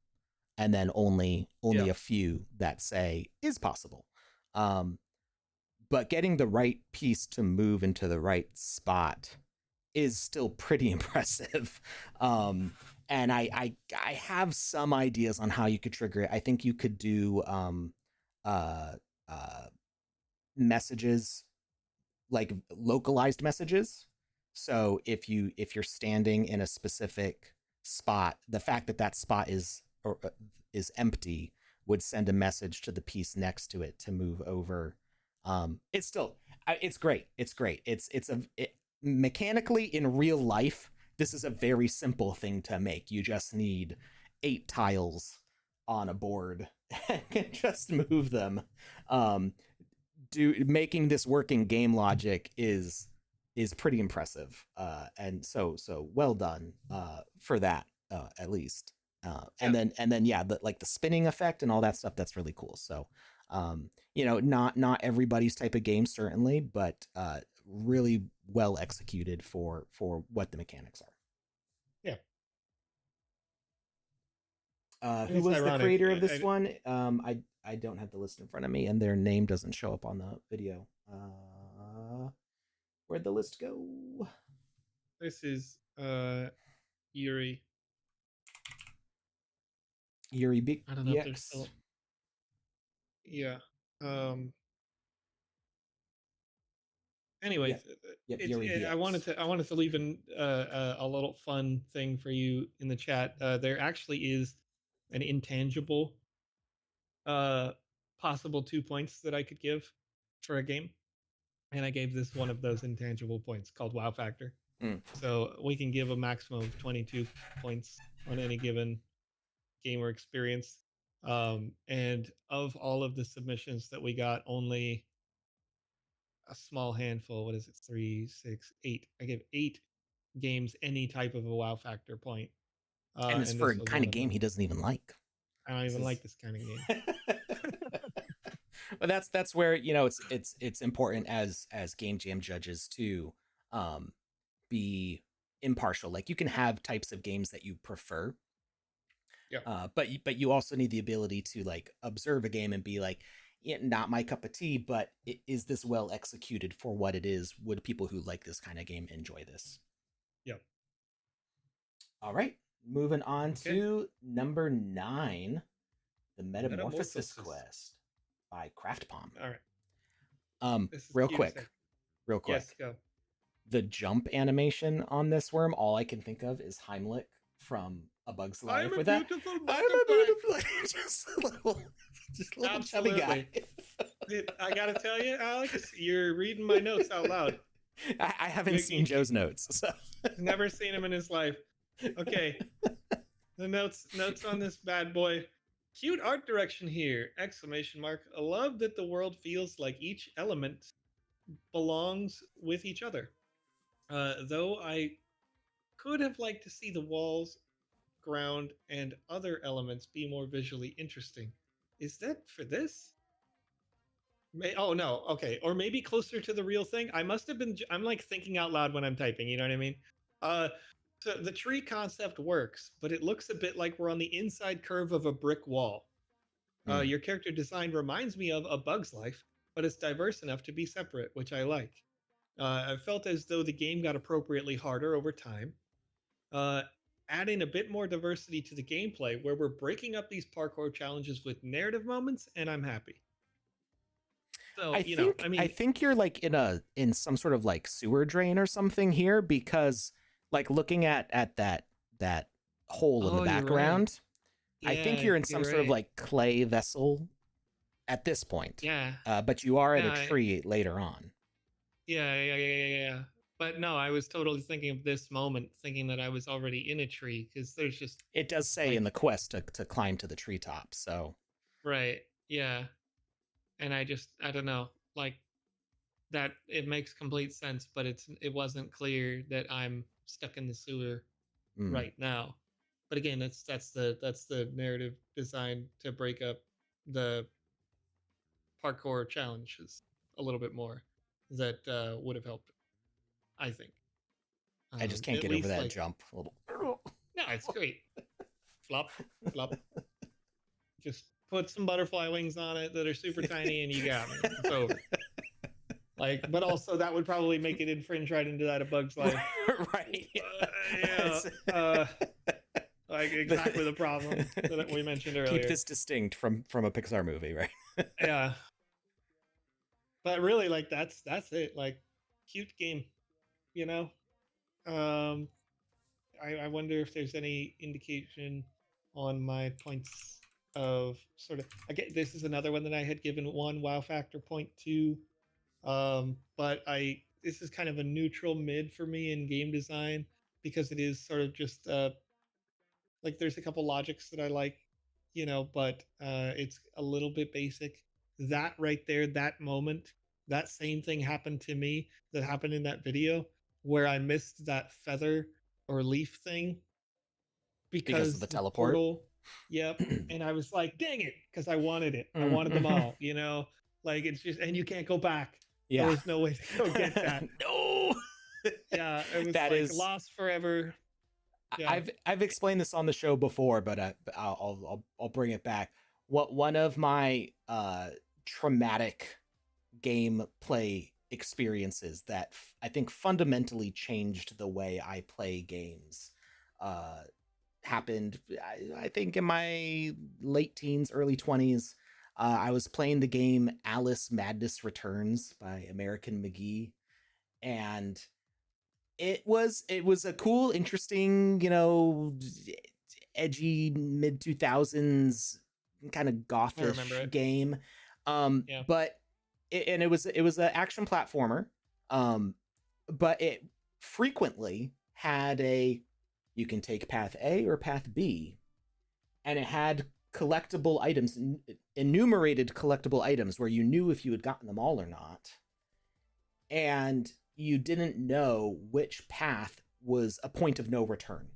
and then only Yeah. a few that say is possible. Um, but getting the right piece to move into the right spot is still pretty impressive. And I have some ideas on how you could trigger it. I think you could do uh, uh, messages, like localized messages. So if you're standing in a specific spot, the fact that that spot is empty would send a message to the piece next to it to move over. It's still it's great. It's great. Mechanically in real life, this is a very simple thing to make. You just need 8 tiles on a board and can just move them. Um, making this work in game logic is pretty impressive, and so well done for that, at least. Yeah. And then yeah, like the spinning effect and all that stuff, that's really cool. So not everybody's type of game, certainly, but really well executed for what the mechanics are. Yeah. And Who it's was the ironic. creator of this one? I don't have the list in front of me, and their name doesn't show up on the video. Where'd the list go? This is Yuri. Yuri Big I don't know if they're BX. still. Yeah. Um, anyways, Yep, it's Yuri I DX. wanted to leave a little fun thing for you in the chat. There actually is an intangible possible 2 points that I could give for a game, and I gave this one of those intangible points called wow factor. So we can give a maximum of 22 points on any given game or experience. And of all of the submissions that we got, only a small handful, what is it, 3, 6, 8, I gave 8 games any type of a wow factor point, And it's and for this a was kind one of of game them. he doesn't even like. I don't even like this kind of game. But that's where, you know, it's important as game jam judges to be impartial. Like, you can have types of games that you prefer, but you also need the ability to like observe a game and be like, yeah, not my cup of tea, but is this well executed for what it is? Would people who like this kind of game enjoy this? Yep. All right, moving on to number 9, the Metamorphosis Quest by Craft Palm. All right. Real quick. Yes, go. The jump animation on this worm, all I can think of is Heimlich from A Bug's Life. I'm a beautiful just a little chubby Absolutely. guy. I gotta tell you, Alex, you're reading my notes out loud. I haven't seen Joe's notes, so never seen him in his life. Okay. The notes on this bad boy. Cute art direction here! Exclamation mark. I love that the world feels like each element belongs with each other. Though I could have liked to see the walls, ground, and other elements be more visually interesting. Is that for this? Oh no, okay. Or maybe closer to the real thing. I'm like thinking out loud when I'm typing, you know what I mean? So the tree concept works, but it looks a bit like we're on the inside curve of a brick wall. Your character design reminds me of A Bug's Life, but it's diverse enough to be separate, which I like. I felt as though the game got appropriately harder over time, adding a bit more diversity to the gameplay where we're breaking up these parkour challenges with narrative moments, and I'm happy. So, I think you're like in some sort of like sewer drain or something here, because like looking at that hole in the background, right. I think you're in some sort of like clay vessel at this point. Yeah. But you are at a tree later on. Yeah. But no, I was totally thinking of this moment, thinking that I was already in a tree, because there's just... It does say in the quest to climb to the treetop, so... Right, yeah. And I don't know, like, that it makes complete sense, but it wasn't clear that I'm stuck in the sewer right now. But again, that's the narrative designed to break up the parkour challenges a little bit more. That would have helped, I think. I just can't get over that jump. A little. No, it's great. Flop. Just put some butterfly wings on it that are super tiny, and you got me. It's over. Like, but also that would probably make it infringe right into that A Bug's Life. Right. Like exactly the problem that we mentioned earlier. Keep this distinct from a Pixar movie, right? Yeah. But really, like that's it. Like, cute game, you know. I wonder if there's any indication on my points of sort of... Again, this is another one that I had given 1 wow factor point to. But this is kind of a neutral mid for me in game design, because it is sort of just like there's a couple logics that I like, but it's a little bit basic. That right there, that moment, that same thing happened to me that happened in that video, where I missed that feather or leaf thing because of the teleport. Portal, yep. And I was like, dang it, because I wanted it. I wanted them all, like, it's just... And you can't go back. Yeah. There was no way to go get that. No. Yeah, it was that like is lost forever. Yeah. I've explained this on the show before, but I'll bring it back. One of my traumatic gameplay experiences that I think fundamentally changed the way I play games happened, I think, in my late teens, early 20s. I was playing the game Alice Madness Returns by American McGee, and it was a cool, interesting, edgy mid 2000s kind of I remember gothish it. game. Yeah. But it was an action platformer. But it frequently had a you can take path A or path B, and it had collectible items, enumerated collectible items where you knew if you had gotten them all or not, and you didn't know which path was a point of no return.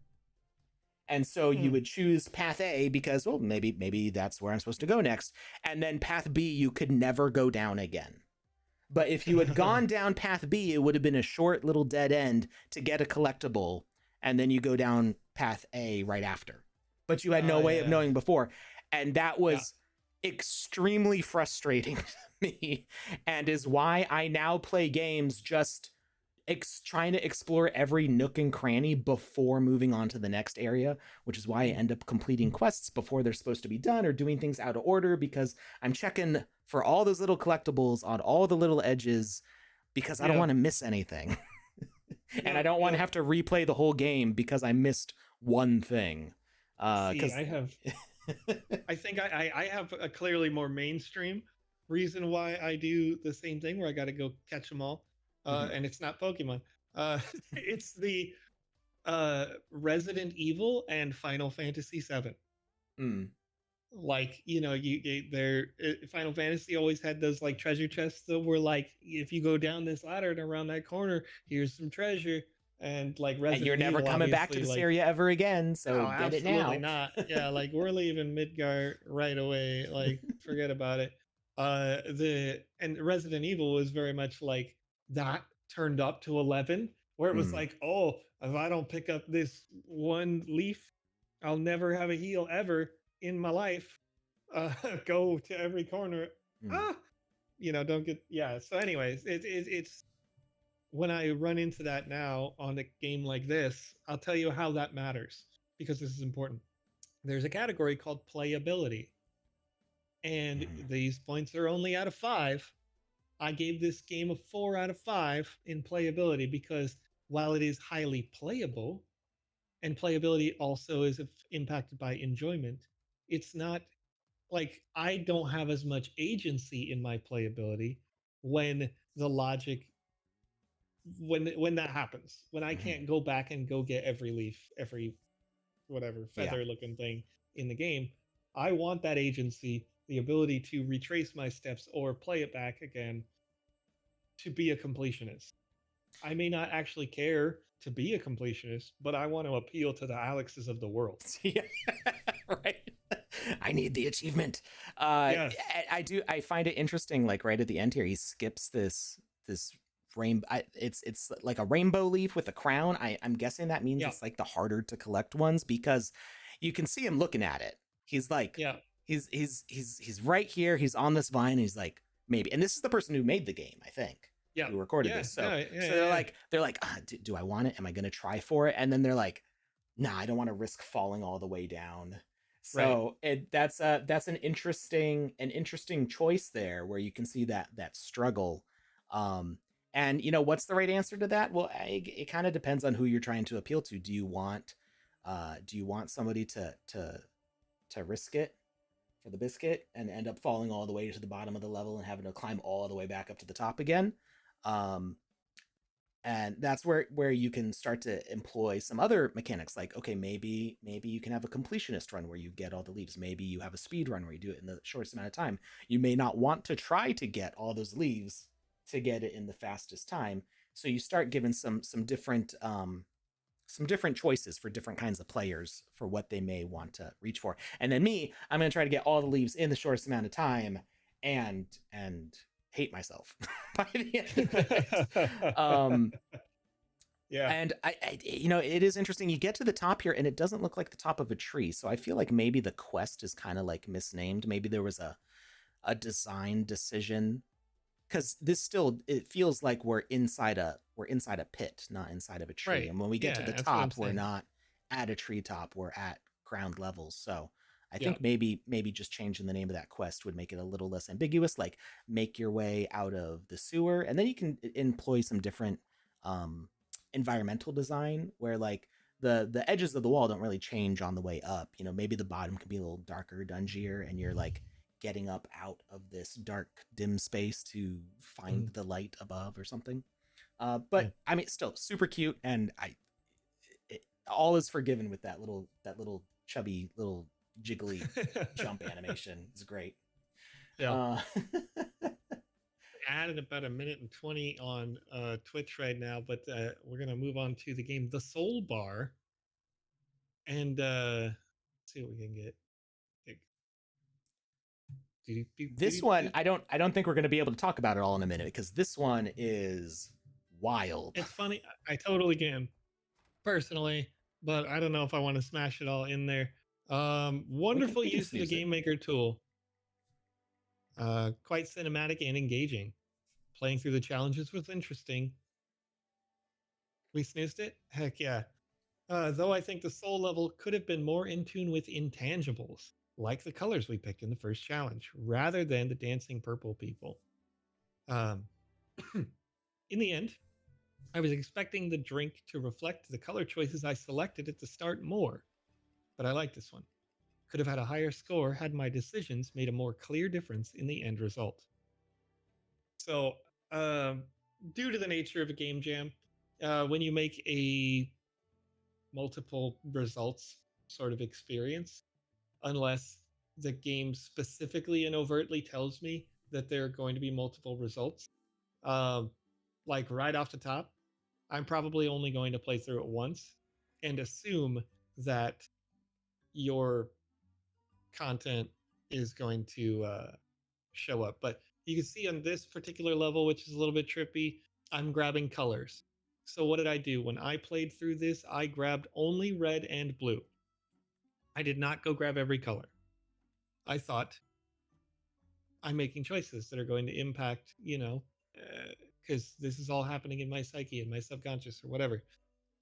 And so you Hmm. would choose path A because, well, maybe that's where I'm supposed to go next. And then path B you could never go down again. But if you had gone down path B, it would have been a short little dead end to get a collectible, and then you go down path A right after. But you had no way of Yeah. knowing before. And that Yeah. was extremely frustrating to me, and is why I now play games just trying to explore every nook and cranny before moving on to the next area, which is why I end up completing quests before they're supposed to be done or doing things out of order, because I'm checking for all those little collectibles on all the little edges because I don't Yeah. want to miss anything. And I Yep. don't want to Yep. have to replay the whole game because I missed one thing. See, Because I think I have a clearly more mainstream reason why I do the same thing where I got to go catch them all. Mhm. And it's not Pokemon. It's the Resident Evil and Final Fantasy VII. Mm. Like, Final Fantasy always had those like treasure chests that were like, if you go down this ladder and around that corner, here's some treasure. And like And you're Resident never Evil, coming back to obviously, this like, area ever again, no, so get it absolutely now. not. Yeah, like we're leaving Midgar right away. Like, forget about it. The and Resident Evil was very much like that turned up to 11, where it was Mm. like, oh, if I don't pick up this one leaf, I'll never have a heal ever in my life. Go to every corner. Mm. Ah, don't get yeah. So, anyways, it's when I run into that now on a game like this, I'll tell you how that matters because this is important. There's a category called playability, and Mm. these points are only out of 5. I gave this game a 4 out of 5 in playability because while it is highly playable, and playability also is impacted by enjoyment, it's not like I don't have as much agency in my playability when the logic when that happens, when I Mm. can't go back and go get every leaf, every whatever Yeah. feather looking thing in the game. I want that agency, the ability to retrace my steps or play it back again to be a completionist. I may not actually care to be a completionist, but I want to appeal to the Alexes of the world. Yeah. Right. I need the achievement. uh Yes. I find it interesting, like right at the end here he skips this rainbow. It's like a rainbow leaf with a crown. I'm guessing that means Yeah. it's like the harder to collect ones, because you can see him looking at it. He's like, Yeah. he's right here, he's on this vine, and he's like, maybe, and this is the person who made the game, I think, Yeah. who recorded Yeah. this. So Yeah. Yeah. so Yeah. they're like, do I want it? Am I gonna try for it? And then they're like, nah, I don't want to risk falling all the way down. Right. So that's an interesting choice there, where you can see that struggle. Um, and what's the right answer to that? Well, it kind of depends on who you're trying to appeal to. Do you want somebody to risk it for the biscuit and end up falling all the way to the bottom of the level and having to climb all the way back up to the top again? Um, and that's where you can start to employ some other mechanics, like, okay, maybe you can have a completionist run where you get all the leaves. Maybe you have a speed run where you do it in the shortest amount of time. You may not want to try to get all those leaves to get it in the fastest time, so you start giving some different choices for different kinds of players for what they may want to reach for. And then me, I'm going to try to get all the leaves in the shortest amount of time, and hate myself by the end of it. um Yeah. and it is interesting. You get to the top here, and it doesn't look like the top of a tree. So I feel like maybe the quest is kind of like misnamed. Maybe there was a design decision, because this still, it feels like we're inside a pit, not inside of a tree. Right. And when we get to Yeah. the That's what I'm top, we're saying. not at a treetop. We're at ground levels. So I Yeah. think maybe just changing the name of that quest would make it a little less ambiguous. Like, make your way out of the sewer, and then you can employ some different um, environmental design where like the edges of the wall don't really change on the way up. You know, maybe the bottom could be a little darker, dungier, and you're like getting up out of this dark, dim space to find the light above or something. But Yeah. I mean, still super cute, and all is forgiven with that little chubby little jiggly jump animation. It's great. Yeah. Uh, Added about a minute and 20 on Twitch right now, but we're gonna move on to the game, The Soul Bar, and see what we can get. this one, I don't think we're going to be able to talk about it all in a minute because this one is wild. It's funny. I totally can, personally, but I don't know if I want to smash it all in there. Wonderful We can use of the snooze it. Game Maker tool. Quite cinematic and engaging. Playing through the challenges was interesting. We snoozed it? Heck yeah. Though I think the soul level could have been more in tune with intangibles, like the colors we picked in the first challenge, rather than the dancing purple people. Um, in the end, I was expecting the drink to reflect the color choices I selected at the start more, but I like this one. Could have had a higher score had my decisions made a more clear difference in the end result. So, um, due to the nature of a game jam, when you make a multiple results sort of experience, unless the game specifically and overtly tells me that there are going to be multiple results, um, like right off the top, I'm probably only going to play through it once and assume that your content is going to show up. But you can see on this particular level, which is a little bit trippy, I'm grabbing colors. So what did I do? When I played through this, I grabbed only red and blue. I did not go grab every color. I thought I'm making choices that are going to impact, because this is all happening in my psyche, in my subconscious, or whatever.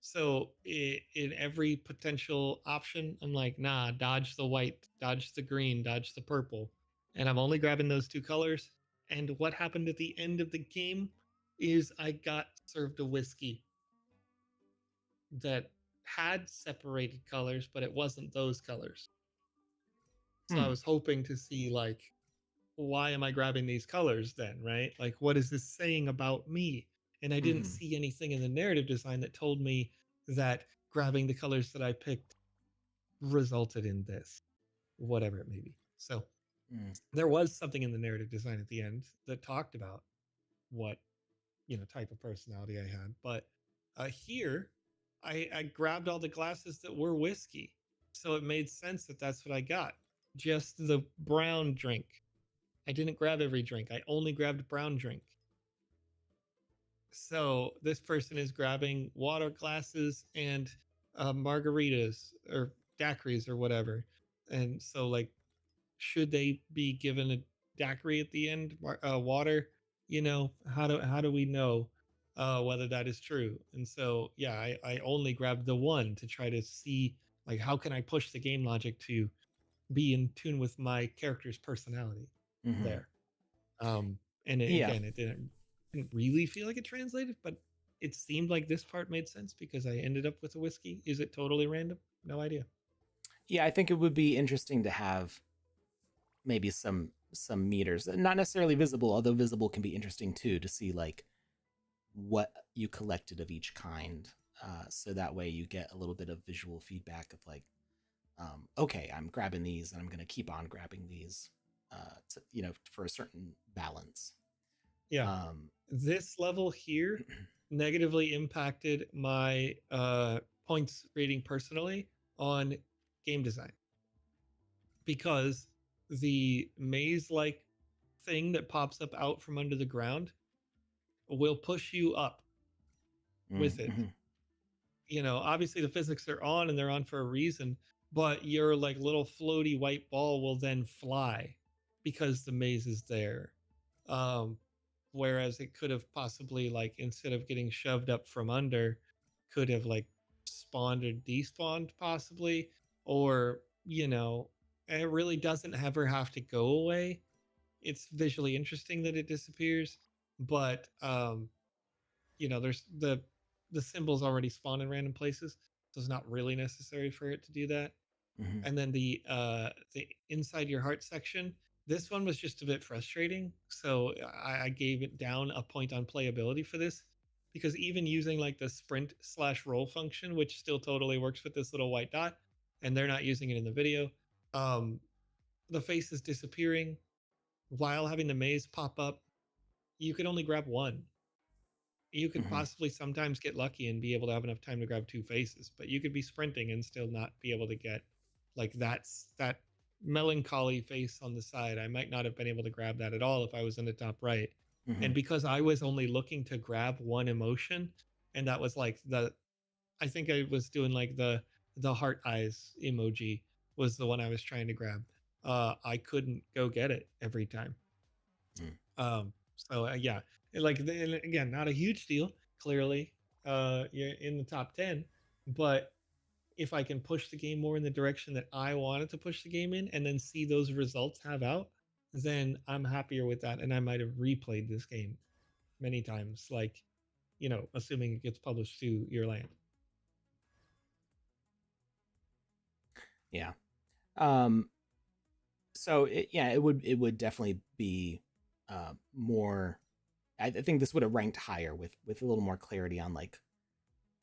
So in every potential option, I'm like, nah, dodge the white, dodge the green, dodge the purple. And I'm only grabbing those two colors. And what happened at the end of the game is I got served a whiskey that had separated colors, but it wasn't those colors. So I was hoping to see, like, why am I grabbing these colors then, right? Like, what is this saying about me? And I didn't see anything in the narrative design that told me that grabbing the colors that I picked resulted in this, whatever it may be. So there was something in the narrative design at the end that talked about what, type of personality I had. But here, I grabbed all the glasses that were whiskey. So it made sense that that's what I got. Just the brown drink. I didn't grab every drink. I only grabbed brown drink. So this person is grabbing water glasses and margaritas or daiquiris or whatever. And so, like, should they be given a daiquiri at the end, water? How do we know whether that is true? And so, yeah, I only grabbed the one to try to see, like, how can I push the game logic to be in tune with my character's personality there. And Yeah. again, it didn't really feel like it translated, but it seemed like this part made sense because I ended up with a whiskey. Is it totally random? No idea. Yeah, I think it would be interesting to have maybe some meters, not necessarily visible, although visible can be interesting too, to see like what you collected of each kind. So that way you get a little bit of visual feedback of like, okay, I'm grabbing these and I'm going to keep on grabbing these, for a certain balance. Yeah. This level here negatively impacted my points rating personally on game design because the maze like thing that pops up out from under the ground will push you up with it. Obviously the physics are on and they're on for a reason, but your like little floaty white ball will then fly because the maze is there. Um, Whereas it could have possibly, like, instead of getting shoved up from under, could have like spawned or despawned possibly, or it really doesn't ever have to go away. It's visually interesting that it disappears, but there's the symbols already spawn in random places, so it's not really necessary for it to do that. Mm-hmm. And then the inside your heart section, this one was just a bit frustrating, so I gave it down a point on playability for this, because even using like the sprint slash roll function, which still totally works with this little white dot, and they're not using it in the video, um, the face is disappearing while having the maze pop up. You could only grab one. You could Mm-hmm. possibly sometimes get lucky and be able to have enough time to grab two faces, but you could be sprinting and still not be able to get like that melancholy face on the side. I might not have been able to grab that at all if I was in the top right. Mm-hmm. And because I was only looking to grab one emotion, and that was like I think I was doing like the heart eyes emoji was the one I was trying to grab. I couldn't go get it every time. So yeah, like again, not a huge deal. Clearly, you're in the top 10, but if I can push the game more in the direction that I wanted to push the game in, and then see those results have out, then I'm happier with that. And I might have replayed this game many times, like, assuming it gets published to your land. Yeah. So it would definitely be more. I think this would have ranked higher with a little more clarity on like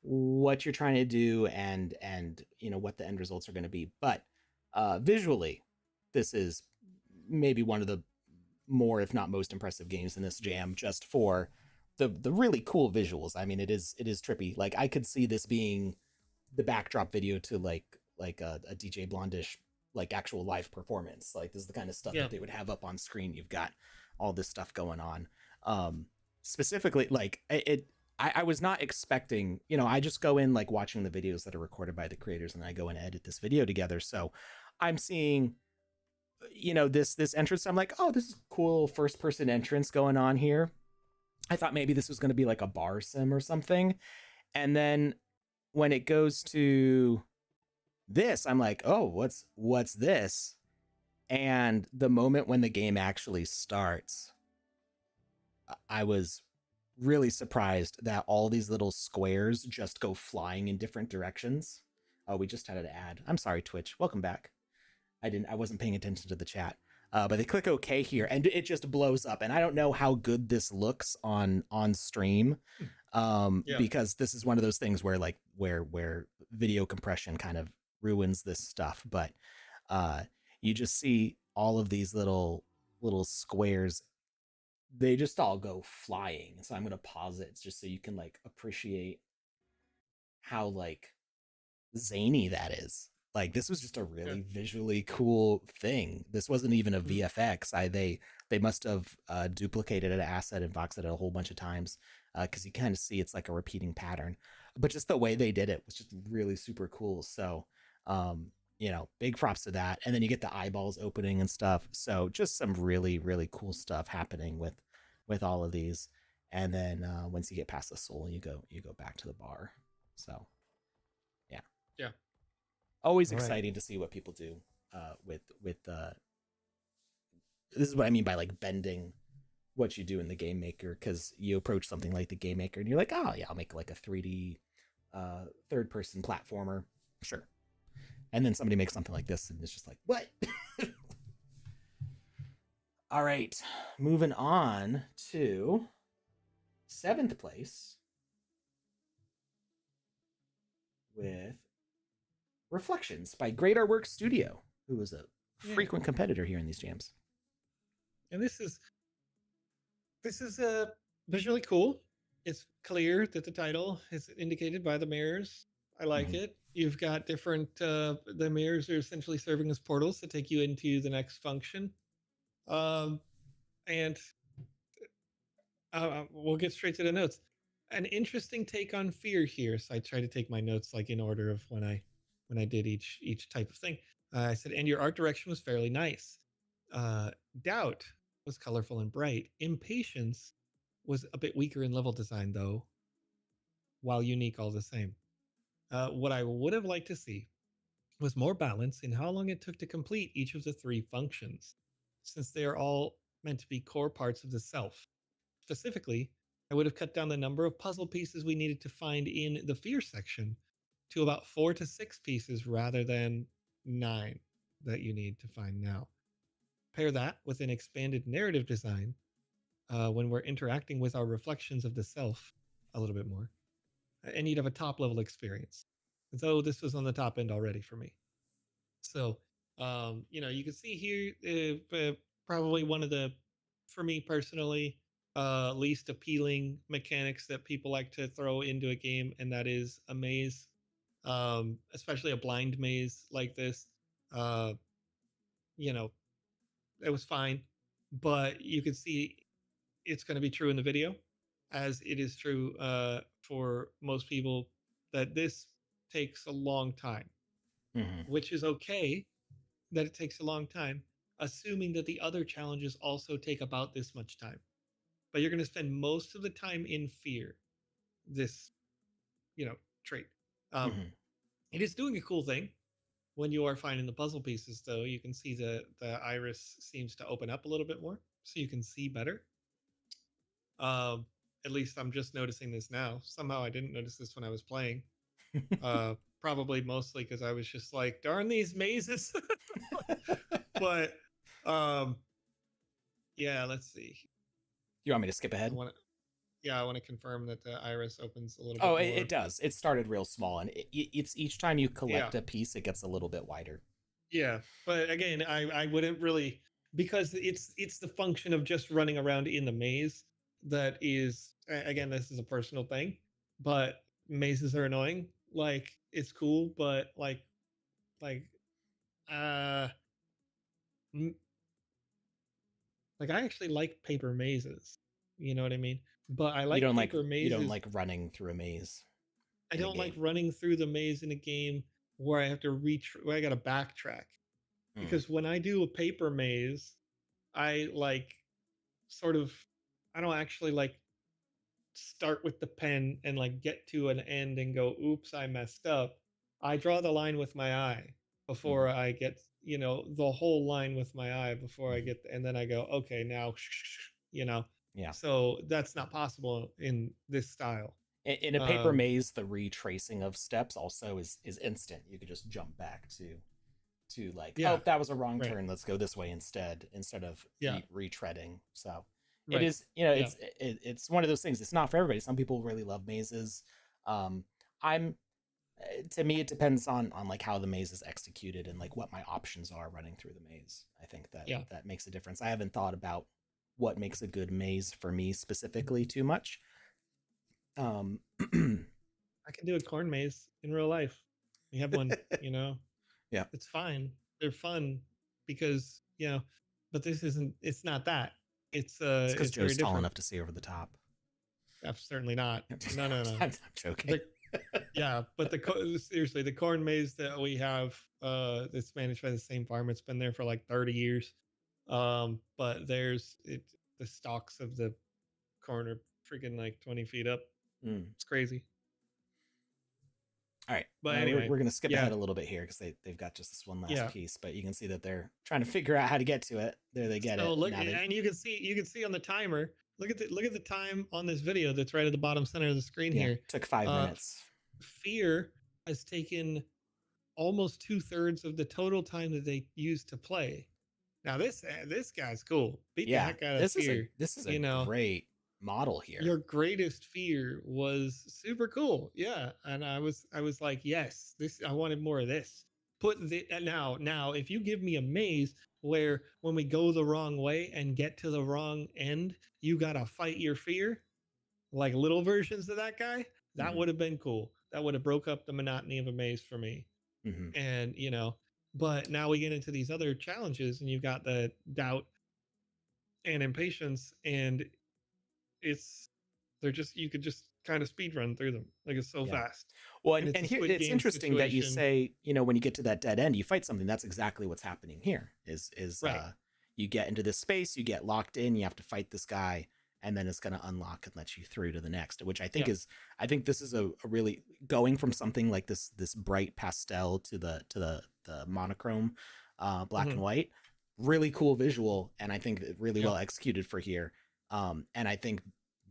what you're trying to do and what the end results are going to be. But visually, this is maybe one of the more, if not most, impressive games in this jam. Just for the really cool visuals. I mean, it is trippy. Like I could see this being the backdrop video to like a DJ Blondish like actual live performance. Like this is the kind of stuff Yeah. that they would have up on screen. You've got all this stuff going on. Specifically, like I was not expecting. I just go in like watching the videos that are recorded by the creators, and I go and edit this video together. So I'm seeing this entrance. I'm like, oh, this is cool first person entrance going on here. I thought maybe this was going to be like a bar sim or something, and then when it goes to this, I'm like, oh, what's this? And the moment when the game actually starts, I was really surprised that all these little squares just go flying in different directions. Oh, we just had an ad. I'm sorry, Twitch. Welcome back. I wasn't paying attention to the chat. But they click OK here, and it just blows up. And I don't know how good this looks on stream, Yeah. because this is one of those things where like where video compression kind of ruins this stuff. But you just see all of these little squares. They just all go flying. So I'm gonna pause it just so you can like appreciate how like zany that is. Like this was just a Yeah. really visually cool thing. This wasn't even a VFX. They must have duplicated an asset in VoxEdit a whole bunch of times, because you kind of see it's like a repeating pattern. But just the way they did it was just really super cool. So big props to that. And then you get the eyeballs opening and stuff. So just some really really cool stuff happening with all of these. And then once you get past the soul, you go back to the bar. So yeah. Yeah. Always All right. exciting to see what people do with this is what I mean by like bending what you do in the game maker, because you approach something like the game maker and you're like, oh yeah, I'll make like a 3D third person platformer, sure. And then somebody makes something like this and it's just like, what? All right, moving on to 7th place with Reflections by Great Artwork Studio, who is a frequent competitor here in these jams. And this is visually cool. It's clear that the title is indicated by the mirrors. I like it. You've got different the mirrors are essentially serving as portals to take you into the next function. And we'll get straight to the notes. An interesting take on fear here. So I try to take my notes like in order of when I did each type of thing. I said, and your art direction was fairly nice. Doubt was colorful and bright. Impatience was a bit weaker in level design, though, while unique all the same. What I would have liked to see was more balance in how long it took to complete each of the three functions, since they are all meant to be core parts of the self. Specifically, I would have cut down the number of puzzle pieces we needed to find in the fear section to about 4 to 6 pieces rather than 9 that you need to find now. Pair that with an expanded narrative design when we're interacting with our reflections of the self a little bit more, and you'd have a top level experience. Though this was on the top end already for me. So, you can see here probably one of the, for me personally, least appealing mechanics that people like to throw into a game, and that is a maze, especially a blind maze like this. Uh, you know, it was fine, but you can see it's going to be true in the video, as it is true for most people, that this takes a long time, which is okay that it takes a long time, assuming that the other challenges also take about this much time. But you're going to spend most of the time in fear, this, trait. Um, It is doing a cool thing. When you are finding the puzzle pieces, though, you can see the iris seems to open up a little bit more, so you can see better. Um, at least I'm just noticing this now. Somehow I didn't notice this when I was playing. Probably mostly because I was just like, darn these mazes. But yeah, let's see. You want me to skip ahead? I want to confirm that the iris opens a little bit more. It does. It started real small, and it's each time you collect a piece, it gets a little bit wider. Yeah, but again, I wouldn't really, because it's the function of just running around in the maze that is, again, this is a personal thing, but mazes are annoying. Like, it's cool, but like uh like I actually like paper mazes. You know what I mean? But I like paper mazes. You don't like running through a maze. I don't like running through the maze in a game where I have to where I got to backtrack. Because when I do a paper maze, I like sort of, I don't actually like start with the pen and like get to an end and go, oops, I messed up. I draw the line with my eye before I get, the whole line with my eye before I get, and then I go, okay, now, Yeah. So that's not possible in this style. In a paper maze, the retracing of steps also is instant. You could just jump back to like, oh, that was a wrong turn. Let's go this way instead of retreading. So it is, it's one of those things. It's not for everybody. Some people really love mazes. To me, it depends on like how the maze is executed and like what my options are running through the maze. I think that makes a difference. I haven't thought about what makes a good maze for me specifically too much. I can do a corn maze in real life. We have one, Yeah, it's fine. They're fun because, but it's not that. It's because Joe's tall enough to see over the top. Certainly not. No. I'm joking. But seriously, the corn maze that we have, that's managed by the same farm. It's been there for like 30 years. But the stalks of the corn are freaking like 20 feet up. It's crazy. All right, but anyway, we're going to skip ahead a little bit here because they've got just this one last piece, but you can see that they're trying to figure out how to get to it. There they get it. Look, and you can see on the timer. Look at the time on this video that's right at the bottom center of the screen here. It took 5 minutes. Fear has taken almost 2/3 of the total time that they used to play. Now this guy's cool. Beat the heck out of Fear. This is a great model here. Your greatest fear was super cool. Yeah, and I was like, yes, I wanted more of this. Now if you give me a maze where when we go the wrong way and get to the wrong end, you got to fight your fear, like little versions of that guy, that would have been cool. That would have broke up the monotony of a maze for me. And, but now we get into these other challenges and you've got the doubt and impatience, and you could just kind of speed run through them. Like, it's so fast. Well, and here it's interesting that you say, when you get to that dead end, you fight something. That's exactly what's happening here is you get into this space, you get locked in, you have to fight this guy, and then it's going to unlock and let you through to the next, which I think I think this is a really, going from something like this bright pastel to the monochrome, black and white, really cool visual. And I think really well executed for here. And I think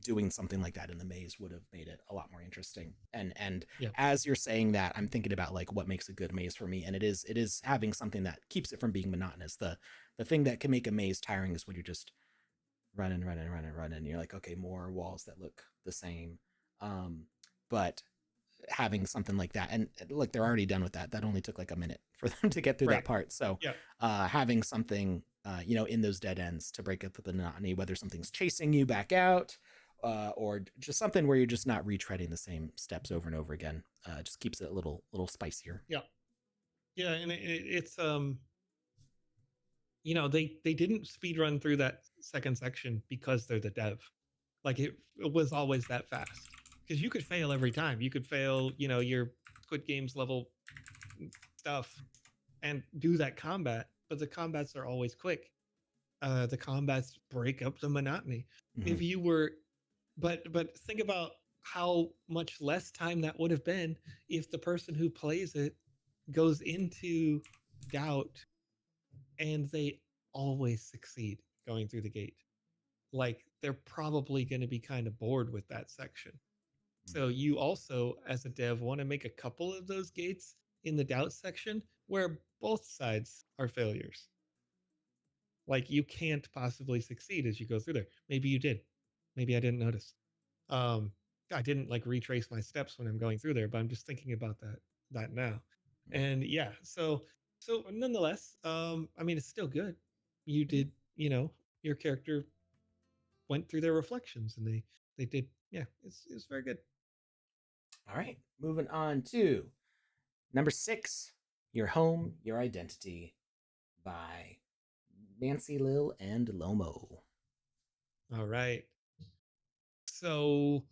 doing something like that in the maze would have made it a lot more interesting. And Yeah. as you're saying that, I'm thinking about like what makes a good maze for me, and it is having something that keeps it from being monotonous. The thing that can make a maze tiring is when you're just running. You're like, okay, more walls that look the same. But having something like that, and look, they're already done with that. That only took like a minute for them to get through Right. that part. So Yeah. having something in those dead ends to break up the monotony, whether something's chasing you back out, or just something where you're just not retreading the same steps over and over again, just keeps it a little spicier. Yeah. Yeah. And it's they didn't speed run through that second section because they're the dev. Like it was always that fast because you could fail every time. You could fail, your Squid Games level stuff and do that combat, but the combats are always quick. The combats break up the monotony. Mm-hmm. If you were, but think about how much less time that would have been if the person who plays it goes into doubt and they always succeed going through the gate. Like they're probably going to be kind of bored with that section. So you also, as a dev, want to make a couple of those gates in the doubt section where both sides are failures. Like you can't possibly succeed as you go through there. Maybe you did. Maybe I didn't notice. Um, I didn't like retrace my steps when I'm going through there, but I'm just thinking about that now. And yeah, so nonetheless, I mean it's still good. You did, your character went through their reflections and they did, yeah, it's very good. All right, moving on to number 6, Your Home, Your Identity by Nancy Lil and Lomo. All right. So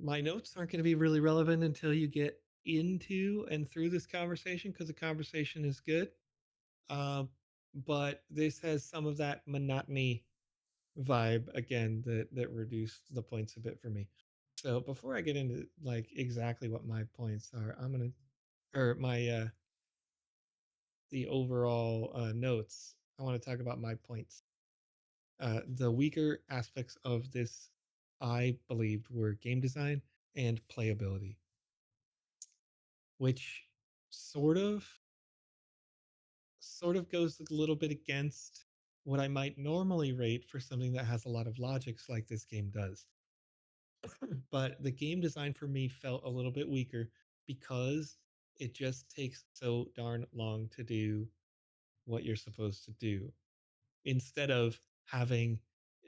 my notes aren't going to be really relevant until you get into and through this conversation because the conversation is good. Um, but this has some of that monotony vibe again that reduced the points a bit for me. So before I get into like exactly what my points are, I'm gonna or my the overall notes. I want to talk about my points. The weaker aspects of this, I believed, were game design and playability, which sort of goes a little bit against what I might normally rate for something that has a lot of logics like this game does. But the game design for me felt a little bit weaker because it just takes so darn long to do what you're supposed to do instead of having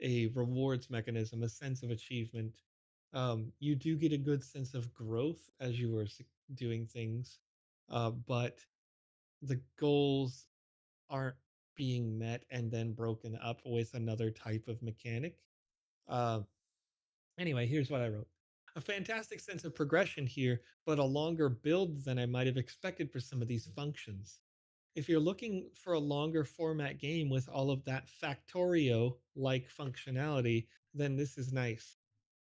a rewards mechanism, a sense of achievement. You do get a good sense of growth as you are doing things, but the goals aren't being met and then broken up with another type of mechanic. Uh, anyway, here's what I wrote. A fantastic sense of progression here, but a longer build than I might have expected for some of these functions. If you're looking for a longer format game with all of that Factorio like functionality, then this is nice.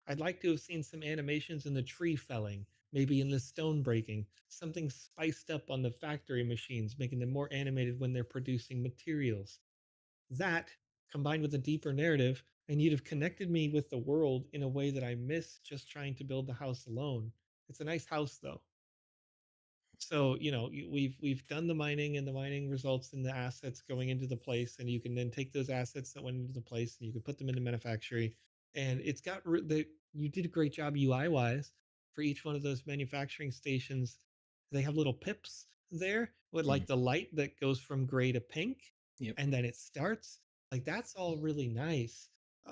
I'd like to have seen some animations in the tree felling, maybe in the stone breaking, something spiced up on the factory machines, making them more animated when they're producing materials. That, combined with a deeper narrative, and you'd have connected me with the world in a way that I miss just trying to build the house alone. It's a nice house, though. So we've done the mining, and the mining results in the assets going into the place, and you can then take those assets that went into the place and you can put them into manufacturing. And it's got you did a great job UI wise for each one of those manufacturing stations. They have little pips there with Mm. like the light that goes from gray to pink, Yep. and then it starts. Like that's all really nice.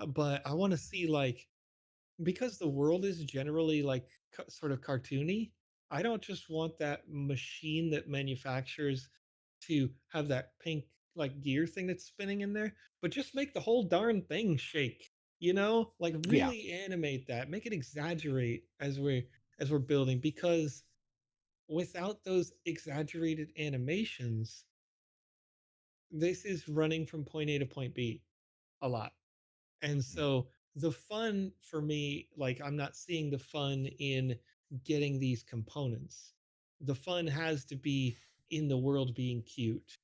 But I want to see like, because the world is generally like sort of cartoony, I don't just want that machine that manufactures to have that pink like gear thing that's spinning in there, but just make the whole darn thing shake. Like Yeah. really animate that, make it exaggerate as we're building, because without those exaggerated animations, this is running from point A to point B a lot. And Mm. so the fun for me, like I'm not seeing the fun in getting these components. The fun has to be in the world being cute.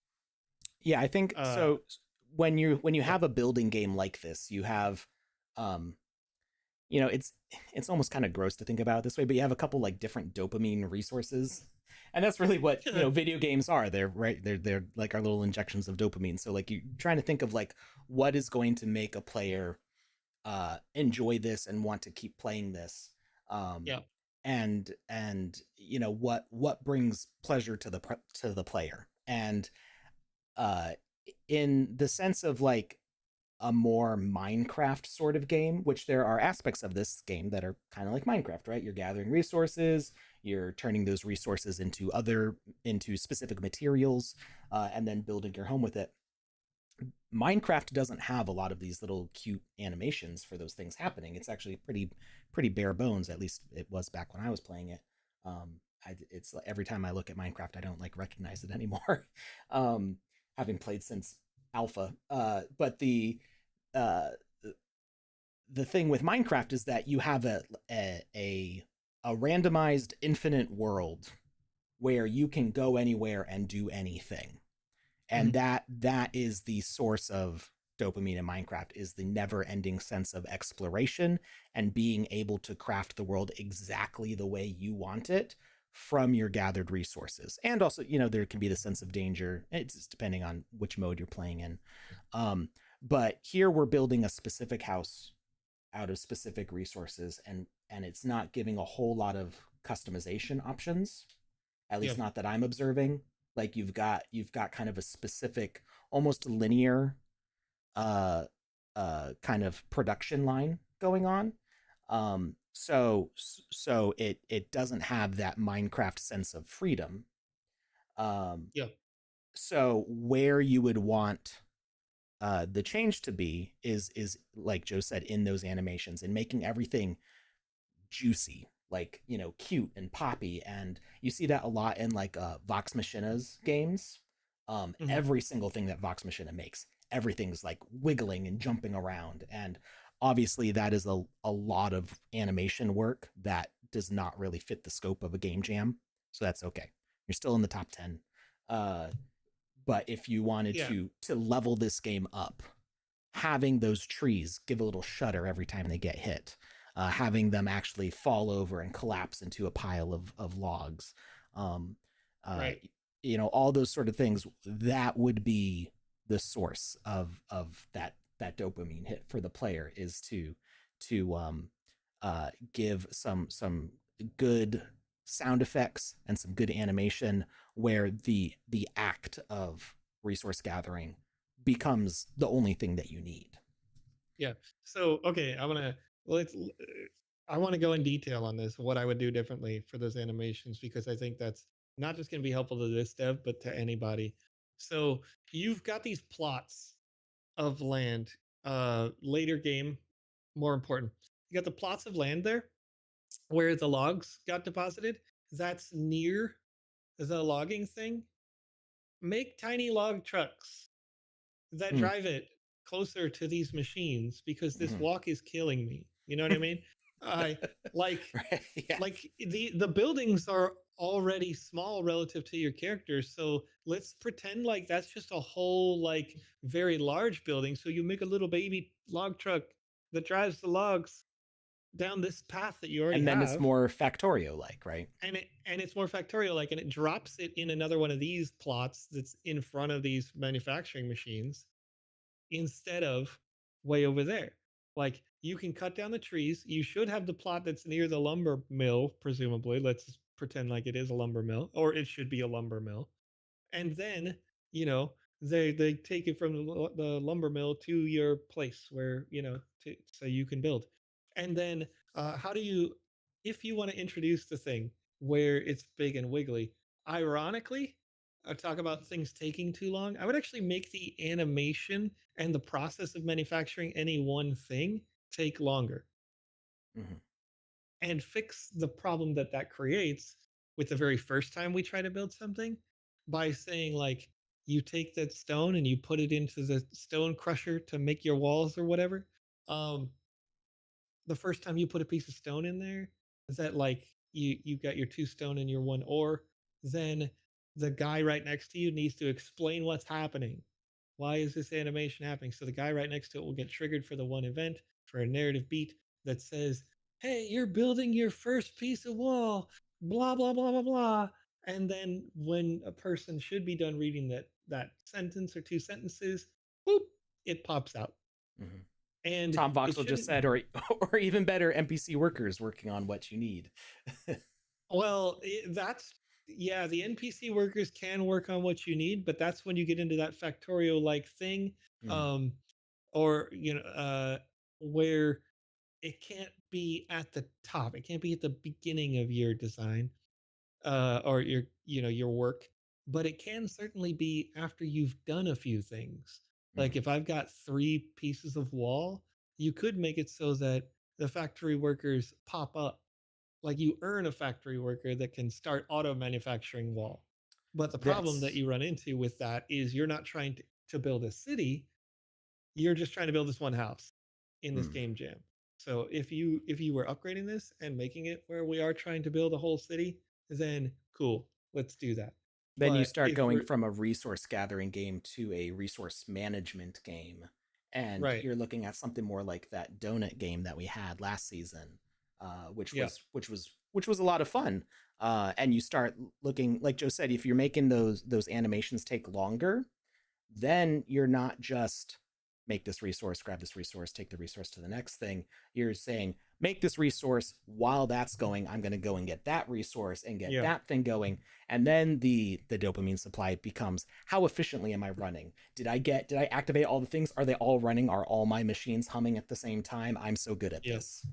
Yeah, I think Uh so. When you yeah. have a building game like this, you have it's almost kind of gross to think about it this way, but you have a couple like different dopamine resources, and that's really what video games are. They're right. They're like our little injections of dopamine. So like you're trying to think of like what is going to make a player enjoy this and want to keep playing this. Um, Yeah. and what brings pleasure to the player, and uh, in the sense of like a more Minecraft sort of game, which there are aspects of this game that are kind of like Minecraft, right? You're gathering resources, you're turning those resources into specific materials, and then building your home with it. Minecraft doesn't have a lot of these little cute animations for those things happening. It's actually pretty bare bones. At least it was back when I was playing it. It's every time I look at Minecraft, I don't like recognize it anymore. um, Having played since alpha, but uh, the thing with Minecraft is that you have a randomized infinite world where you can go anywhere and do anything, and Mhm. that is the source of dopamine in Minecraft, is the never ending sense of exploration and being able to craft the world exactly the way you want it from your gathered resources. And also, there can be the sense of danger. It's just depending on which mode you're playing in. um, but here we're building a specific house out of specific resources, and it's not giving a whole lot of customization options, at Yeah. least not that I'm observing. Like you've got kind of a specific, almost linear uh kind of production line going on. So it doesn't have that Minecraft sense of freedom. um Yeah. so where you would want the change to be is like Joe said, in those animations and making everything juicy, like cute and poppy. And you see that a lot in like Vox Machina's games. Mhm. Every single thing that Vox Machina makes, everything's like wiggling and jumping around, and obviously that is a lot of animation work that does not really fit the scope of a game jam. So that's okay, you're still in the top 10. uh but if you wanted Yeah. to level this game up, having those trees give a little shudder every time they get hit, having them actually fall over and collapse into a pile of logs, um, uh, Right. all those sort of things, that would be the source of that dopamine hit for the player, is to give some good sound effects and some good animation, where the act of resource gathering becomes the only thing that you need. Yeah. So okay, let's I want to go in detail on this, what I would do differently for those animations, because I think that's not just going to be helpful to this dev, but to anybody. So you've got these plots of land, later game, more important. You got the plots of land there where the logs got deposited. That's near the logging thing. Make tiny log trucks that Mm. drive it closer to these machines, because this Mm-hmm. walk is killing me. You know what I mean? I like Right? Yeah. the buildings are already small relative to your characters, so let's pretend like that's just a whole like very large building. So you make a little baby log truck that drives the logs down this path that you already And then it's have, more Factorio like, right? and it's more factorial like, and it drops it in another one of these plots that's in front of these manufacturing machines instead of way over there. Like you can cut down the trees. You should have the plot that's near the lumber mill, presumably. Let's pretend like it is a lumber mill, or it should be a lumber mill. And then, you know, they take it from the lumber mill to your place where, so you can build. And then how do you, if you want to introduce the thing where it's big and wiggly, ironically, talk about things taking too long, I would actually make the animation and the process of manufacturing any one thing take longer Mm-hmm. and fix the problem that that creates with the very first time we try to build something, by saying like, you take that stone and you put it into the stone crusher to make your walls or whatever. um the first time you put a piece of stone in there, is that like you got your two stone and your one ore, then the guy right next to you needs to explain what's happening. Why is this animation happening? So the guy right next to it will get triggered for the one event, for a narrative beat. that says, "Hey, you're building your first piece of wall, blah blah blah blah blah." And then when a person should be done reading that sentence or two sentences, boop, it pops out. Mm-hmm. And Tom it Voxel just shouldn't. said, or even better, NPC workers working on what you need. Well, that's, yeah, the NPC workers can work on what you need, but that's when you get into that factorial like thing, Mm, um, or where it can't be at the top. It can't be at the beginning of your design, or your work, but it can certainly be after you've done a few things. Like mm. if I've got 3 pieces of wall, you could make it so that the factory workers pop up, like you earn a factory worker that can start auto manufacturing wall. But the problem that That's you run into with that is you're not trying to build a city, you're just trying to build this one house in this mm. game jam. So if you were upgrading this and making it where we are trying to build a whole city, then cool, let's do that. Then you But start if going we're from a resource gathering game to a resource management game, and right, you're looking at something more like that donut game that we had last season, which yeah, was a lot of fun. And you start looking, like Joe said, if you're making those animations take longer, then you're not just make this resource, grab this resource, take the resource to the next thing. You're saying, make this resource while that's going. I'm going to go and get that resource and get yeah, that thing going. And then the dopamine supply becomes, how efficiently am I running? Did I activate all the things? Are they all running? Are all my machines humming at the same time? I'm so good at yes, this.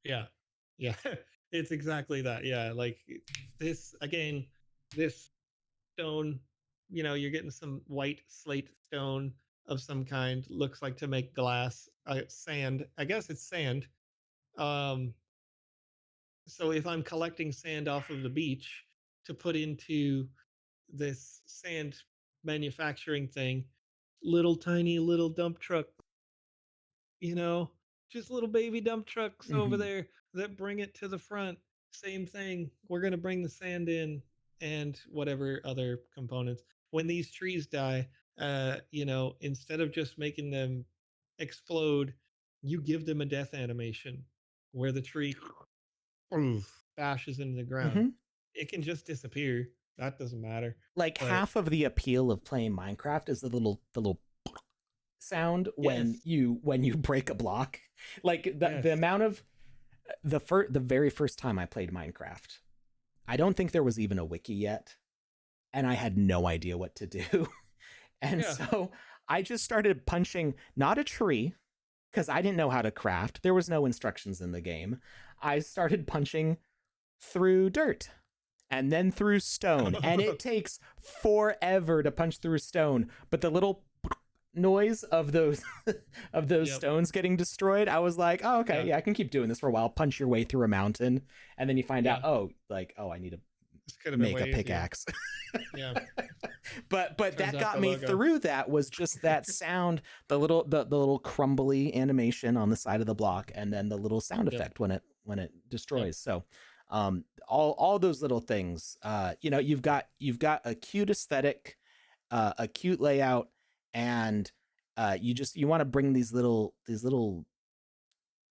yeah, yeah. It's exactly that. Yeah, like this again, this stone, you're getting some white slate stone of some kind, looks like to make glass, sand, I guess it's sand. um so if I'm collecting sand off of the beach to put into this sand manufacturing thing, little tiny little dump truck, you know, just little baby dump trucks over Mm-hmm. there that bring it to the front. Same thing. We're going to bring the sand in and whatever other components. When these trees die, instead of just making them explode, you give them a death animation where the tree bashes into the ground. Mm-hmm. It can just disappear. That doesn't matter. Like But half of the appeal of playing Minecraft is the little sound yes, when you break a block. Like the yes. amount of the very first time I played Minecraft, I don't think there was even a wiki yet, and I had no idea what to do. And Yeah. so I just started punching not a tree because I didn't know how to craft. There was no instructions in the game. I started punching through dirt and then through stone, and it takes forever to punch through stone, but the little noise of those of those Yep. stones getting destroyed, I was like, oh, okay, Yeah. yeah, I can keep doing this for a while. Punch your way through a mountain, and then you find out, Yeah. oh, like, oh, I need to This could have been make a way easier. pickaxe. Yeah. But Turns that out got the me logo. through. That was just that sound, the little crumbly animation on the side of the block, and then the little sound Yep. effect when it Yep. destroys. So all those little things, you've got a cute aesthetic, a cute layout, and you want to bring it's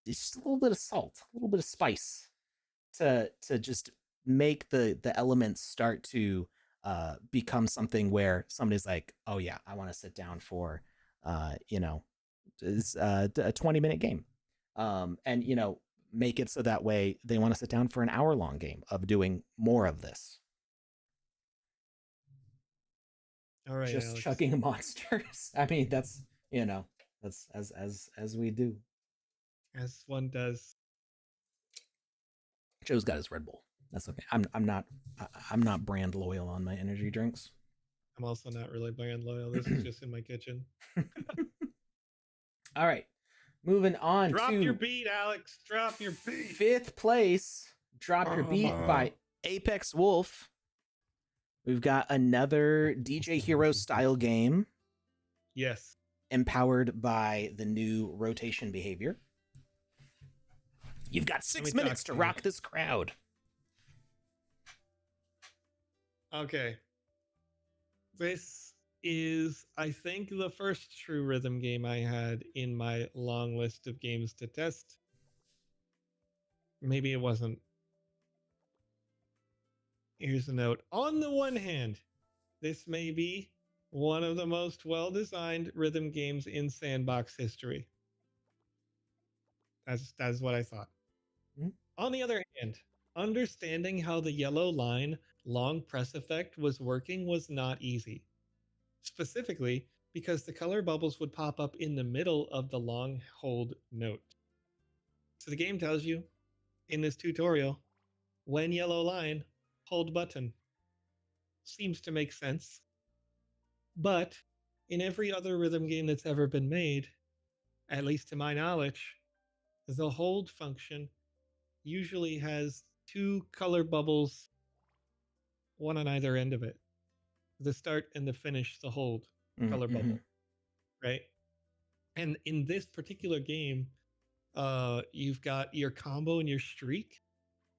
just a little bit of salt, a little bit of spice to just make the elements start to become something where somebody's like, oh yeah, I want to sit down for you know a 20-minute game, and make it so that way they want to sit down for an hour-long game of doing more of this, All right, just Alex. chugging monsters. I mean, that's as we do. As one does. Joe's got his Red Bull. That's okay. I'm not brand loyal on my energy drinks. I'm also not really brand loyal. This is just in my kitchen. All right, moving on Drop your to beat, Alex. Drop your beat. fifth place. Drop Your Beat by Apex Wolf. We've got another DJ Hero style game Yes. empowered by the new rotation behavior. You've got Let me 6 minutes talk to to you. rock this crowd. Okay. This is, I think, the first true rhythm game I had in my long list of games to test. maybe it wasn't. Here's a note. On the one hand, this may be one of the most well-designed rhythm games in Sandbox history. That's what I thought. Mm-hmm. On the other hand, understanding how the yellow line long press effect was working was not easy. Specifically, because the color bubbles would pop up in the middle of the long hold note. So the game tells you in this tutorial, when yellow line, hold button. Seems to make sense. But in every other rhythm game that's ever been made, at least to my knowledge, the hold function usually has two color bubbles, one on either end of it. The start and the finish, the hold color Mm-hmm. bubble, right? And in this particular game, you've got your combo and your streak.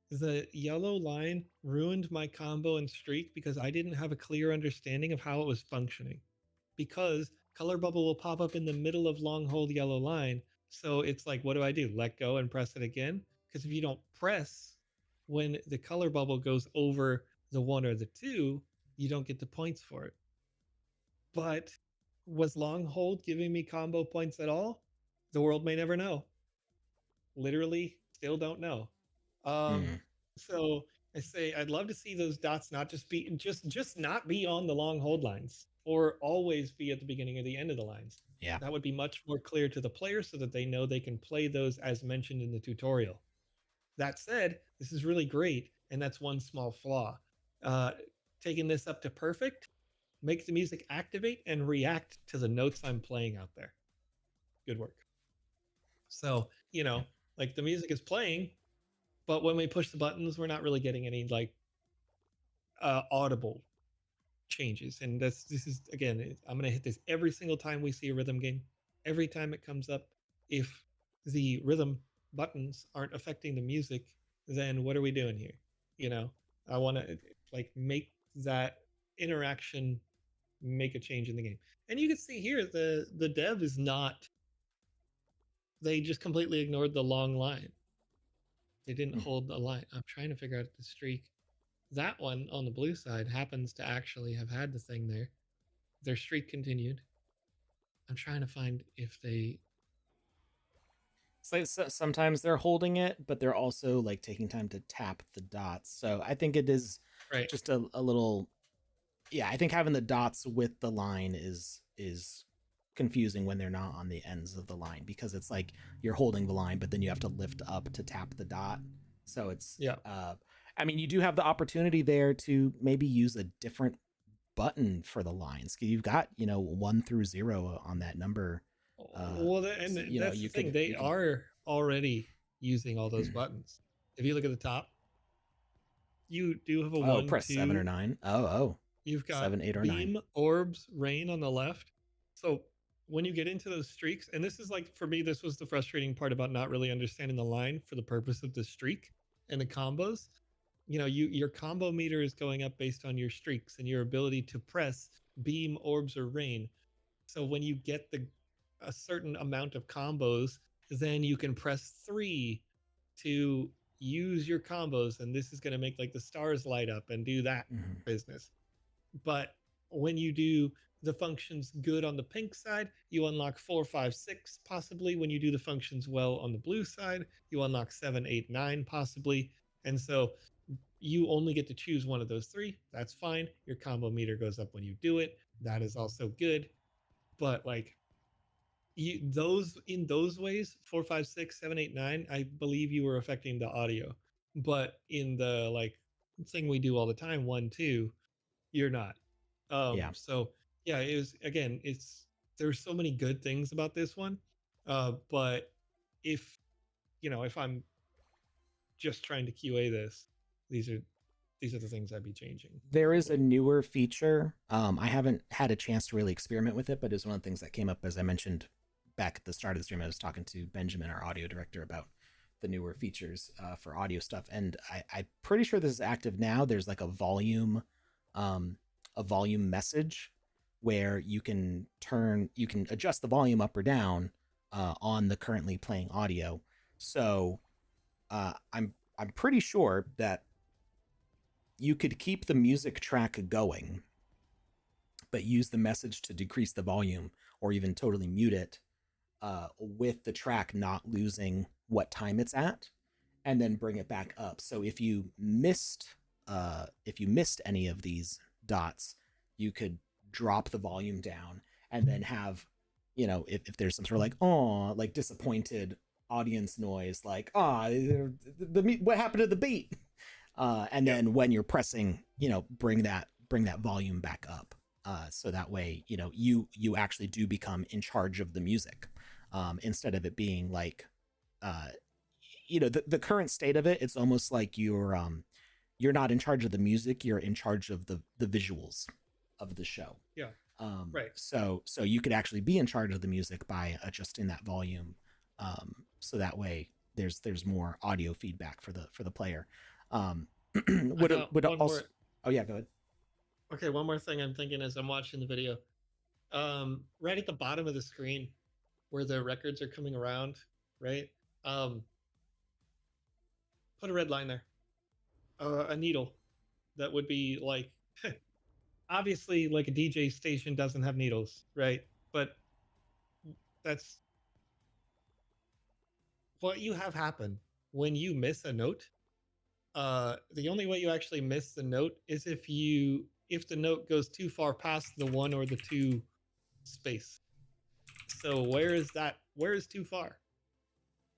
The yellow line ruined my combo and streak because I didn't have a clear understanding of how it was functioning. Because color bubble will pop up in the middle of long hold yellow line. So it's like, what do? Let go and press it again? Because if you don't press when the color bubble goes over the one or the two, you don't get the points for it. But was long hold giving me combo points at all? The world may never know. Literally, still don't know. Mm. So I say I'd love to see those dots not just not be on the long hold lines or always be at the beginning or the end of the lines. Yeah. That would be much more clear to the player so that they know they can play those as mentioned in the tutorial. That said, this is really great, and that's one small flaw. Taking this up to perfect, make the music activate and react to the notes I'm playing out there. Good work. So, Yeah. like the music is playing, but when we push the buttons, we're not really getting any like audible changes. And this is again, I'm gonna hit this every single time we see a rhythm game. Every time it comes up, if the rhythm buttons aren't affecting the music, then what are we doing here? I want to like make that interaction make a change in the game. And you can see here the dev is not. They just completely ignored the long line. They didn't hold the line. I'm trying to figure out the streak. That one on the blue side happens to actually have had the thing there. Their streak continued. I'm trying to find if they. It's like sometimes they're holding it, but they're also like taking time to tap the dots. So I think it is Right. just a little. Yeah, I think having the dots with the line is confusing when they're not on the ends of the line, because it's like you're holding the line, but then you have to lift up to tap the dot. So it's Yeah. I mean, you do have the opportunity there to maybe use a different button for the lines. You've got 1 through 0 on that number. Well, So, and that's the you thing. could They are already using all those buttons. If you look at the top, you do have a oh, one, press 7 or two. 9. Oh, You've got 7, 8, or 9. beam, orbs, rain on the left. So when you get into those streaks, and this is like for me, this was the frustrating part about not really understanding the line for the purpose of the streak and the combos. Your combo meter is going up based on your streaks and your ability to press beam, orbs, or rain. So when you get a certain amount of combos, then you can press 3 to use your combos, and this is going to make like the stars light up and do that business. But when you do the functions good on the pink side, you unlock 4, 5, 6 possibly. When you do the functions well on the blue side, you unlock 7, 8, 9 possibly. And so you only get to choose one of those three. That's fine. Your combo meter goes up when you do it. That is also good. But like in those ways, 4, 5, 6, 7, 8, 9, I believe you were affecting the audio. But in the like thing we do all the time, 1, 2, you're not. Yeah. So yeah, it was again, there's so many good things about this one. But if if I'm just trying to QA this, these are the things I'd be changing. There is a Probably. newer feature. I haven't had a chance to really experiment with it, but it's one of the things that came up as I mentioned back at the start of the stream. I was talking to Benjamin, our audio director, about the newer features for audio stuff, and I'm pretty sure this is active now. There's like a volume message where you can adjust the volume up or down on the currently playing audio. So I'm pretty sure that you could keep the music track going, but use the message to decrease the volume or even totally mute it, with the track not losing what time it's at, and then bring it back up. So if you missed any of these dots, you could drop the volume down and then have, if there's some sort of like, oh, like disappointed audience noise, like, what happened to the beat? And Yeah. then when you're pressing, bring that volume back up. So that way, you actually do become in charge of the music, instead of it being like, uh, the current state of it. It's almost like you're not in charge of the music. You're in charge of the visuals of the show. Yeah. Right. So you could actually be in charge of the music by adjusting that volume. So that way there's more audio feedback for the player. Um, I would it got would it one also? more. Oh yeah, go ahead. Okay, one more thing I'm thinking as I'm watching the video. Right at the bottom of the screen, where the records are coming around, right? Um, put a red line there. A needle that would be like, obviously, like a DJ station doesn't have needles, right? But that's what you have happen when you miss a note. The only way you actually miss the note is if the note goes too far past the one or the two space. So where is that? Where is too far?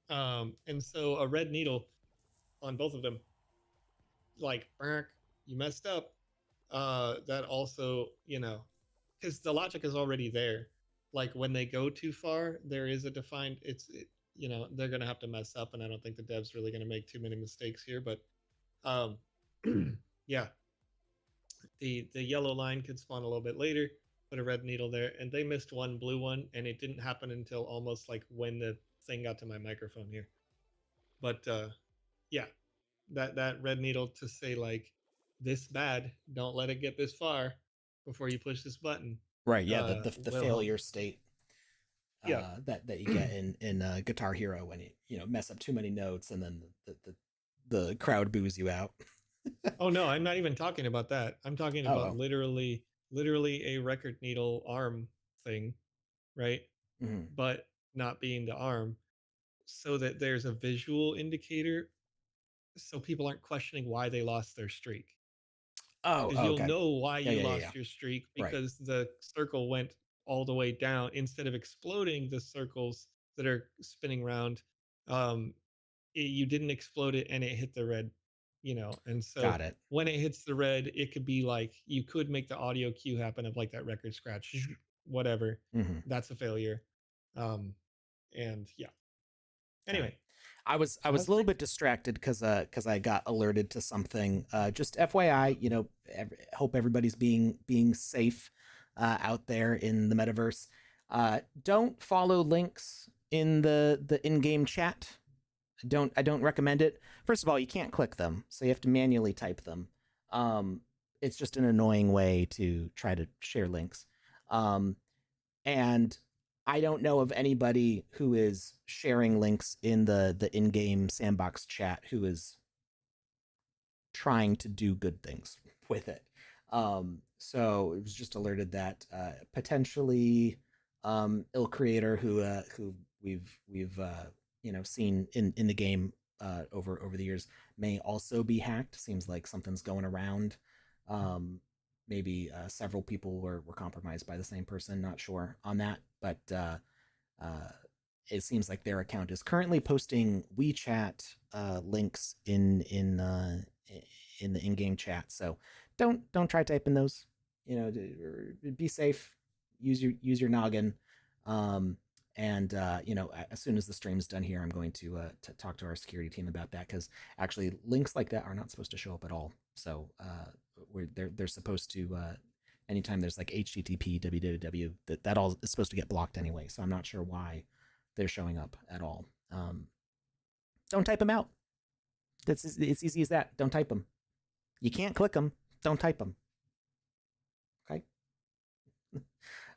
And so a red needle on both of them, like, you messed up. That also, because the logic is already there. Like when they go too far, there is a defined. They're gonna have to mess up, and I don't think the devs really gonna make too many mistakes here. But um, yeah, the yellow line could spawn a little bit later. Put a red needle there, and they missed one blue one, and it didn't happen until almost like when the thing got to my microphone here. But yeah, that red needle to say like, this bad, don't let it get this far before you push this button, Right. Yeah. The will help. failure state, Yeah. that you get in Guitar Hero when you mess up too many notes and then the crowd boos you out. Oh no, I'm not even talking about that. I'm talking Oh. about Oh. literally a record needle arm thing, right? Mhm. But not being the arm, so that there's a visual indicator, so people aren't questioning why they lost their streak. Oh. Because Oh. you'll Okay. know why Yeah. you Yeah. Yeah. Yeah. lost your streak Right. because the circle went all the way down instead of exploding the circles that are spinning around. Um, you didn't explode it and it hit the red, and so Got it. when it hits the red, it could be like you could make the audio cue happen of like that record scratch, whatever. Hmm. That's a failure. And yeah. Got it. Anyway, I was a little bit distracted because I got alerted to something. Just FYI, hope everybody's being safe, out there in the metaverse. Don't follow links in the in-game chat. I don't recommend it. First of all, you can't click them, so you have to manually type them. Um, it's just an annoying way to try to share links. Um, and I don't know of anybody who is sharing links in the in-game sandbox chat who is trying to do good things with it. So it was just alerted that, potentially, ill creator who we've seen in the game, over the years, may also be hacked. Seems like something's going around. Um, Maybe, several people were compromised by the same person. Not sure on that, but, uh, it seems like their account is currently posting WeChat, links in the in-game chat. So don't try typing those. Be safe. Use your noggin. Um, and as soon as the stream's done here, I'm going to talk to our security team about that, because actually links like that are not supposed to show up at all. So, they're supposed to, anytime there's like HTTP, www, that all is supposed to get blocked anyway. So I'm not sure why they're showing up at all. Don't type them out. It's easy as that. Don't type them. You can't click them. Don't type them. Okay.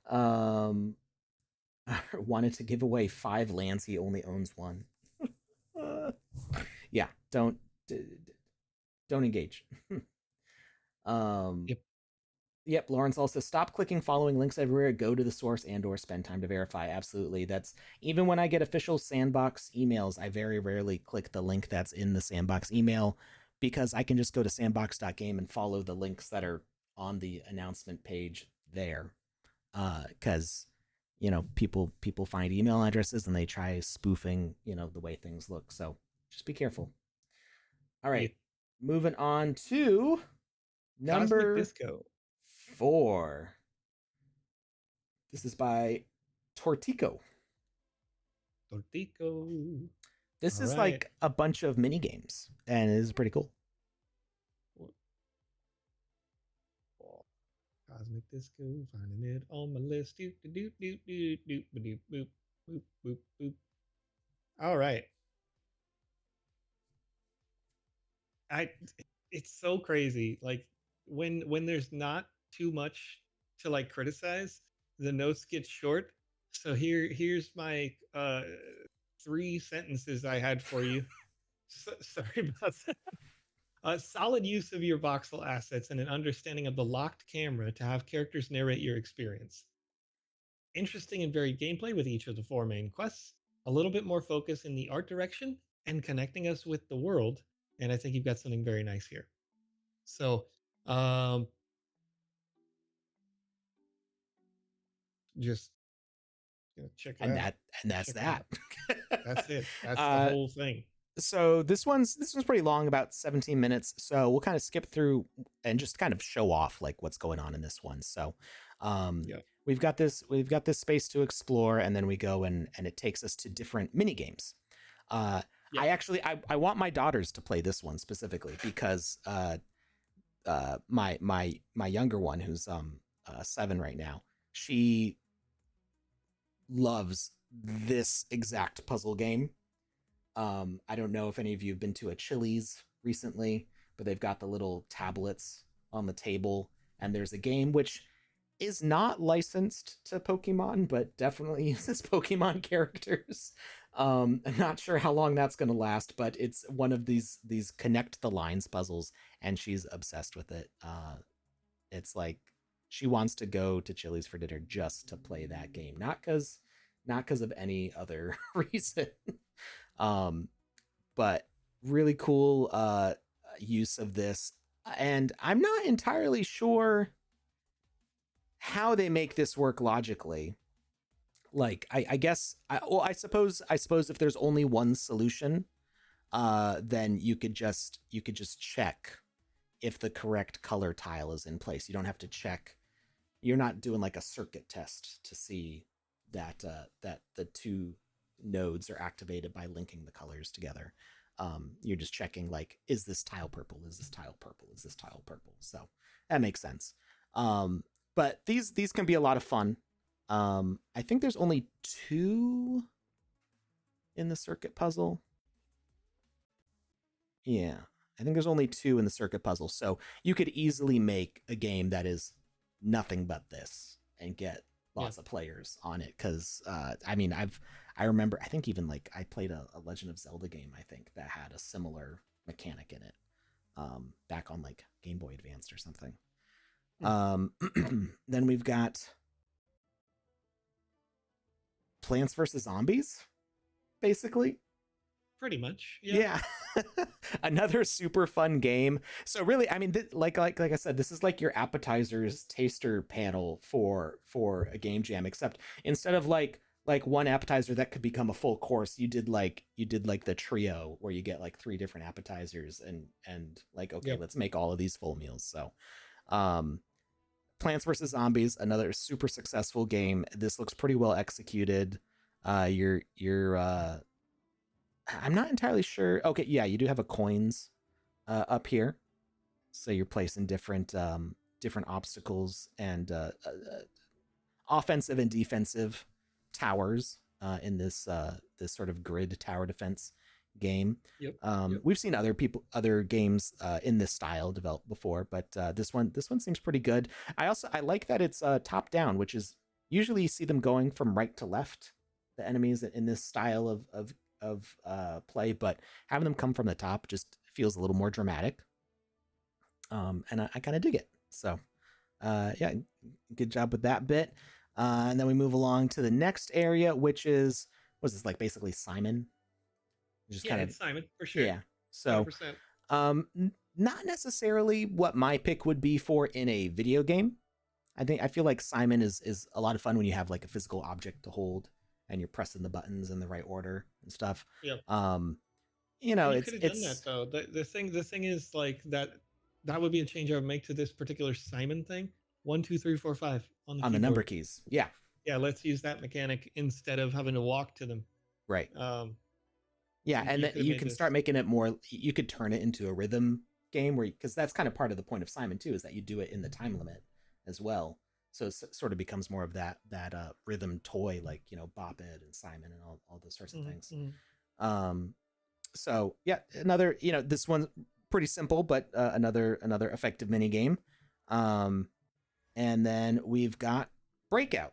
Um, Wanted to give away 5 lands. He only owns 1. Yeah, don't engage. um, Yep. Yep, Lawrence also stop clicking following links everywhere. Go to the source and or spend time to verify. Absolutely. That's even when I get official Sandbox emails, I very rarely click the link that's in the Sandbox email because I can just go to sandbox.game and follow the links that are on the announcement page there. Because people find email addresses and they try spoofing the way things look. So just be careful. All right, Yep. moving on to Cosmic number Disco. 4. This is by Tortico. Tortico. This All is right. like a bunch of mini games, and it is pretty cool. Cosmic Disco, finding it on my list. Doop doop doop doop doop doop boop boop boop boop. All right. I it's so crazy. Like when there's not too much to like criticize, the notes get short. So here's my 3 sentences I had for you. Sorry about that. A solid use of your voxel assets and an understanding of the locked camera to have characters narrate your experience. Interesting and varied gameplay with each of the 4 main quests. A little bit more focus in the art direction and connecting us with the world. And I think you've got something very nice here. So, um, just check it And out. that and that's Check it out. that. That's it. That's the uh, whole thing. so this one's pretty long, about 17 minutes. So we'll kind of skip through and just kind of show off like what's going on in this one. So Yeah. we've got this space to explore, and then we go and it takes us to different mini games. Yep. I want my daughters to play this one specifically because my younger one, who's 7 right now, she loves this exact puzzle game. I don't know if any of you have been to a Chili's recently, but they've got the little tablets on the table, and there's a game which is not licensed to Pokemon, but definitely uses Pokemon characters. I'm not sure how long that's going to last, but it's one of these connect the lines puzzles, and she's obsessed with it. It's like she wants to go to Chili's for dinner just to play that game, not because of any other reason. um, but really cool use of this, and I'm not entirely sure how they make this work logically. Like I guess I suppose if there's only one solution, then you could just check if the correct color tile is in place. You don't have to check. You're not doing like a circuit test to see that the two nodes are activated by linking the colors together. You're just checking like, is this tile purple? Is this tile purple? Is this tile purple? So that makes sense. But these can be a lot of fun. I think there's only 2 in the circuit puzzle. Yeah, I think there's only 2 in the circuit puzzle. So you could easily make a game that is nothing but this and get Yeah. lots of players on it. Because I remember, I think even like I played a Legend of Zelda game, I think, that had a similar mechanic in it, back on like Game Boy Advanced or something. Then we've got Plants vs Zombies, basically. Pretty much. Yeah. Another super fun game. So really, I mean, like I said, this is like your appetizers taster panel for a game jam, except instead of like one appetizer that could become a full course, you did like the trio where you get like 3 different appetizers and like, okay, Yep. let's make all of these full meals. So Plants vs Zombies, another super successful game. This looks pretty well executed. You're I'm not entirely sure. Okay, yeah, you do have a coins up here, so you're placing different obstacles and offensive and defensive towers in this sort of grid tower defense game. Yep. We've seen other games in this style developed before, but this one seems pretty good. I like that it's top down, which is usually you see them going from right to left. The enemies in this style of play, but having them come from the top just feels a little more dramatic. And I kind of dig it. So yeah, good job with that bit. And then we move along to the next area, which is was this like basically Simon? Just Yeah, kind of it's Simon for sure. yeah. So 100%. not necessarily what my pick would be for in a video game. I feel like Simon is a lot of fun when you have like a physical object to hold and you're pressing the buttons in the right order and stuff. Yeah. You know, You could have done that though. The thing is like that would be a change I would make to this particular Simon thing. 1, 2, 3, 4, 5 on the on the keyboard. number keys. Yeah. Yeah, let's use that mechanic instead of having to walk to them. Right. Yeah, and then you can start making it more. You could turn it into a rhythm game where, because that's kind of part of the point of Simon too, is that you do it in the time limit as well. So it sort of becomes more of that rhythm toy, like Bop It and Simon and all those sorts of things. So yeah, another this one's pretty simple, but another effective mini game. And then we've got Breakout.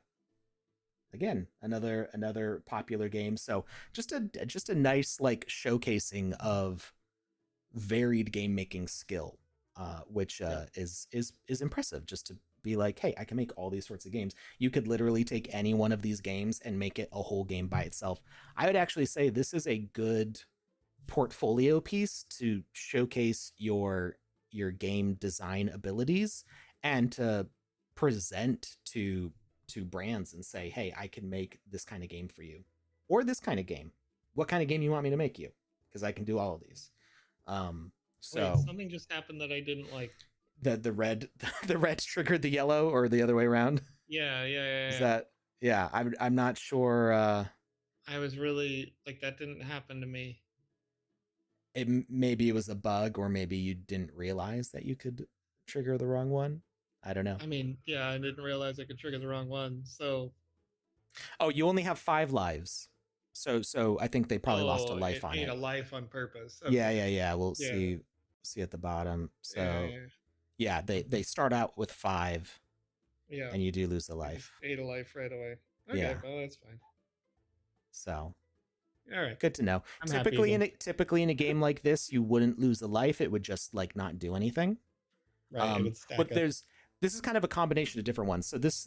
Again, another popular game. So just a nice like showcasing of varied game making skill, which is impressive. Just to be like, hey, I can make all these sorts of games. You could literally take any one of these games and make it a whole game by itself. I would actually say this is a good portfolio piece to showcase your game design abilities and to present to brands and say, hey, I can make this kind of game for you, or this kind of game. What kind of game you want me to make you? Because I can do all of these. So wait, something just happened that I didn't like. The red the red triggered the yellow, or the other way around. Yeah. Is that I'm not sure. I was really like, that didn't happen to me. Maybe it was a bug, or maybe you didn't realize that you could trigger the wrong one. I don't know. I mean, yeah, I didn't realize I could trigger the wrong one. So oh, you only have 5 lives. So I think they probably lost a life on it. A life on purpose. Okay. Yeah. We'll see at the bottom. So yeah, they start out with 5. Yeah. And you do lose a life. Ate a life right away. Okay, yeah. Well, that's fine. So all right. Good to know. Typically in a game like this, you wouldn't lose a life. It would just like not do anything. Right. It would stack but up. This is kind of a combination of different ones. So there's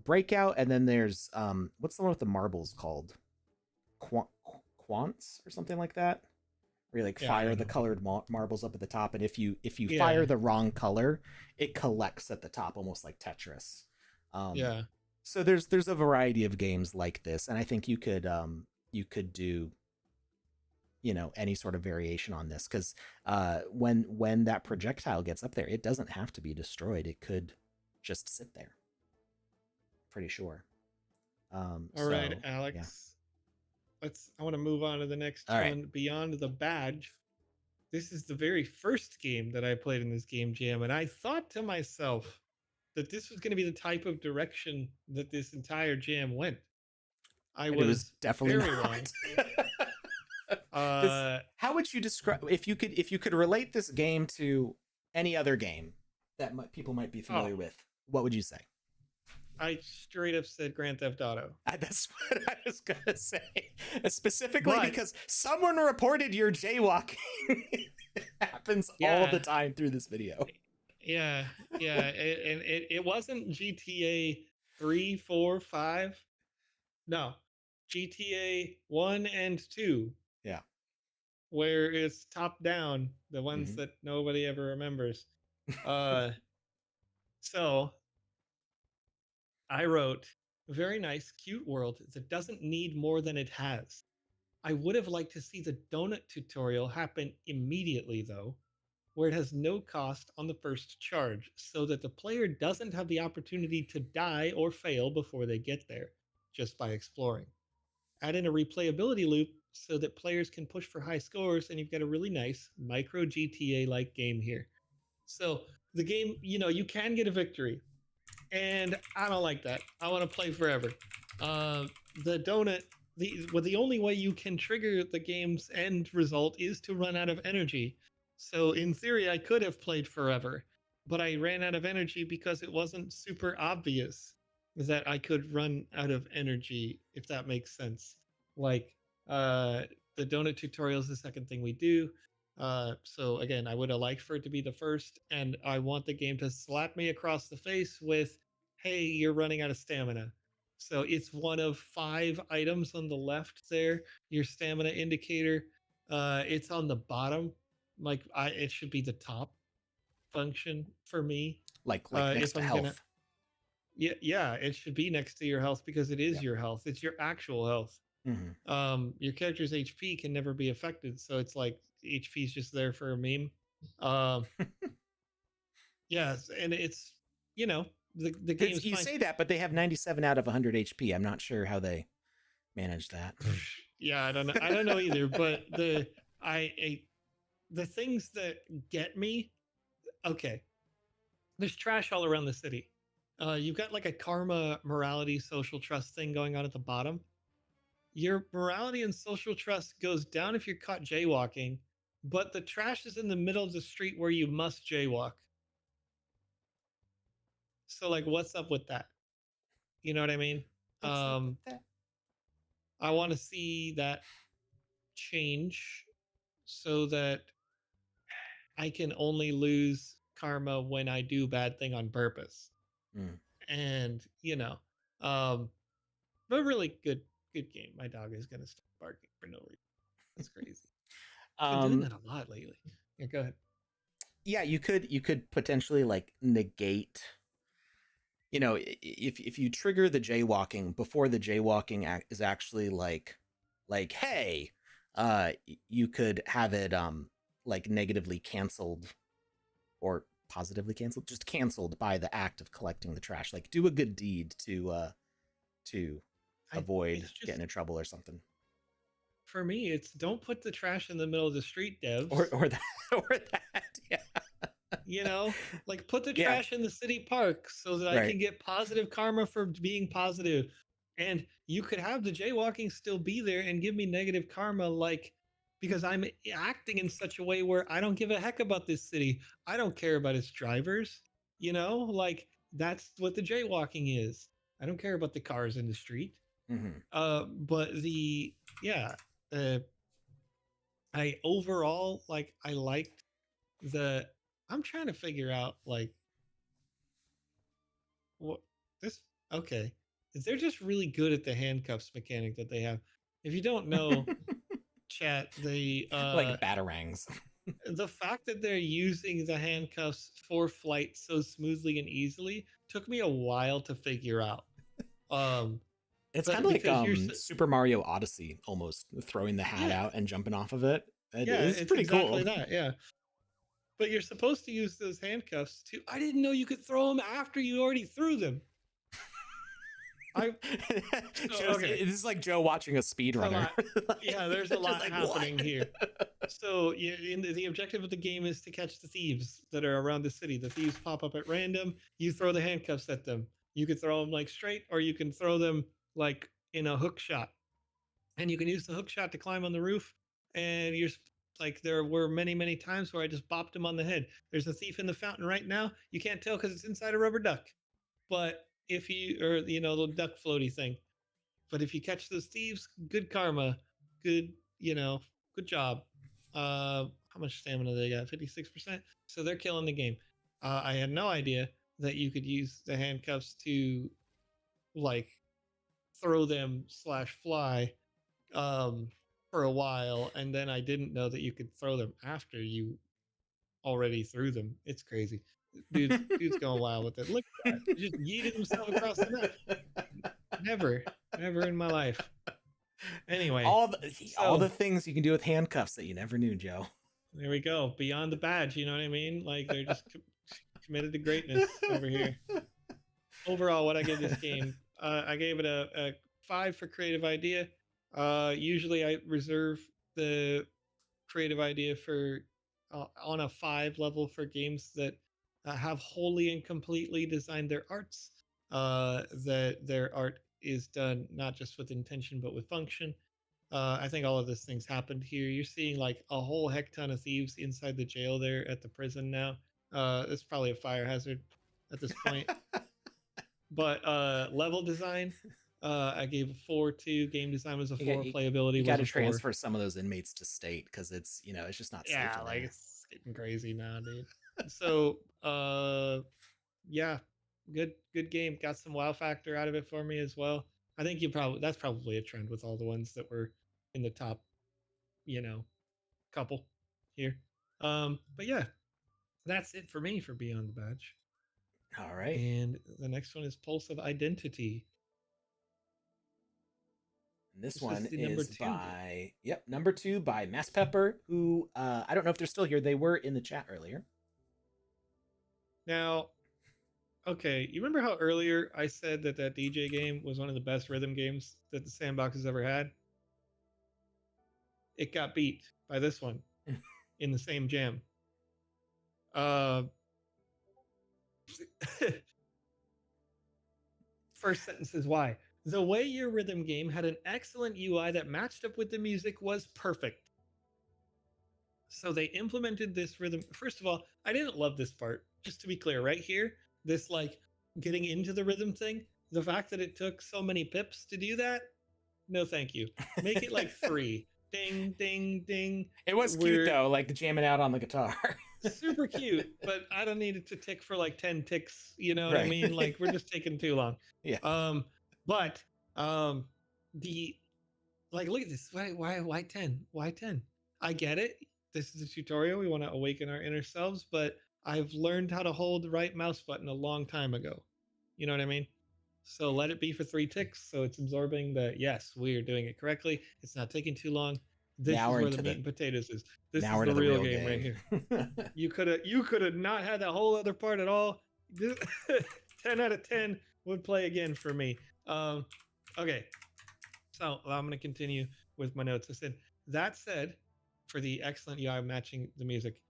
Breakout, and then there's what's the one with the marbles called? Quants or something like that. Where you like fire the colored marbles up at the top, and if you fire the wrong color, it collects at the top, almost like Tetris. So there's a variety of games like this, and I think you could do any sort of variation on this, because when that projectile gets up there, it doesn't have to be destroyed. It could just sit there. Pretty sure. All right, Alex. Yeah. I want to move on to the next one. Right. Beyond the Badge. This is the very first game that I played in this game jam, and I thought to myself that this was going to be the type of direction that this entire jam went. It was definitely not. How would you describe, if you could relate this game to any other game that people might be familiar with, what would you say? I straight up said Grand Theft Auto. That's what I was gonna say, specifically because someone reported your jaywalking. It happens all the time through this video. Yeah, and it wasn't GTA 3, 4, 5. No, GTA 1 and 2. Yeah, where it's top down, the ones that nobody ever remembers. So I wrote a very nice, cute world that doesn't need more than it has. I would have liked to see the donut tutorial happen immediately, though, where it has no cost on the first charge, so that the player doesn't have the opportunity to die or fail before they get there, just by exploring. Add in a replayability loop so that players can push for high scores, and you've got a really nice micro GTA-like game here. So the game, you can get a victory, and I don't like that. I want to play forever. The donut, the only way you can trigger the game's end result is to run out of energy. So in theory, I could have played forever, but I ran out of energy because it wasn't super obvious that I could run out of energy, if that makes sense. Like the donut tutorial is the second thing we do. So again, I would have liked for it to be the first, and I want the game to slap me across the face with, "Hey, you're running out of stamina." So it's one of 5 items on the left there. Your stamina indicator. It's on the bottom. Like it should be the top function for me. Like next If to I'm gonna, health. yeah, it should be next to your health because it is Yeah. your health. It's your actual health. Mm-hmm. Your character's HP can never be affected, so it's like HP is just there for a meme. Um, yes, and it's the game is You fine. say that, but they have 97 out of 100 HP. I'm not sure how they manage that. Yeah, I don't know. I don't know either. But the things that get me. Okay, there's trash all around the city. You've got like a karma, morality, social trust thing going on at the bottom. Your morality and social trust goes down if you're caught jaywalking, but the trash is in the middle of the street where you must jaywalk. So like what's up with that? You know what I mean? What's up with that? I want to see that change so that I can only lose karma when I do bad thing on purpose. Mm. And, um but really good game. My dog is going to start barking for no reason. That's crazy. It's been doing that a lot lately. Yeah, go ahead. Yeah, you could potentially like negate, if you trigger the jaywalking before the jaywalking is actually like hey, you could have it like negatively canceled or positively canceled, just canceled by the act of collecting the trash. Like do a good deed to avoid It's just getting in trouble or something. for me, it's don't put the trash in the middle of the street, Or devs. or that or that. Yeah. Like put the Yeah. trash in the city park so that I Right. can get positive karma for being positive. And you could have the jaywalking still be there and give me negative karma, like because I'm acting in such a way where I don't give a heck about this city. I don't care about its drivers. Like that's what the jaywalking is. I don't care about the cars in the street. Mm-hmm. But yeah, uh, I overall like I liked the. I'm trying to figure out like what this. Okay, they're just really good at the handcuffs mechanic that they have. If you don't know, chat, Like batarangs. the fact that they're using the handcuffs for flight so smoothly and easily took me a while to figure out. Um, It's kind but of like because you're Super Mario Odyssey, almost throwing the hat yeah, out and jumping off of it. It yeah, is it's pretty exactly cool. that. Yeah. But you're supposed to use those handcuffs too. I didn't know you could throw them after you already threw them. I so okay. This is like Joe watching a There's a speedrunner. lot. Like, Yeah, there's a just lot like happening what? here. So the objective of the game is to catch the thieves that are around the city. The thieves pop up at random. You throw the handcuffs at them. You can throw them like straight, or you can throw them like in a hook shot. And you can use the hook shot to climb on the roof. And you're like, there were many times where I just bopped him on the head. There's a thief in the fountain right now. You can't tell because it's inside a rubber duck. But if you, or the duck floaty thing. But if you catch those thieves, good karma, good, good job. How much stamina they got? 56%. So they're killing the game. I had no idea that you could use the handcuffs to like throw them slash fly for a while, and then I didn't know that you could throw them after you already threw them. It's crazy. Dude's going wild with it. Look at that. He just yeeted himself across the map. Never in my life. Anyway, all the so things you can do with handcuffs that you never knew, Joe. there we go. Beyond the badge, you know what I mean? Like they're just committed to greatness over here. Overall, what I give this game, I gave it a 5 for creative idea. Usually I reserve the creative idea for on a 5 level for games that have wholly and completely designed their arts. That their art is done not just with intention but with function. I think all of these things happened here. You're seeing like a whole heck ton of thieves inside the jail there at the prison now. It's probably a fire hazard at this point. But level design, I gave a 4 to game design was a 4, You playability got was to a 4. transfer some of those inmates to state because it's it's just not safe in Like there. it's getting crazy now, dude. So yeah, good game. Got some wow factor out of it for me as well. I think that's probably a trend with all the ones that were in the top, couple here. But yeah, that's it for me for Beyond the Badge. All right. And the next one is Pulse of Identity. And this This was one the number is 2 by number 2 by Mass Pepper, who I don't know if they're still here. They were in the chat earlier. Now, okay, you remember how earlier I said that DJ game was one of the best rhythm games that the Sandbox has ever had? It got beat by this one in the same jam. First sentence is why. The way your rhythm game had an excellent UI that matched up with the music was perfect. So they implemented this rhythm. First of all, I didn't love this part. Just to be clear, right here, this like getting into the rhythm thing, the fact that it took so many pips to do that, no thank you. Make it like 3. Ding, ding, ding. It was cute though, like jamming out on the guitar. Super cute, but I don't need it to tick for like 10 ticks. You know what I mean? Like we're just taking too long. Yeah. But the like look at this. Why 10? Why 10? I get it. This is a tutorial. We want to awaken our inner selves, but I've learned how to hold the right mouse button a long time ago. You know what I mean? So let it be for 3 ticks. So it's absorbing that yes, we are doing it correctly. It's not taking too long. This is where the meat and potatoes is. This is the real game right here. You could have not had that whole other part at all. 10 out of 10 would play again for me. Okay. So I'm going to continue with my notes. I said, that said, for the excellent UI matching the music,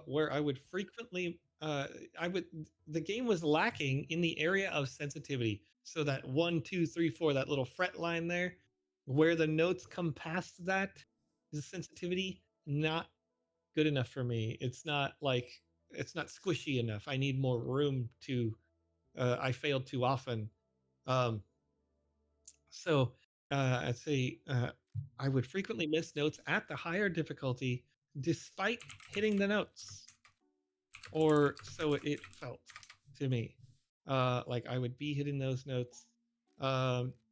where I would frequently, the game was lacking in the area of sensitivity. So that 1, 2, 3, 4, that little fret line there, where the notes come past that, the sensitivity, not good enough for me. It's not squishy enough. I need more room to, I failed too often. So I'd say I would frequently miss notes at the higher difficulty despite hitting the notes, or so it felt to me. Like I would be hitting those notes.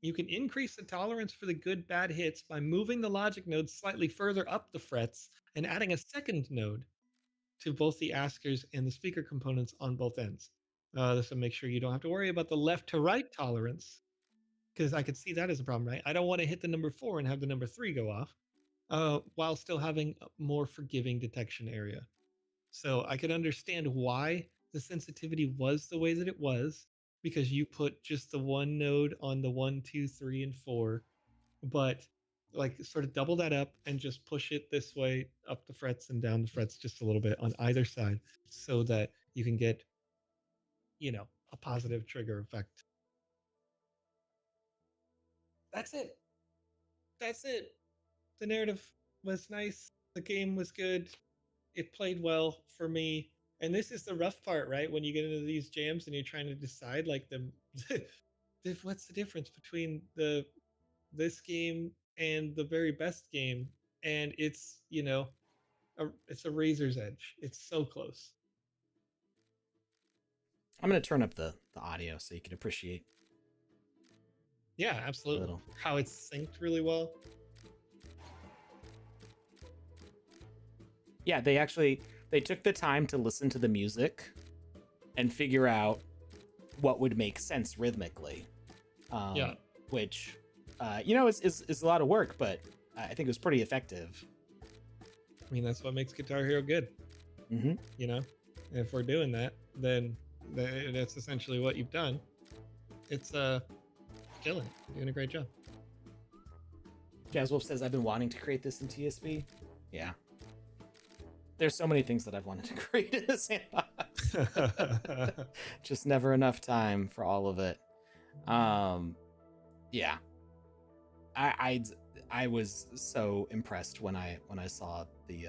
You can increase the tolerance for the good bad hits by moving the logic nodes slightly further up the frets and adding a second node to both the askers and the speaker components on both ends. This will make sure you don't have to worry about the left to right tolerance, because I could see that as a problem, right? I don't want to hit the number 4 and have the number 3 go off, while still having a more forgiving detection area. So I could understand why the sensitivity was the way that it was, because you put just the one node on the 1, 2, 3, and 4, but like sort of double that up and just push it this way up the frets and down the frets just a little bit on either side, so that you can get, a positive trigger effect. That's it. The narrative was nice. The game was good. It played well for me. And this is the rough part, right? When you get into these jams and you're trying to decide like what's the difference between this game and the very best game, and it's it's a razor's edge. It's so close. I'm going to turn up the audio so you can appreciate. Yeah, absolutely. How it's synced really well. Yeah, they took the time to listen to the music and figure out what would make sense rhythmically. Which, is a lot of work, but I think it was pretty effective. I mean, that's what makes Guitar Hero good. Mm-hmm. If we're doing that, then that's essentially what you've done. It's killing it. You're doing a great job. Jazzwolf says, I've been wanting to create this in TSP. Yeah. There's so many things that I've wanted to create in the Sandbox. Just never enough time for all of it. Yeah. I was so impressed when I saw the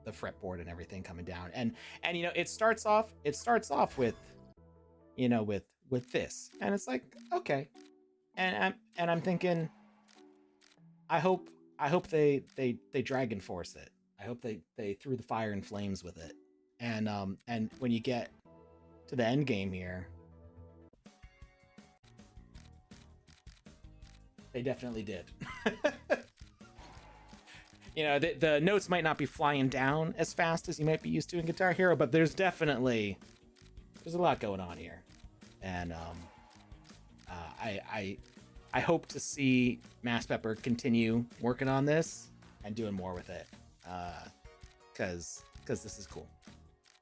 fretboard and everything coming down. And it starts off with with this. And it's like, okay. I'm thinking, I hope they Dragon Force it. I hope they threw the fire and flames with it. And when you get to the end game here, they definitely did. You know, the notes might not be flying down as fast as you might be used to in Guitar Hero, but there's a lot going on here, and I hope to see Mass Pepper continue working on this and doing more with it, because this is cool.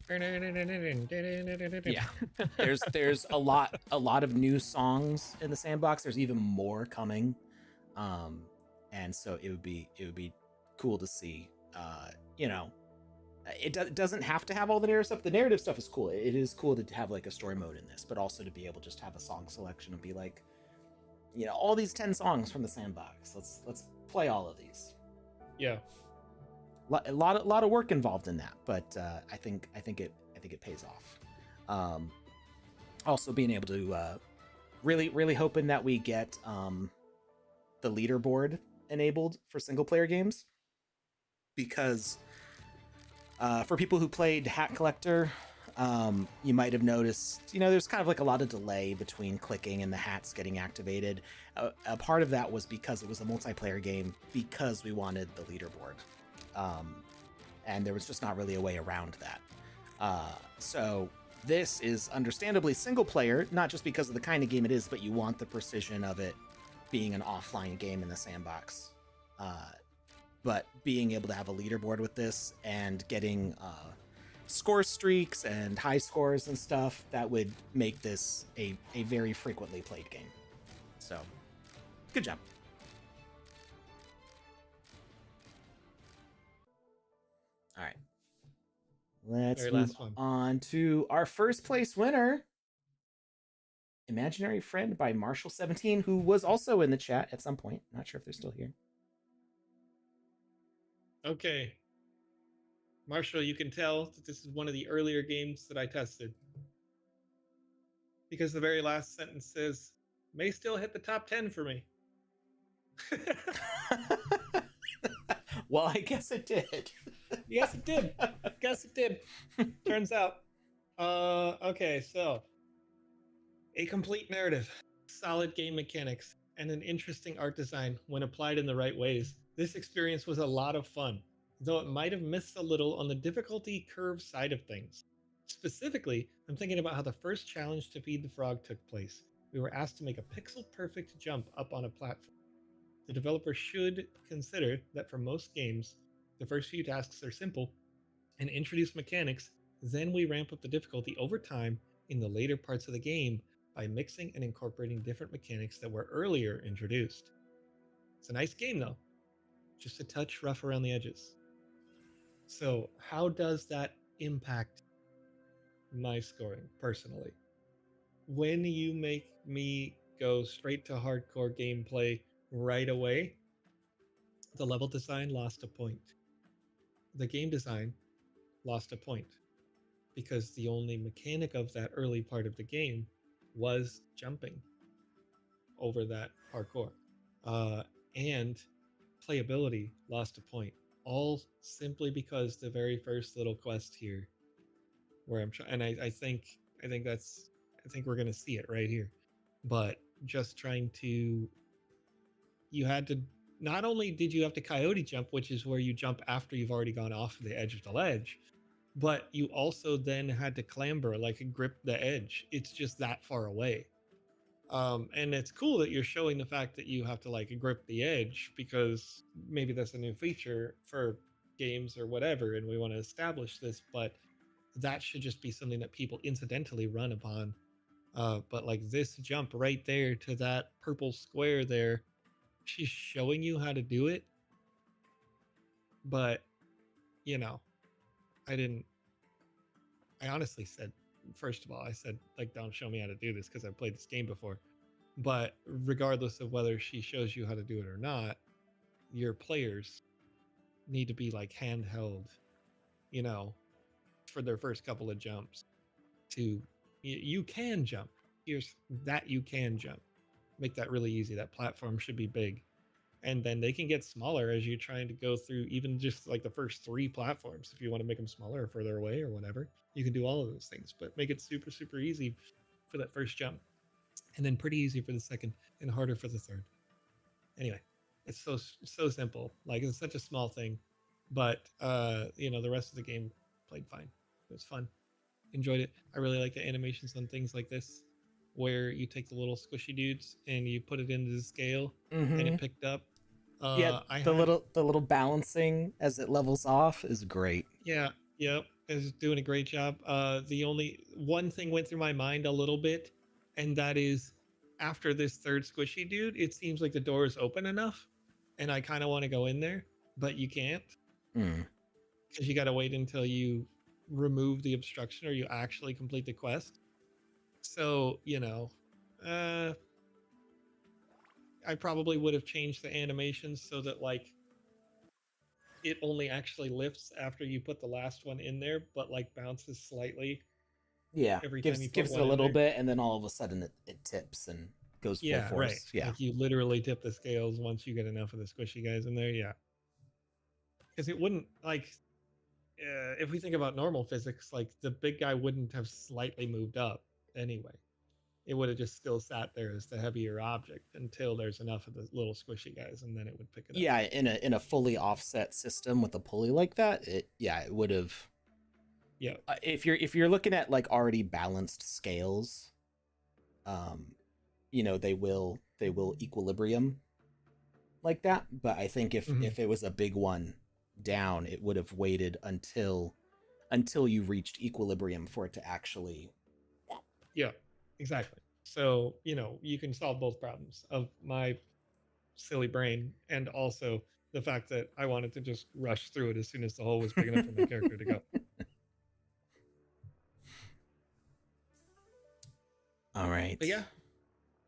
Yeah, there's a lot of new songs in the sandbox. There's even more coming, and so it would be cool to see. You know, it doesn't have to have all the narrative stuff. The narrative stuff is cool. It is cool to have like a story mode in this, but also to be able to just have a song selection and be like, you know, all these 10 songs from the sandbox. Let's play all of these. Yeah, a lot of work involved in that, but I think it pays off. Also being able to really hoping that we get the leaderboard enabled for single player games, because for people who played Hat Collector, you might have noticed, you know, there's kind of like a lot of delay between clicking and the hats getting activated. A part of that was because it was a multiplayer game, because we wanted the leaderboard. And there was just not really a way around that. So this is understandably single player, not just because of the kind of game it is, but you want the precision of it being an offline game in the sandbox. But being able to have a leaderboard with this and getting score streaks and high scores and stuff, that would make this a very frequently played game. So, good job. All right. Let's move on to our first place winner, Imaginary Friend by Marshall17, who was also in the chat at some point. Not sure if they're still here. Okay. Marshall, you can tell that this is one of the earlier games that I tested, because the very last sentence says, may still hit the top 10 for me. Well, I guess it did. Yes, it did. Guess it did. Turns out. Okay, so a complete narrative, solid game mechanics, and an interesting art design when applied in the right ways. This experience was a lot of fun, though it might have missed a little on the difficulty curve side of things. Specifically, I'm thinking about how the first challenge to feed the frog took place. We were asked to make a pixel-perfect jump up on a platform. The developer should consider that for most games, the first few tasks are simple and introduce mechanics, then we ramp up the difficulty over time in the later parts of the game by mixing and incorporating different mechanics that were earlier introduced. It's a nice game though, just a touch rough around the edges. So how does that impact my scoring personally? When you make me go straight to hardcore gameplay right away, the level design lost a point. The game design lost a point, because the only mechanic of that early part of the game was jumping over that parkour. And playability lost a point, all simply because the very first little quest here, where I'm trying, and I think we're gonna see it right here, but just trying to, you had to, not only did you have to coyote jump, which is where you jump after you've already gone off the edge of the ledge, but you also then had to clamber, like grip the edge. It's just that far away. And it's cool that you're showing the fact that you have to like grip the edge, because maybe that's a new feature for games or whatever, and we want to establish this, but that should just be something that people incidentally run upon. But like this jump right there to that purple square there, she's showing you how to do it. But, you know, I honestly said, first of all, I said, like, don't show me how to do this because I've played this game before. But regardless of whether she shows you how to do it or not, your players need to be like handheld, you know, for their first couple of jumps. To you can jump. Here's that you can jump. make that really easy. That platform should be big, and then they can get smaller as you're trying to go through even just like the first 3 platforms. If you want to make them smaller or further away or whatever, you can do all of those things, but make it super, super easy for that first jump, and then pretty easy for the second and harder for the third. Anyway, it's so simple. Like, it's such a small thing, but the rest of the game played fine. It was fun. Enjoyed it. I really like the animations on things like this, where you take the little squishy dudes and you put it into the scale, and Mm-hmm. it picked up. Yeah, I the had little balancing as it levels off is great. Yeah, yep, is doing a great job. The only one thing went through my mind a little bit, and that is, after this third squishy dude, it seems like the door is open enough, and I kind of want to go in there, but you can't, Mm. because you got to wait until you remove the obstruction or you actually complete the quest. So, uh, I probably would have changed the animations so that, like, it only actually lifts after you put the last one in there, but like bounces slightly Yeah, every time gives you put gives it one a in little there. bit, and then all of a sudden it tips and goes full Yeah, right. force. Yeah. Like, you literally tip the scales once you get enough of the squishy guys in there. Yeah, because it wouldn't, like, if we think about normal physics, like, the big guy wouldn't have slightly moved up anyway. It would have just still sat there as the heavier object until there's enough of the little squishy guys, and then it would pick it up. Yeah, in a fully offset system with a pulley like that, it would have. Yeah. If you're looking at like already balanced scales, um, they will equilibrium like that. But I think if Hmm. if it was a big one down, it would have waited until you reached equilibrium for it to actually. Yeah, exactly. So, you can solve both problems of my silly brain, and also the fact that I wanted to just rush through it as soon as the hole was big enough for my character to go. All But right. yeah,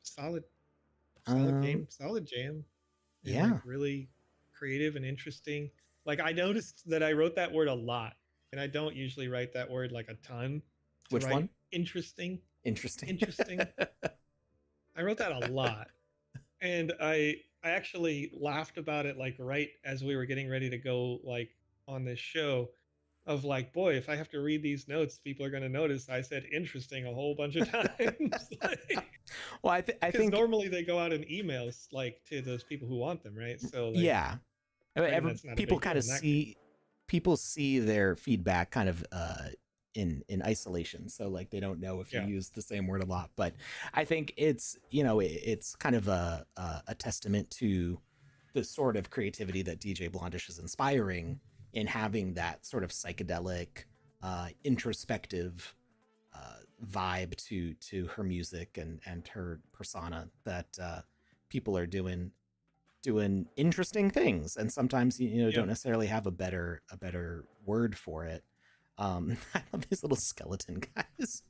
solid, solid Um. game, solid jam, and like Yeah. really creative and interesting. Like, I noticed that I wrote that word a lot, and I don't usually write that word like a ton. To Which write one? interesting, Interesting. interesting. I wrote that a lot, and I actually laughed about it, like, right as we were getting ready to go, like, on this show, of like, boy, if I have to read these notes, people are going to notice I said interesting a whole bunch of times. Like, Well, I because think normally they go out in emails, like, to those people who want them, right? So, like, yeah. that's not a People big kind deal of in that case. see their feedback kind of in isolation, so like they don't know if you Yeah. use the same word a lot. But I think it's kind of a testament to the sort of creativity that DJ Blondish is inspiring in having that sort of psychedelic, introspective vibe to her music and her persona that people are doing interesting things, and sometimes Yeah. don't necessarily have a better word for it. I love these little skeleton guys.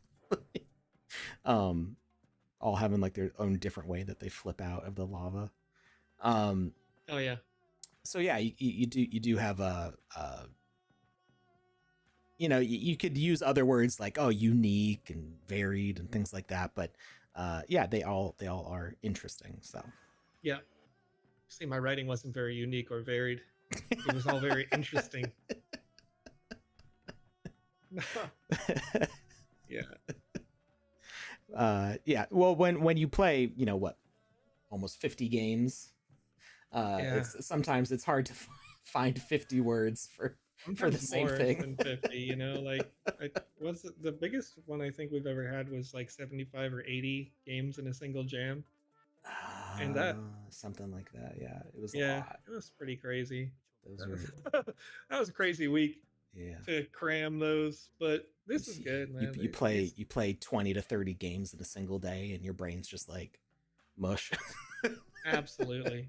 um all having like their own different way that they flip out of the lava. um Oh, yeah. so yeah, you do have a you could use other words like, oh, unique and varied and things like that, but yeah, they all are interesting. So Yeah. See, my writing wasn't very unique or varied. It was all very interesting. Yeah. yeah, well, when you play, what, almost 50 games, Yeah. it's sometimes it's hard to find 50 words for the Sometimes same more thing. than 50, like, what's the biggest one I think we've ever had was like 75 or 80 games in a single jam. And that, Something like that. Yeah, it was a yeah, lot. it was pretty crazy. Those were, That was a crazy week yeah. to cram those, but this is good, You, man. you play you play 20 to 30 games in a single day, and your brain's just like mush. Absolutely.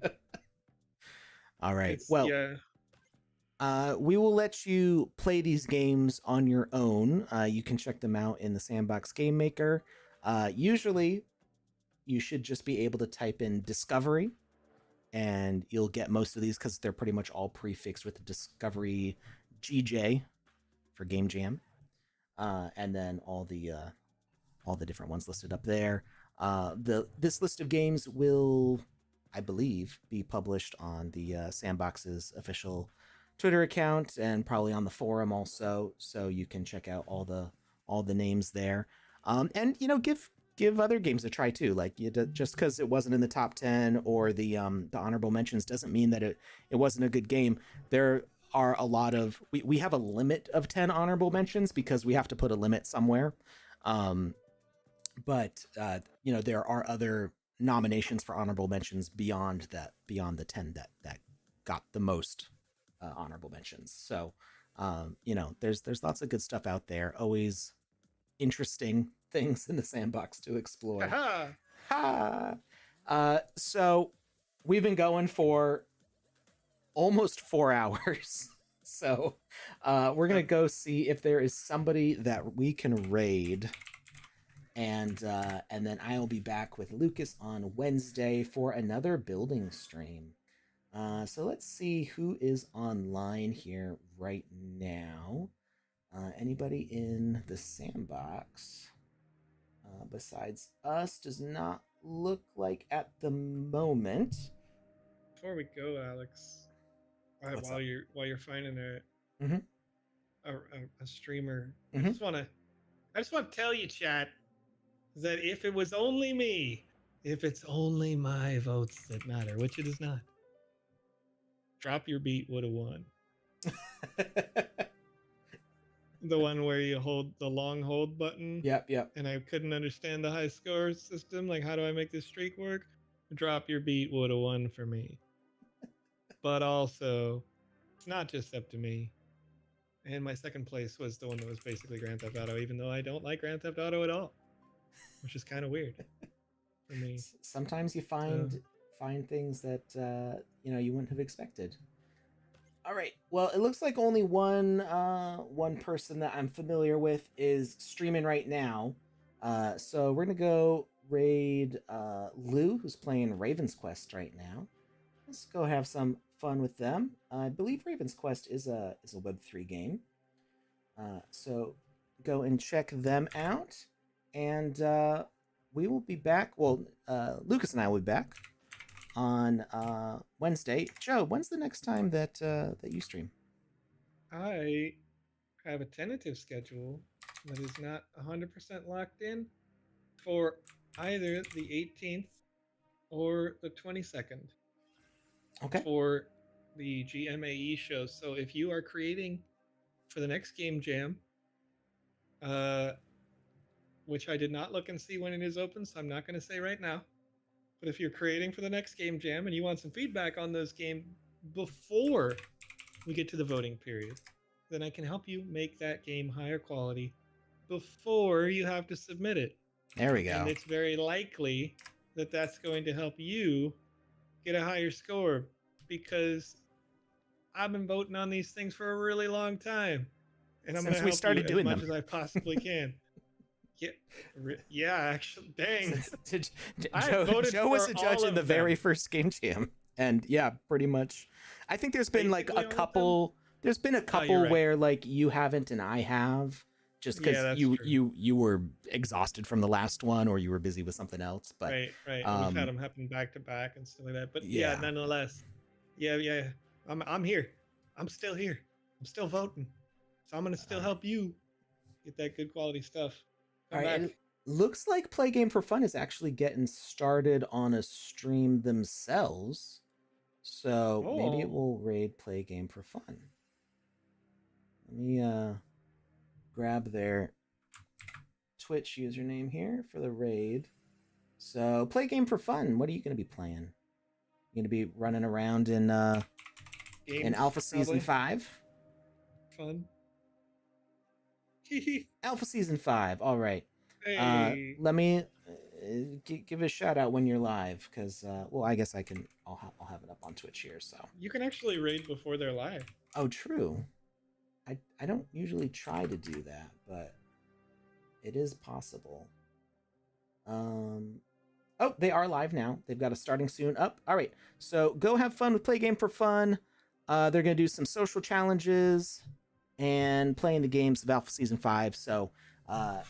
All right. It's, Well, yeah. we will let you play these games on your own. You can check them out in the Sandbox Game Maker. Usually, you should just be able to type in Discovery, and you'll get most of these because they're pretty much all prefixed with the Discovery GJ for Game Jam, and then all the different ones listed up there. This list of games will, I believe, be published on the Sandbox's official Twitter account and probably on the forum also, so you can check out all the names there. And give other games a try too. Like just because it wasn't in the top 10 or the honorable mentions doesn't mean that it wasn't a good game. There are a lot of we have a limit of 10 honorable mentions because we have to put a limit somewhere. But there are other nominations for honorable mentions beyond the 10 that got the most honorable mentions. So there's lots of good stuff out there. Always interesting things in the sandbox to explore. Ha! So we've been going for almost 4 hours. So we're gonna go see if there is somebody that we can raid, and then I'll be back with Lucas on Wednesday for another building stream. So let's see who is online here right now. Anybody in the sandbox besides us does not look like at the moment. Before we go, Alex, while you're finding a streamer, I just want to tell you, chat, that if it was only me, if it's only my votes that matter, which it is not, Drop Your Beat would have won. The one where you hold the long hold button. Yep. And I couldn't understand the high score system. Like, how do I make this streak work? Drop Your Beat would have won for me. But also, it's not just up to me. And my second place was the one that was basically Grand Theft Auto, even though I don't like Grand Theft Auto at all, which is kind of weird for me. Sometimes you find things that you wouldn't have expected. All right. Well, it looks like only one person that I'm familiar with is streaming right now. So we're gonna go raid Lou, who's playing Raven's Quest right now. Let's go have some fun with them. I believe Raven's Quest is a Web3 game. So go and check them out, and we will be back. Well, Lucas and I will be back on Wednesday. Joe, when's the next time that you stream? I have a tentative schedule that is not 100% locked in for either the 18th or the 22nd. Okay. For the GMAE show. So if you are creating for the next game jam, which I did not look and see when it is open, so I'm not going to say right now. But if you're creating for the next game jam and you want some feedback on those games before we get to the voting period, then I can help you make that game higher quality before you have to submit it. There we go. And it's very likely that that's going to help you get a higher score, because I've been voting on these things for a really long time, and I'm going to help you as much as I possibly can. Yeah, actually, dang. Joe was a judge in the very first game jam, and yeah, pretty much. I think there's been like a couple. There's been a couple where like you haven't and I have, just because you were exhausted from the last one or you were busy with something else. But right. We've had them happen back to back and stuff like that. But yeah nonetheless, yeah. I'm here. I'm still here. I'm still voting. So I'm gonna still help you get that good quality stuff. All right. It looks like Play Game for Fun is actually getting started on a stream themselves. So maybe it will raid Play Game for Fun. Let me grab their Twitch username here for the raid. So Play Game for Fun, what are you going to be playing? You going to be running around in Alpha Season 5? Fun. Alpha Season 5, all right. Hey. Let me give a shout out when you're live, because I guess I'll have it up on Twitch here. So you can actually raid before they're live. Oh, true. I don't usually try to do that, but it is possible. Oh, they are live now. They've got a starting soon up. All right, so go have fun with Play Game for Fun. They're gonna do some social challenges and playing the games of Alpha Season 5. So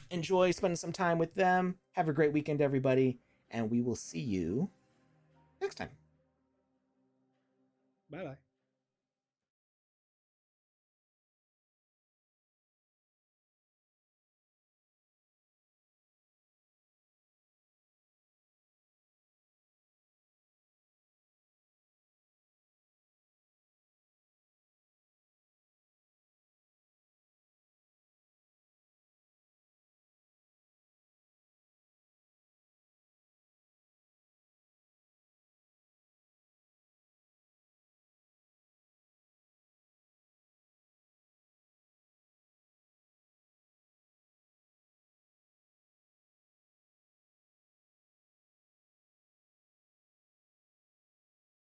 enjoy spending some time with them. Have a great weekend, everybody, and we will see you next time. Bye bye.